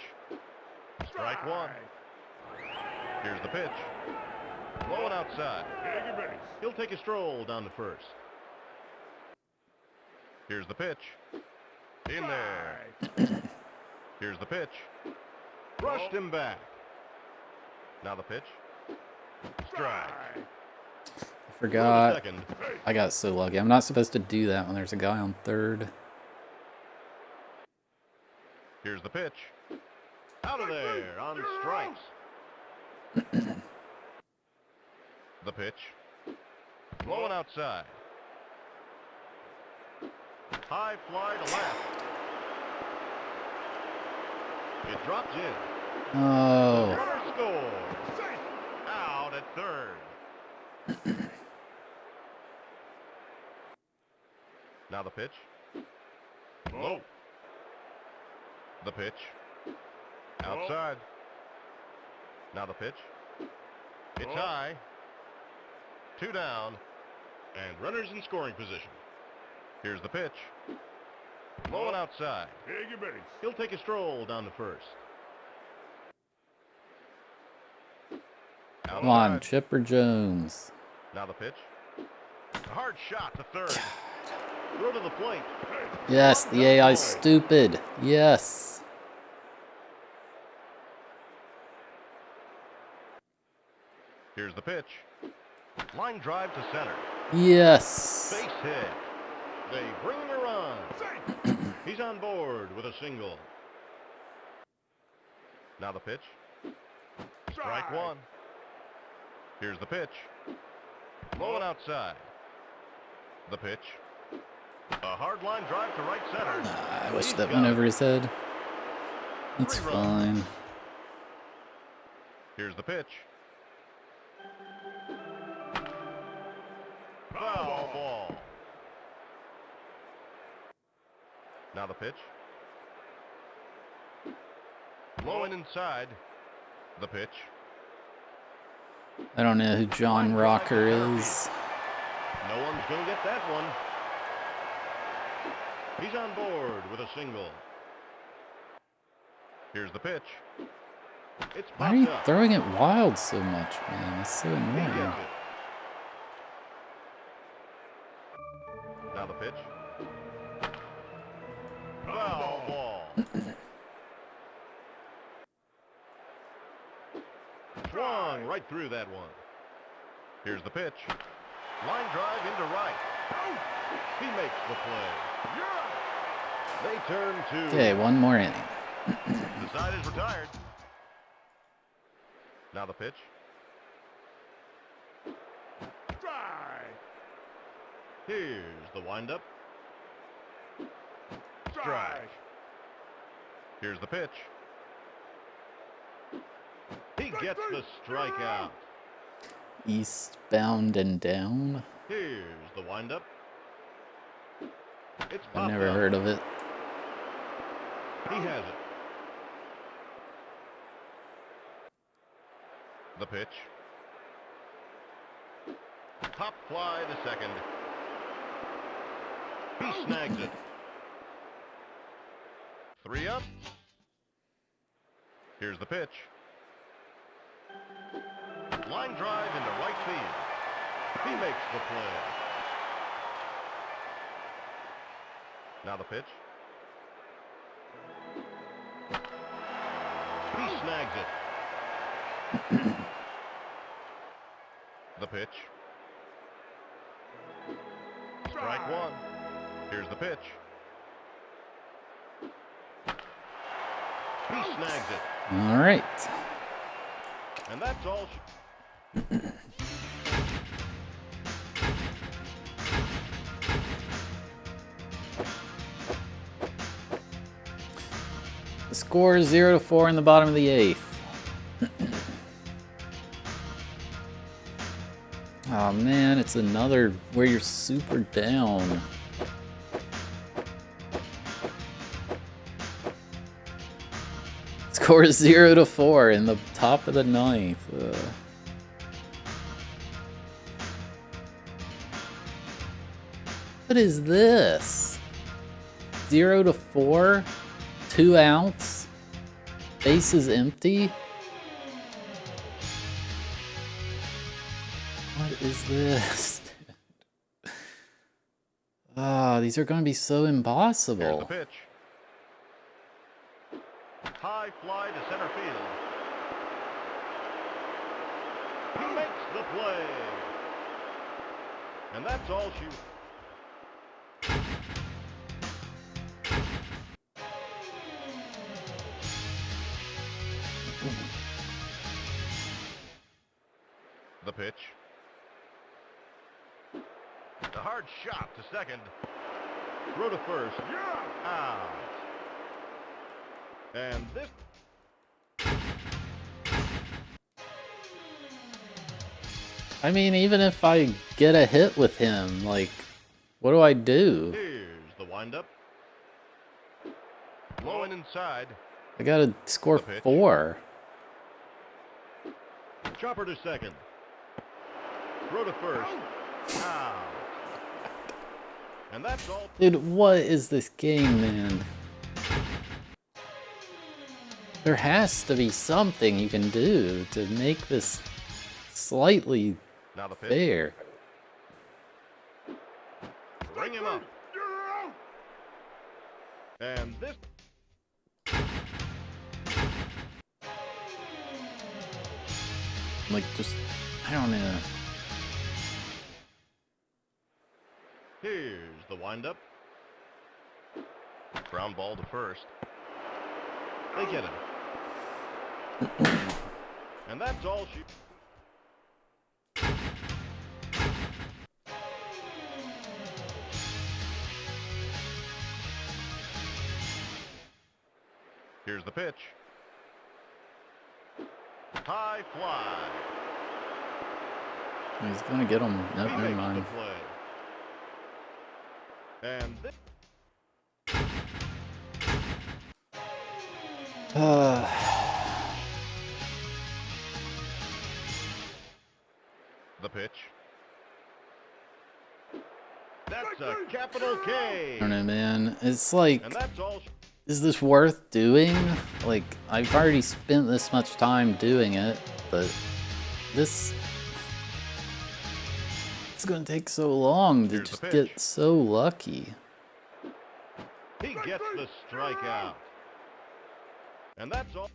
Strike one. Here's the pitch. Low and outside. Take your base. He'll take a stroll down to first. Here's the pitch. In there. Here's the pitch. Brushed him back. Now the pitch. Strike. I forgot. Second. I got so lucky. I'm not supposed to do that when there's a guy on third. Here's the pitch. Out of there on strikes. The pitch. Low and outside. High fly to left. It drops in. Oh. Runner scores. Out at third. Now the pitch. Low. The pitch. Outside. Now the pitch. It's high. 2 down. And runners in scoring position. Here's the pitch. Low and outside. Take your base. He'll take a stroll down to first. Come on, Outside. Chipper Jones. Now the pitch. A hard shot to third. Throw to the plate. Yes, the AI's stupid. Yes. Here's the pitch. Line drive to center. Yes. Base hit. They bring in a run. He's on board with a single. Now the pitch. Strike one. Here's the pitch. Low and outside. The pitch. A hard line drive to right center. I wish He's that got went it. over his head. It's 3 runs. fine. Here's the pitch. Foul ball. Now the pitch. Low and inside. The pitch. I don't know who John Rocker is. No one's going to get that one. He's on board with a single. Here's the pitch. It's Why are you popped up. throwing it wild so much, man? It's so He annoying. gets it. Now the pitch. Foul ball. Swung right through that one. Here's the pitch. Line drive into right. He makes the play. They turn to... Okay, one more inning. The side is retired. Now the pitch. Strike. Here's the windup. Strike. Here's the pitch. He gets the strikeout. Eastbound and down. Here's the windup. It's I've popped never up. heard of it. He has it. The pitch. Pop fly to second. He snags it. 3 up. Here's the pitch. Line drive into right field. He makes the play. Now the pitch. He snags it. The pitch. Strike one. Here's the pitch. He snags it. All right. And that's all. The score is 0-4 in the bottom of the 8th. Oh man, it's another where you're super down. Score is 0-4 in the top of the 9th. What is this? 0-4? 2 outs? Base is empty? What is this? Ah, these are going to be so Here's impossible. the pitch. High fly to center field. He makes the play. And that's all she... The pitch. A hard shot to second. Throw to first. Out. And this... I mean, even if I get a hit with him, like, what do I do? Here's the windup. Low and inside. I gotta score The pitch. 4. Chopper to second. Throw to first. Out. And that's all. Dude, what is this game, man? There has to be something you can do to make this slightly Now the pitch. fair. Bring him up. And this... Like, just, I don't know. Here's the windup. Ground ball to first. They get him. And that's all she... Here's the pitch. High fly. He's gonna get him. Nope, He never makes mind. the play. And this... The pitch. That's a capital I K. don't know, man. It's like, And that's all. Is this worth doing? Like, I've already spent this much time doing it, but this... It's gonna take so long to Here's the just pitch. get so lucky. He gets the strikeout. And that's all.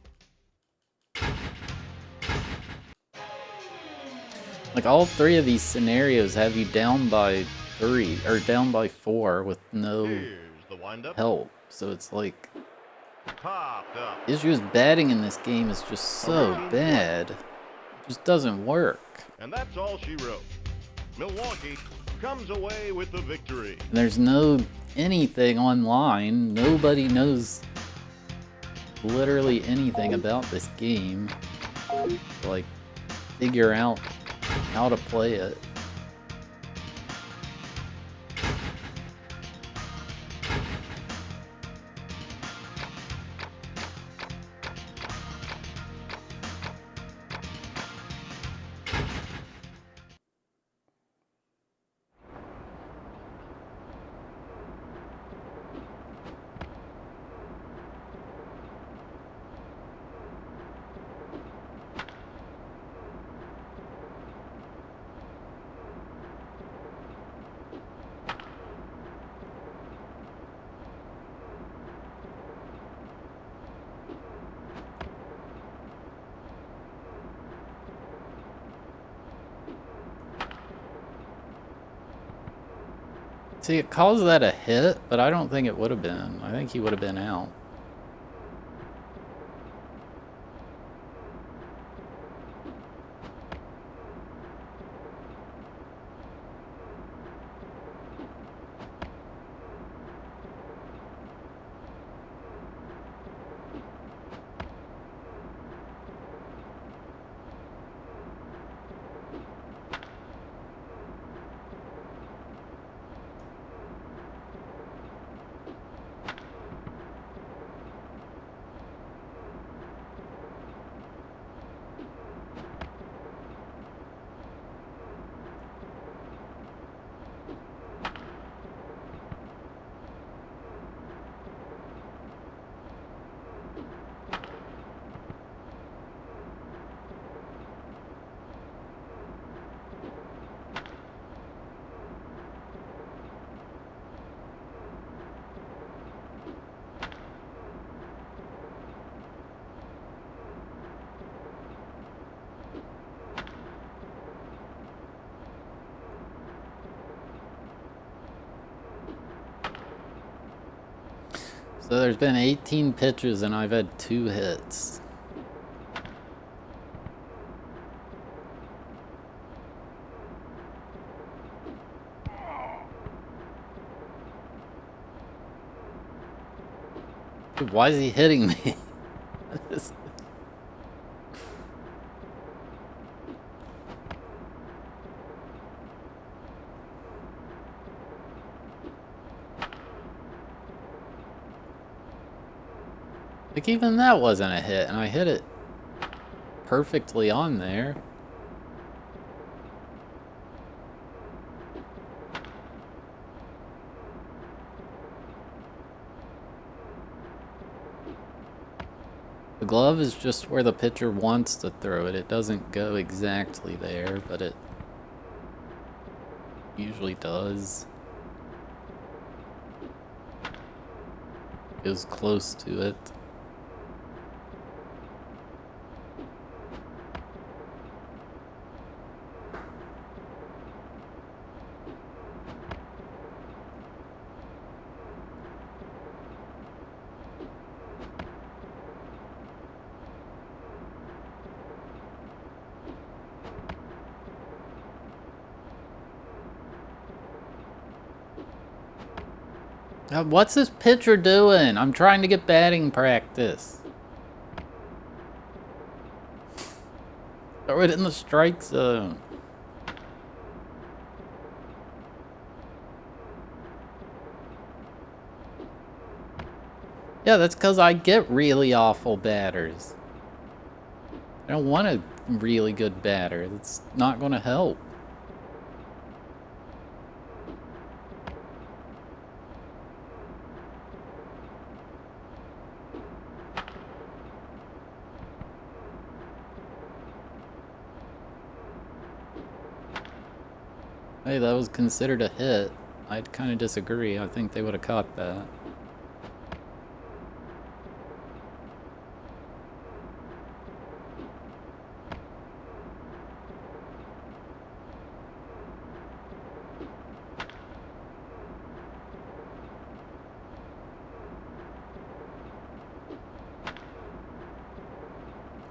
Like, all three of these scenarios have you down by 3, or down by 4 with no Here's the windup. help. So it's like, Popped up. issues batting in this game is just so bad. It just doesn't work. And that's all she wrote. Milwaukee comes away with the victory. And there's no anything online. Nobody knows literally anything about this game. Like, figure out how to play it. See, it calls that a hit, but I don't think it would have been. I think he would have been out. So there's been 18 pitches and I've had 2 hits. Dude, why is he hitting me? Like, even that wasn't a hit, and I hit it perfectly on there. The glove is just where the pitcher wants to throw it. It doesn't go exactly there, but it usually does. Goes close to it. What's this pitcher doing? I'm trying to get batting practice. Throw it in the strike zone. Yeah, that's because I get really awful batters. I don't want a really good batter. That's not going to help. Hey, that was considered a hit. I'd kind of disagree. I think they would have caught that.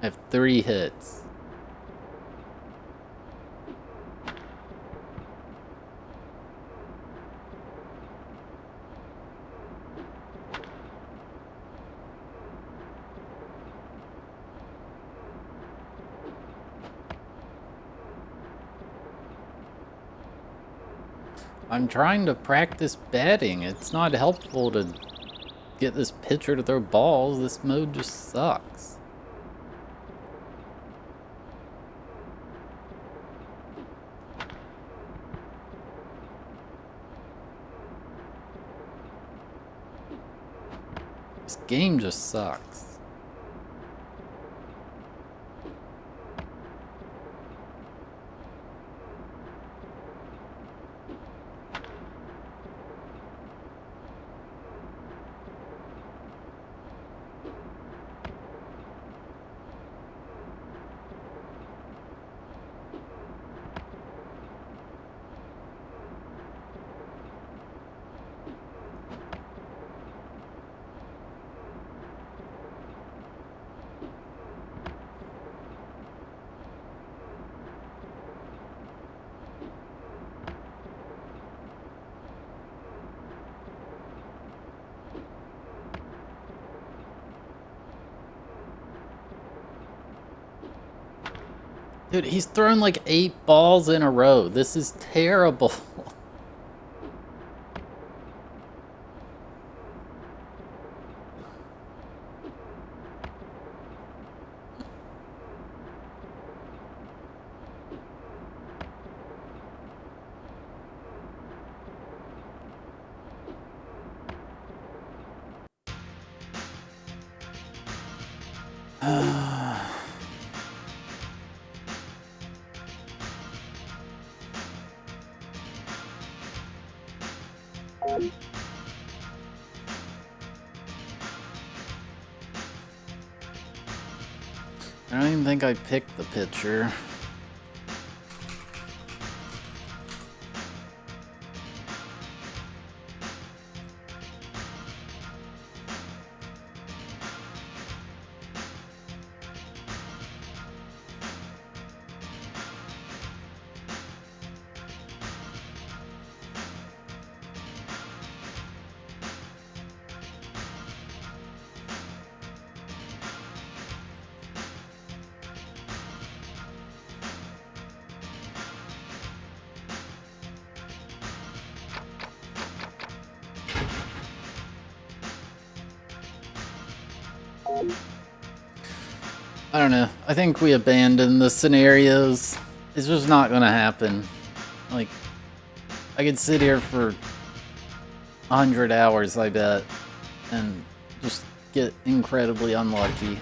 I have 3 hits. I'm trying to practice batting. It's not helpful to get this pitcher to throw balls. This mode just sucks. This game just sucks. Dude, he's thrown like 8 balls in a row. This is terrible. I don't even think I picked the pitcher. I don't know. I think we abandon the scenarios. It's just not gonna happen. Like, I could sit here for 100 hours, I bet, and just get incredibly unlucky.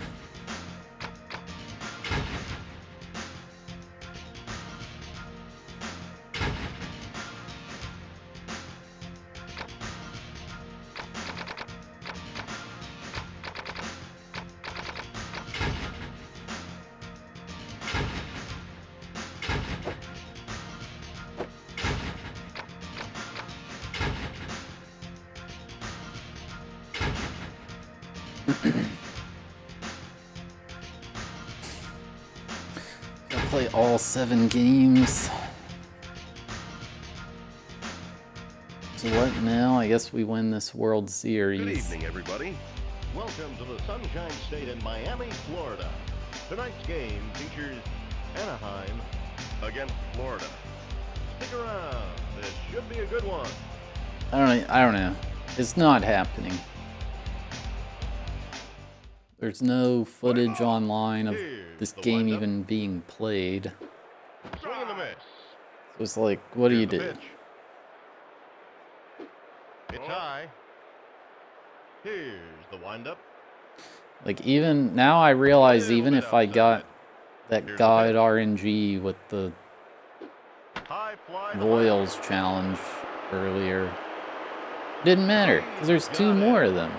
Gotta play all 7 games. So what now? I guess we win this World Series. Good evening, everybody. Welcome to the Sunshine State in Miami, Florida. Tonight's game features Anaheim against Florida. Stick around. This should be a good one. I don't know. It's not happening. There's no footage online of this game even being played. Swing and a miss. So it's like, what do you Here's the do? pitch. It's high. Here's the windup. Like, even now I realize even if I got that Here's the God pitch. RNG with the High fly to left. Royals challenge earlier. Didn't matter, because there's two Got it. more of them.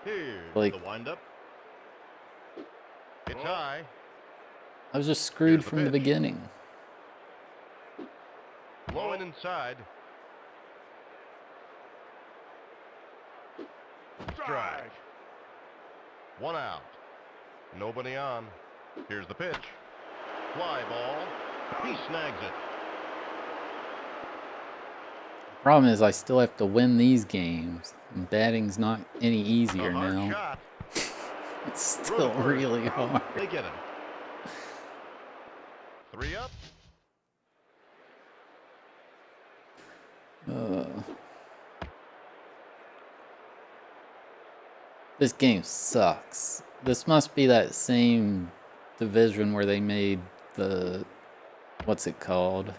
Here's Like- the windup. It's high. I was just screwed Here's the from the pitch. beginning. Low and inside. Strike. One out. Nobody on. Here's the pitch. Fly ball. He snags it. Problem is, I still have to win these games. And batting's not any easier A hard now. shot. It's Through still the first. really hard. They get him. 3 up. This game sucks. This must be that same division where they made the... What's it called?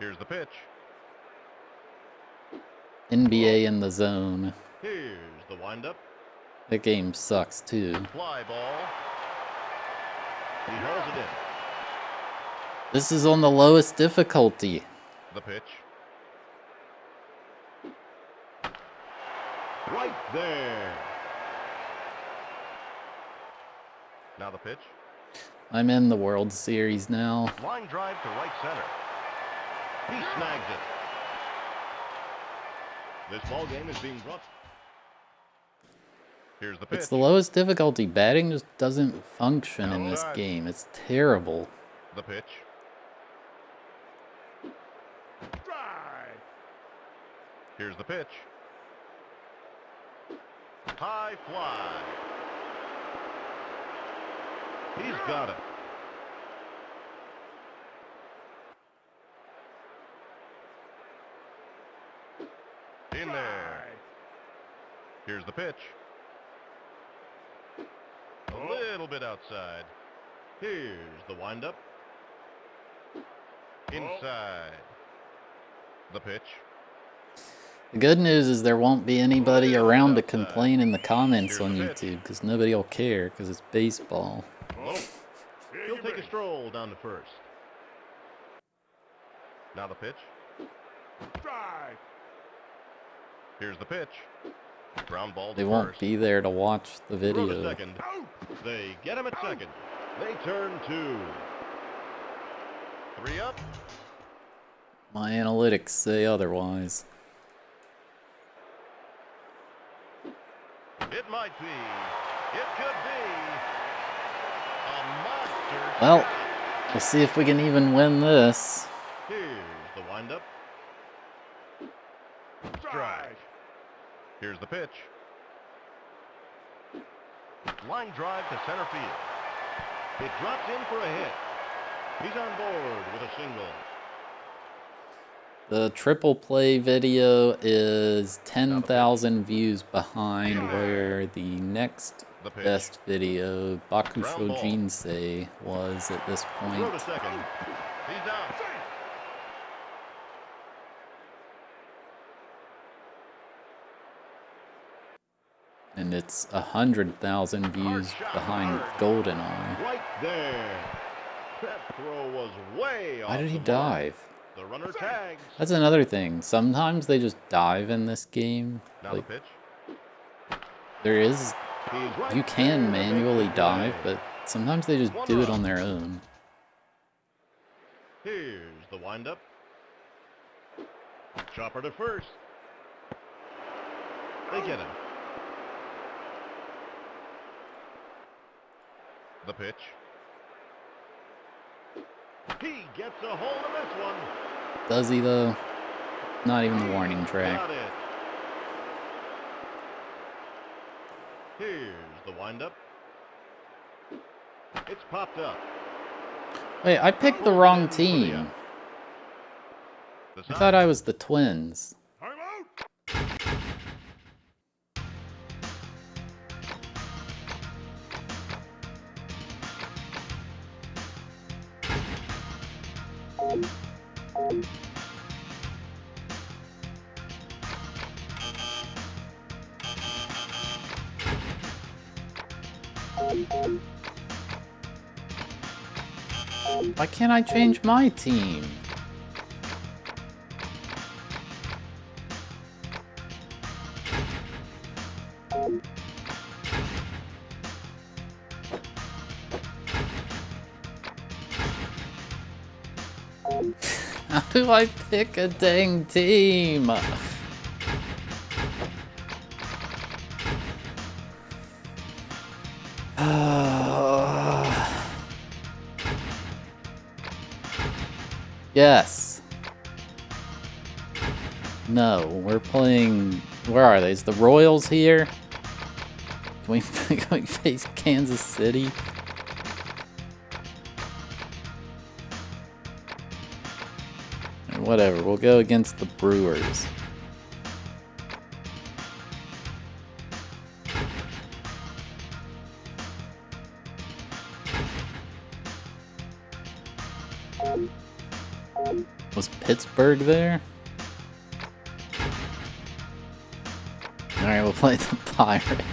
Here's the pitch. NBA in the Zone. Here's the windup. That game sucks too. Fly ball. He hauls it in. This is on the lowest difficulty. The pitch. Right there. Now the pitch. I'm in the World Series now. Line drive to right center. He snags it. This ball game is being brought. Here's the pitch. It's the lowest difficulty. Batting just doesn't function in this Outside. game. It's terrible. The pitch. Strike. Here's the pitch. High fly. He's got it. In there. Here's the pitch. A little bit outside. Here's the windup. Inside. The pitch. The good news is there won't be anybody Little around to outside. complain in the comments Here's on the pitch. YouTube because nobody will care because it's baseball. He'll take a stroll down to first. Now the pitch. Strike. Here's the pitch. Ground ball to They won't first. be there to watch the Throw to video. second. They get him at second. They turn 2. 3 up. My analytics say otherwise. It might be. It could be. A monster. Well, shot. we'll see if we can even win this. Here's the windup. Strike. Here's the pitch. Line drive to center field. It drops in for a hit. He's on board with a single. The triple play video is 10,000 views behind where the next The pitch. best video, Ground Bakusho ball. Jinsei, was at this Throw to point. second. He's out. And it's 100,000 views shot, behind hard. GoldenEye. Right there. That throw was way off. Why did he the mark. dive? The runner tags. That's another thing. Sometimes they just dive in this game. Now Like, the pitch. there is, He's right you can there to make manually the dive, play. but sometimes they just do it on their own. Here's the windup. Chopper to first. They get him. The pitch. He gets a hold of this one. Does he though? Not even the warning track. Got it. Here's the windup. It's popped up. Wait, I picked the wrong team. The I thought I was the Twins. I'm out. Why can't I change my team? How do I pick a dang team? Yes. No, we're playing... Where are they? Is the Royals here? Can we face Kansas City? Whatever, we'll go against the Brewers. Was Pittsburgh there? Alright, we'll play the Pirates.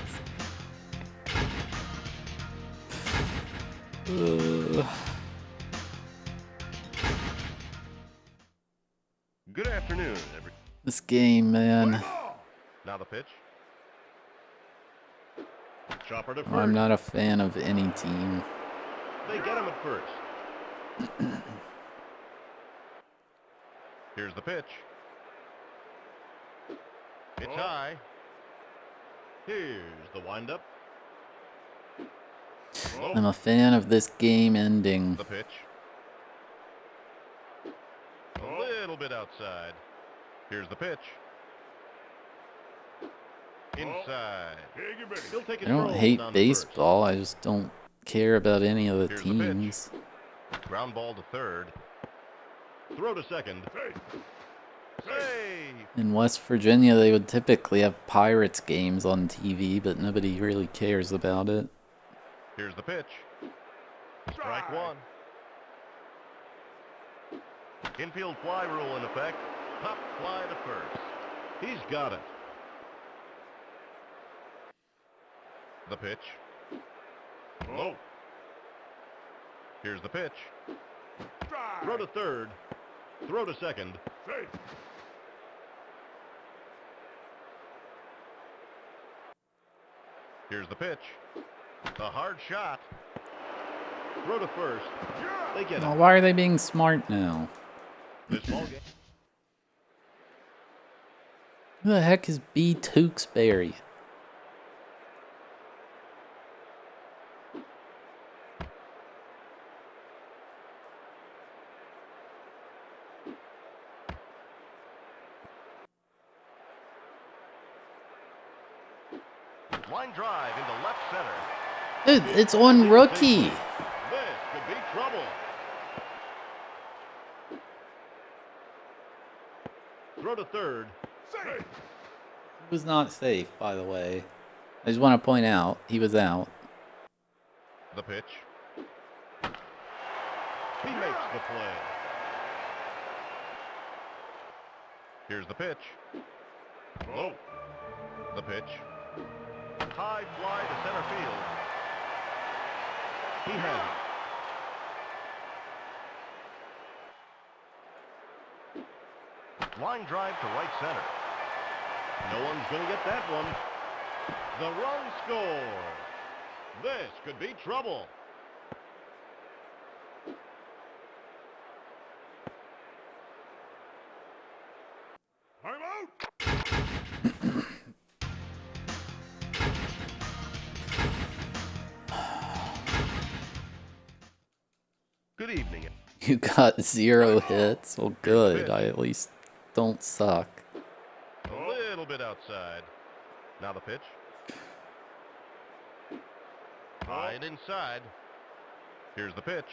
Good afternoon, This game, man. Now the pitch. Chopper to first. I'm not a fan of any team. They get him at first. Here's the pitch. It's high. Here's the windup. I'm a fan of this game ending. The pitch. A little bit outside. Here's the pitch. Inside. He'll take I a don't throw hate down to first. baseball, I just don't care about any of the Here's the pitch. teams. Ground ball to third. Throw to second. Save. In West Virginia, they would typically have Pirates games on TV, but nobody really cares about it. Here's the pitch. Strike one. Infield fly rule in effect. Pop fly to first. He's got it. The pitch. Low. Here's the pitch. Throw to third. Throw to second. Here's the pitch. A hard shot. Throw to first. They get Oh, it. why are they being smart now? This ball game. Who the heck is B. Tewksbury? Line drive into left center. Dude, it's on rookie. This could be trouble. Throw to third. It was not safe, by the way. I just want to point out, he was out. The pitch. He makes the play. Here's the pitch. Low. The pitch. High fly to center field. He has it. Line drive to right center. No one's going to get that one. The run scores. This could be trouble. I'm out. Good evening. You got 0 hits? Well, good. I at least don't suck. A little bit outside. Now the pitch. High and inside. Here's the pitch.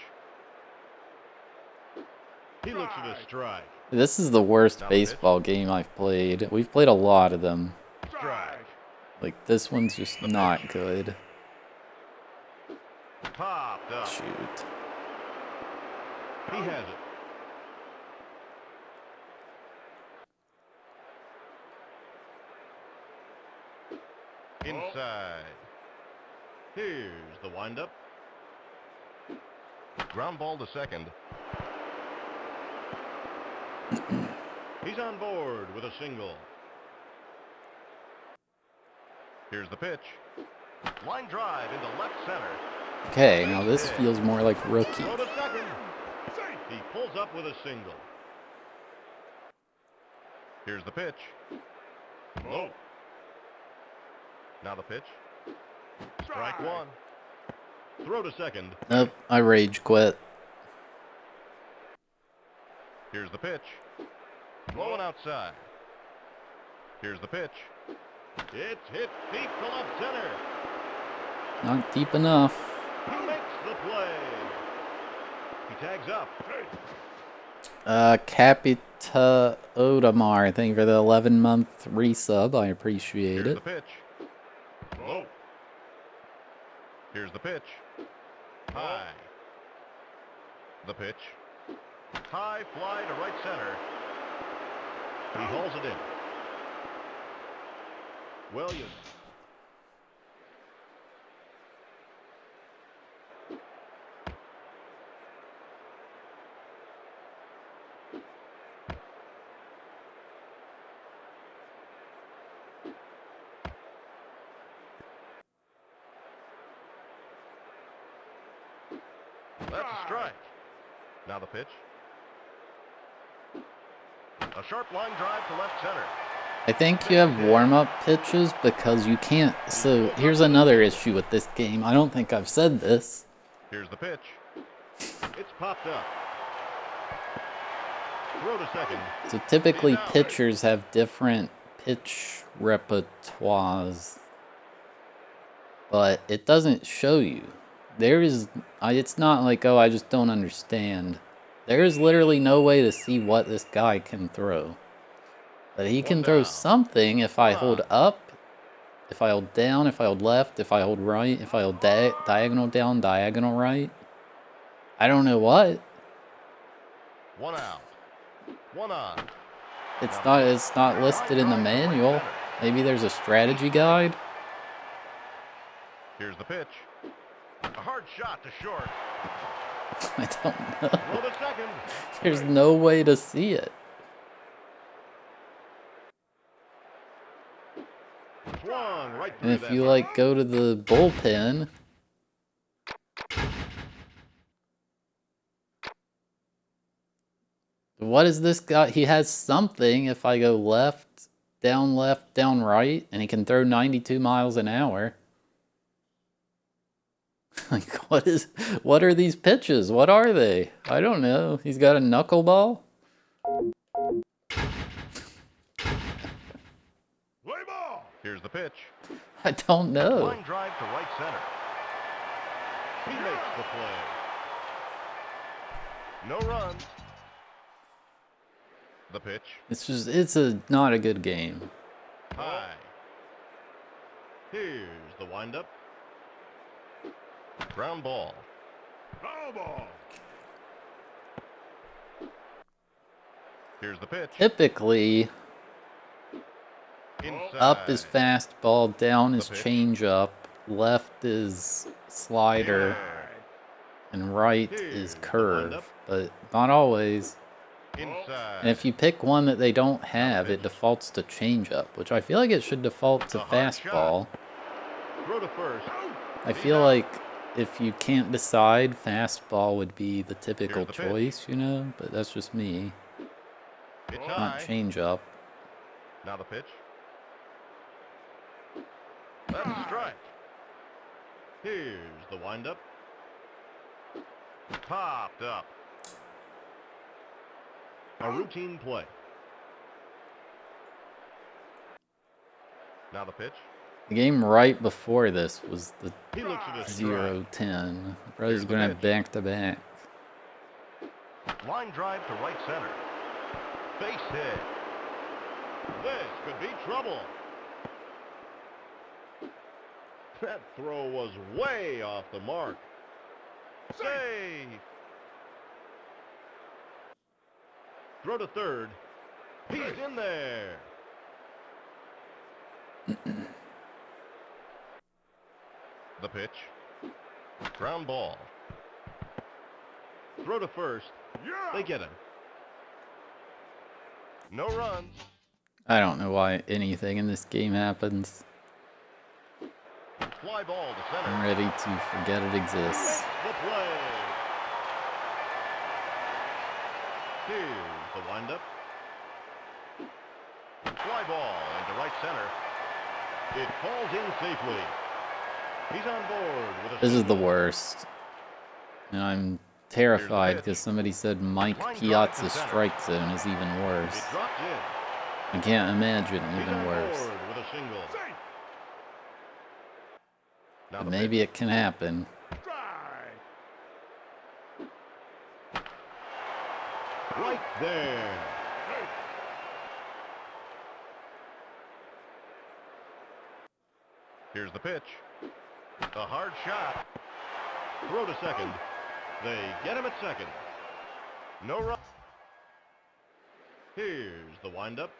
He looks at a strike. This is the worst baseball game I've played. We've played a lot of them. Strike. Like, this one's just not good. Popped up. Shoot. He has it. Inside. Here's the windup. Ground ball to second. He's on board with a single. Here's the pitch. Line drive into left center. Okay, now this feels more like rookie. Throw to second. He pulls up with a single. Here's the pitch. Low. Now the pitch. Strike one. Throw to second. Nope, I rage quit. Here's the pitch. Blowing outside. Here's the pitch. It's hit deep to left center. Not deep enough. He makes the play. He tags up. Capita Odamar, thank you for the 11-month resub. I appreciate Here's it. the pitch. Low. Here's the pitch. High. The pitch. High fly to right center. He hauls it in. Williams. That's a strike. Now the pitch. A sharp line drive to left center. I think you have warm-up pitches because you can't. So here's another issue with this game. I don't think I've said this. Here's the pitch. It's popped up. Throw to second. So typically pitchers have different pitch repertoires, but it doesn't show you. It's not like, oh, I just don't understand. There is literally no way to see what this guy can throw. But he can throw something if I hold up, if I hold down, if I hold left, if I hold right, if I hold diagonal down, diagonal right. I don't know what. One out. One on. It's not listed in the manual. Maybe there's a strategy guide. Here's the pitch. A hard shot to short. I don't know. Throw to second. There's no way to see it. Swung right And through if you like go to the bullpen, what is this guy? He has something if I go left, down, right, and he can throw 92 miles an hour. Like, what are these pitches? What are they? I don't know. He's got a knuckleball? Play ball. Here's the pitch. I don't know. Line drive to right center. He makes the play. No runs. The pitch. It's not a good game. High. Here's the windup. Ground ball. Foul ball. Here's the pitch. Typically, Inside. up is fastball, down is The pitch. changeup, left is slider, and right is Here's the curve. windup. But not always. Inside. And if you pick one that they don't have, it defaults to changeup, which I feel like it should default to A hard shot. fastball. Throw to first. I feel like if you can't decide, fastball would be the typical Here's the pitch. choice, you know? But that's just me, It's not high. changeup. Now the pitch. That's a strike. Here's the windup. Popped up. A routine play. Now the pitch. The game right before this was the He looks at his 0-10. Probably Here's the going to have pitch. back-to-back. Line drive to right center. Base hit. This could be trouble. That throw was way off the mark. Save. Throw to third. He's in there. The pitch. Ground ball. Throw to first. Yeah. They get him. No runs. I don't know why anything in this game happens. Fly ball to center. I'm ready to forget it exists. The play. Here's the windup. Fly ball into right center. It falls in safely. He's on board with a This is the single. worst. And I'm terrified because somebody said Mike Piazza's strike zone is even It worse. dropped in. I can't imagine He's even on worse. board with a single. Safe. Now But the maybe pitch. it can happen. Strike. Right there. Safe. Here's the pitch. A hard shot. Throw to second. They get him at second. No run. Here's the windup.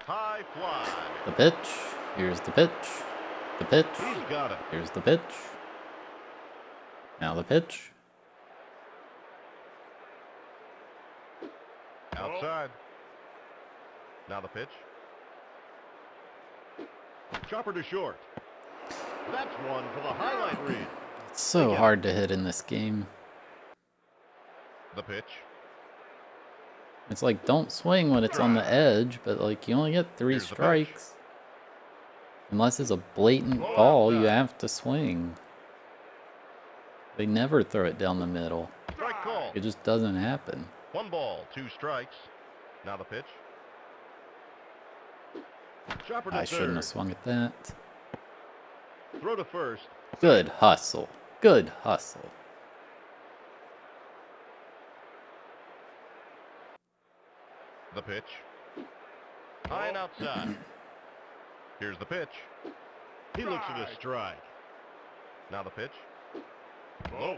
High fly. The pitch. Here's the pitch. The pitch. He's got it. Here's the pitch. Now the pitch. Outside. Now the pitch. Chopper to short. That's one for the highlight read. It's so hard to hit in this game. The pitch. It's like, don't swing when it's on the edge, but like, you only get 3 Here's the pitch. strikes. Unless it's a blatant ball, you have to swing. They never throw it down the middle. Strike call. It just doesn't happen. 1 ball, 2 strikes. Now the pitch. Chopper to I shouldn't third. have swung at that. Throw to first. Good hustle. Good hustle. The pitch. High and outside. Here's the pitch. He looks at a strike. Now the pitch. Low.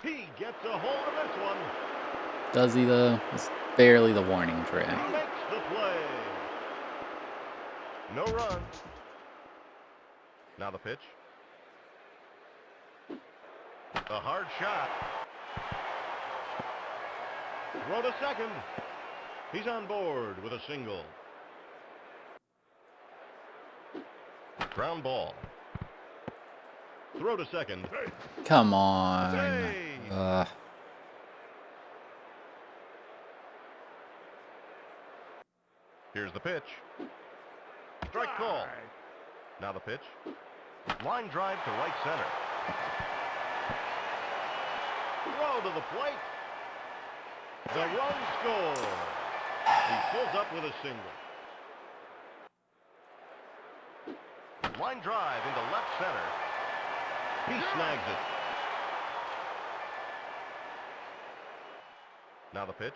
He gets a hold of this one. Does he though? It's barely the warning track. He makes the play. No run. Now the pitch. A hard shot. Throw to second. He's on board with a single. Ground ball. Throw to second. Come on. Save. Here's the pitch. Strike call. Now the pitch. Line drive to right center. Throw to the plate. The run score. He pulls up with a single. Line drive into left center. He snags it. Now the pitch.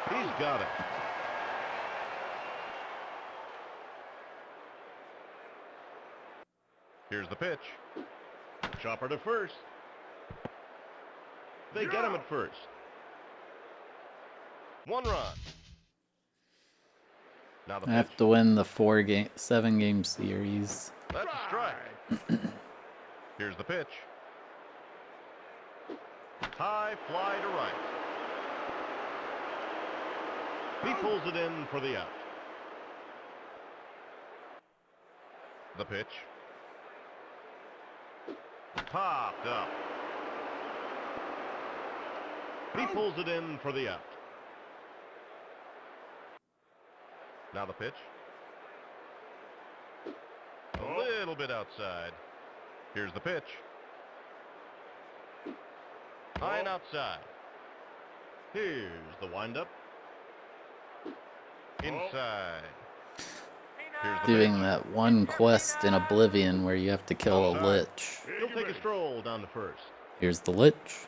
He's got it. Here's the pitch. Chopper to first. They get him at first. 1 run. Now the I pitch. have to win the 7-game series. That's a strike. Here's the pitch. High fly to right. He pulls it in for the out. The pitch. Popped up. He pulls it in for the out. Now the pitch. A little bit outside. Here's the pitch. High and outside. Here's the windup. Inside. Here's the Doing pitch. that one quest in Oblivion where you have to kill a lich. He'll take a stroll down to first. Here's the lich.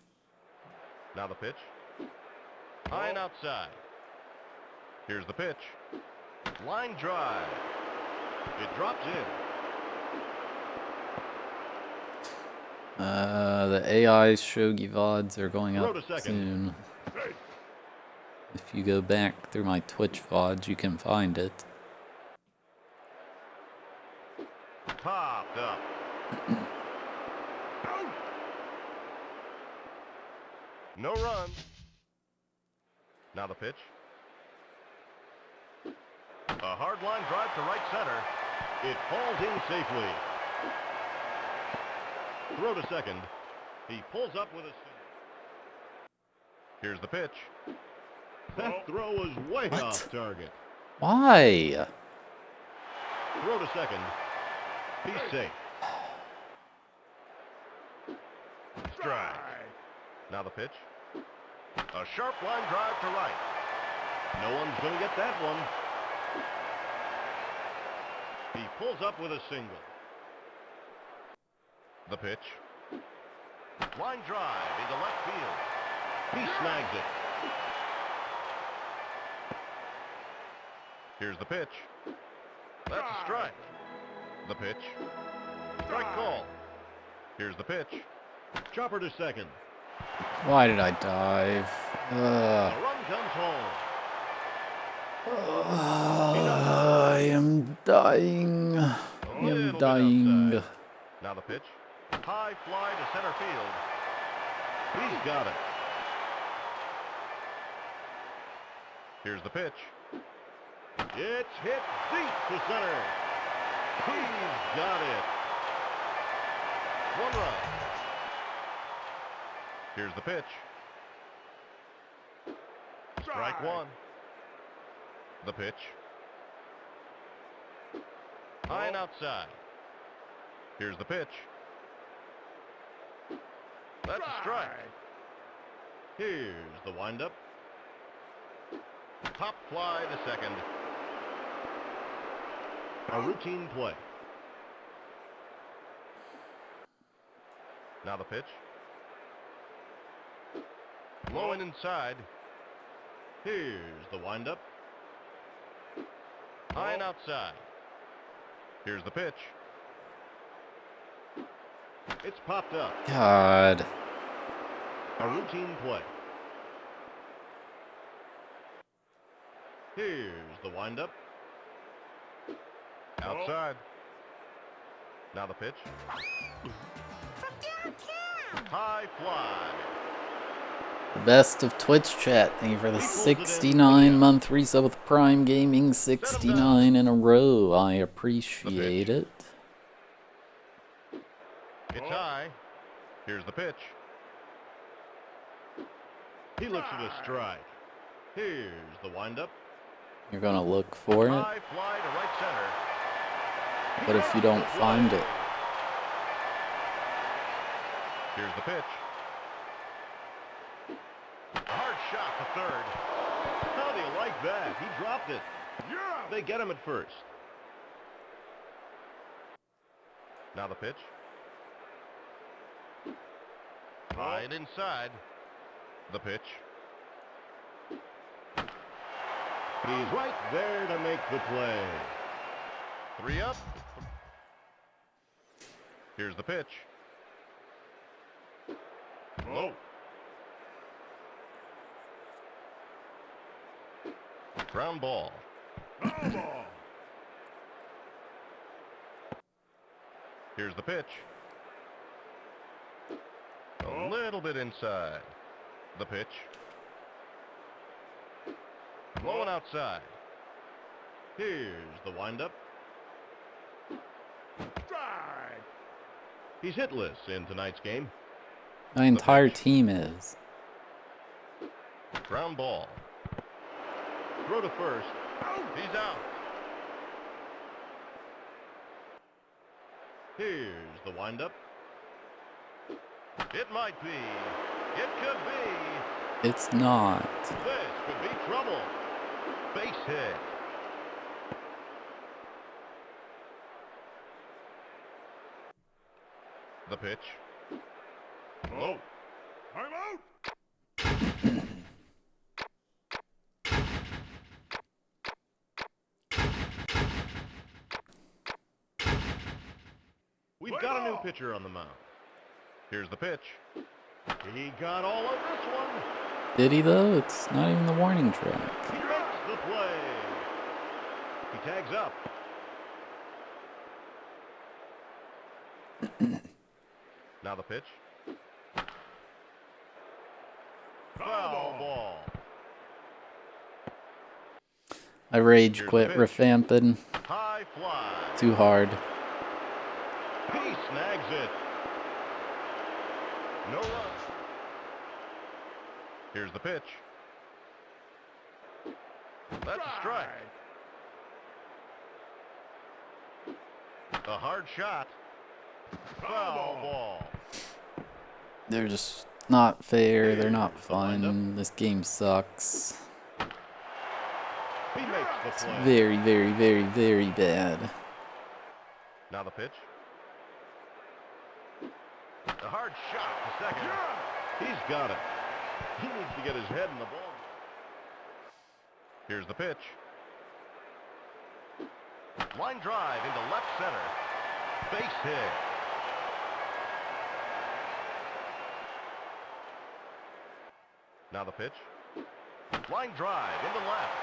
Now the pitch. High and outside. Here's the pitch. Line drive. It drops in. The AI shogi VODs are going Throw up to second. soon. If you go back through my Twitch VODs, you can find it. popped up. Out. No run. Now the pitch. A hard line drive to right center. It falls in safely. Throw to second. He pulls up with a single. Here's the pitch. That throw was way What? off target. Why? Throw to second. He's safe. Strike. Now the pitch. A sharp line drive to right. No one's going to get that one. He pulls up with a single. The pitch. Line drive into left field. He snags it. Here's the pitch. That's a strike. The pitch. Strike call. Here's the pitch. Chopper to second. Why did I dive? The run comes home. I am dying. I A little am bit dying. outside. Now the pitch. High fly to center field. He's got it. Here's the pitch. It's hit deep to center. He's got it. One run. Here's the pitch. Strike one. The pitch. High and outside. Here's the pitch. That's a strike. Here's the windup. Pop fly to second. A routine play. Now the pitch. Low and inside. Here's the windup. High and outside. Here's the pitch. It's popped up. God. A routine play. Here's the windup. Outside. Now the pitch. From downtown. High fly. Best of Twitch chat. Thank you for the 69-month resub with Prime Gaming. 69 in a row. I appreciate it. It's high. Here's the pitch. He looks at a strike. Here's the windup. You're gonna look for it, High fly to right center. but if you don't find it, Here's the pitch. A hard shot to third. How do you like that? He dropped it. Yeah. They get him at first. Now the pitch. High and inside. The pitch. He's right there to make the play. 3 up. Here's the pitch. Low. Ground ball. Foul ball. Here's the pitch. A little bit inside. The pitch. Low and outside. Here's the windup. Strike. He's hitless in tonight's game. my entire team is. Ground ball. Throw to first. He's out. Here's the windup. It might be. It could be. It's not. This could be trouble. Base hit. The pitch. Low. I'm out. We've got a new pitcher on the mound. Here's the pitch. He got all of this one. Did he though? It's not even the warning track. He makes the play. He tags up. Now the pitch. Foul ball. I rage Here's quit the pitch. revamping. High fly. Too hard. He snags it. No run. Here's the pitch. That's a strike. A hard shot. Foul ball. They're just not fair. They're not fun. This game sucks. He makes the play. Very, very, very, very bad. Now the pitch. A hard shot to second. He's got it. He needs to get his head in the ball. Here's the pitch. Line drive into left center. Base hit. Now the pitch. Line drive into left.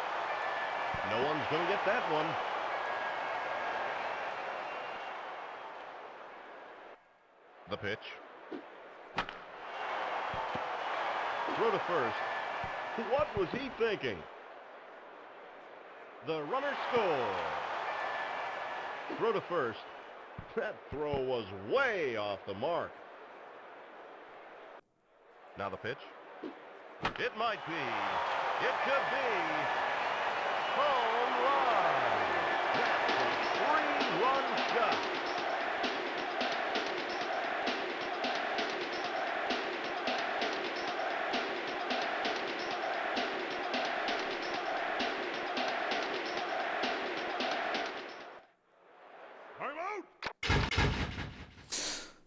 No one's going to get that one. The pitch. Throw to first. What was he thinking? The runner scores. Throw to first. That throw was way off the mark. Now the pitch. It might be. It could be. Home run. That's a 3-run shot.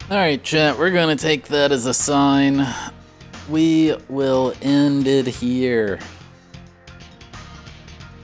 Alright, chat, we're gonna take that as a sign. We will end it here.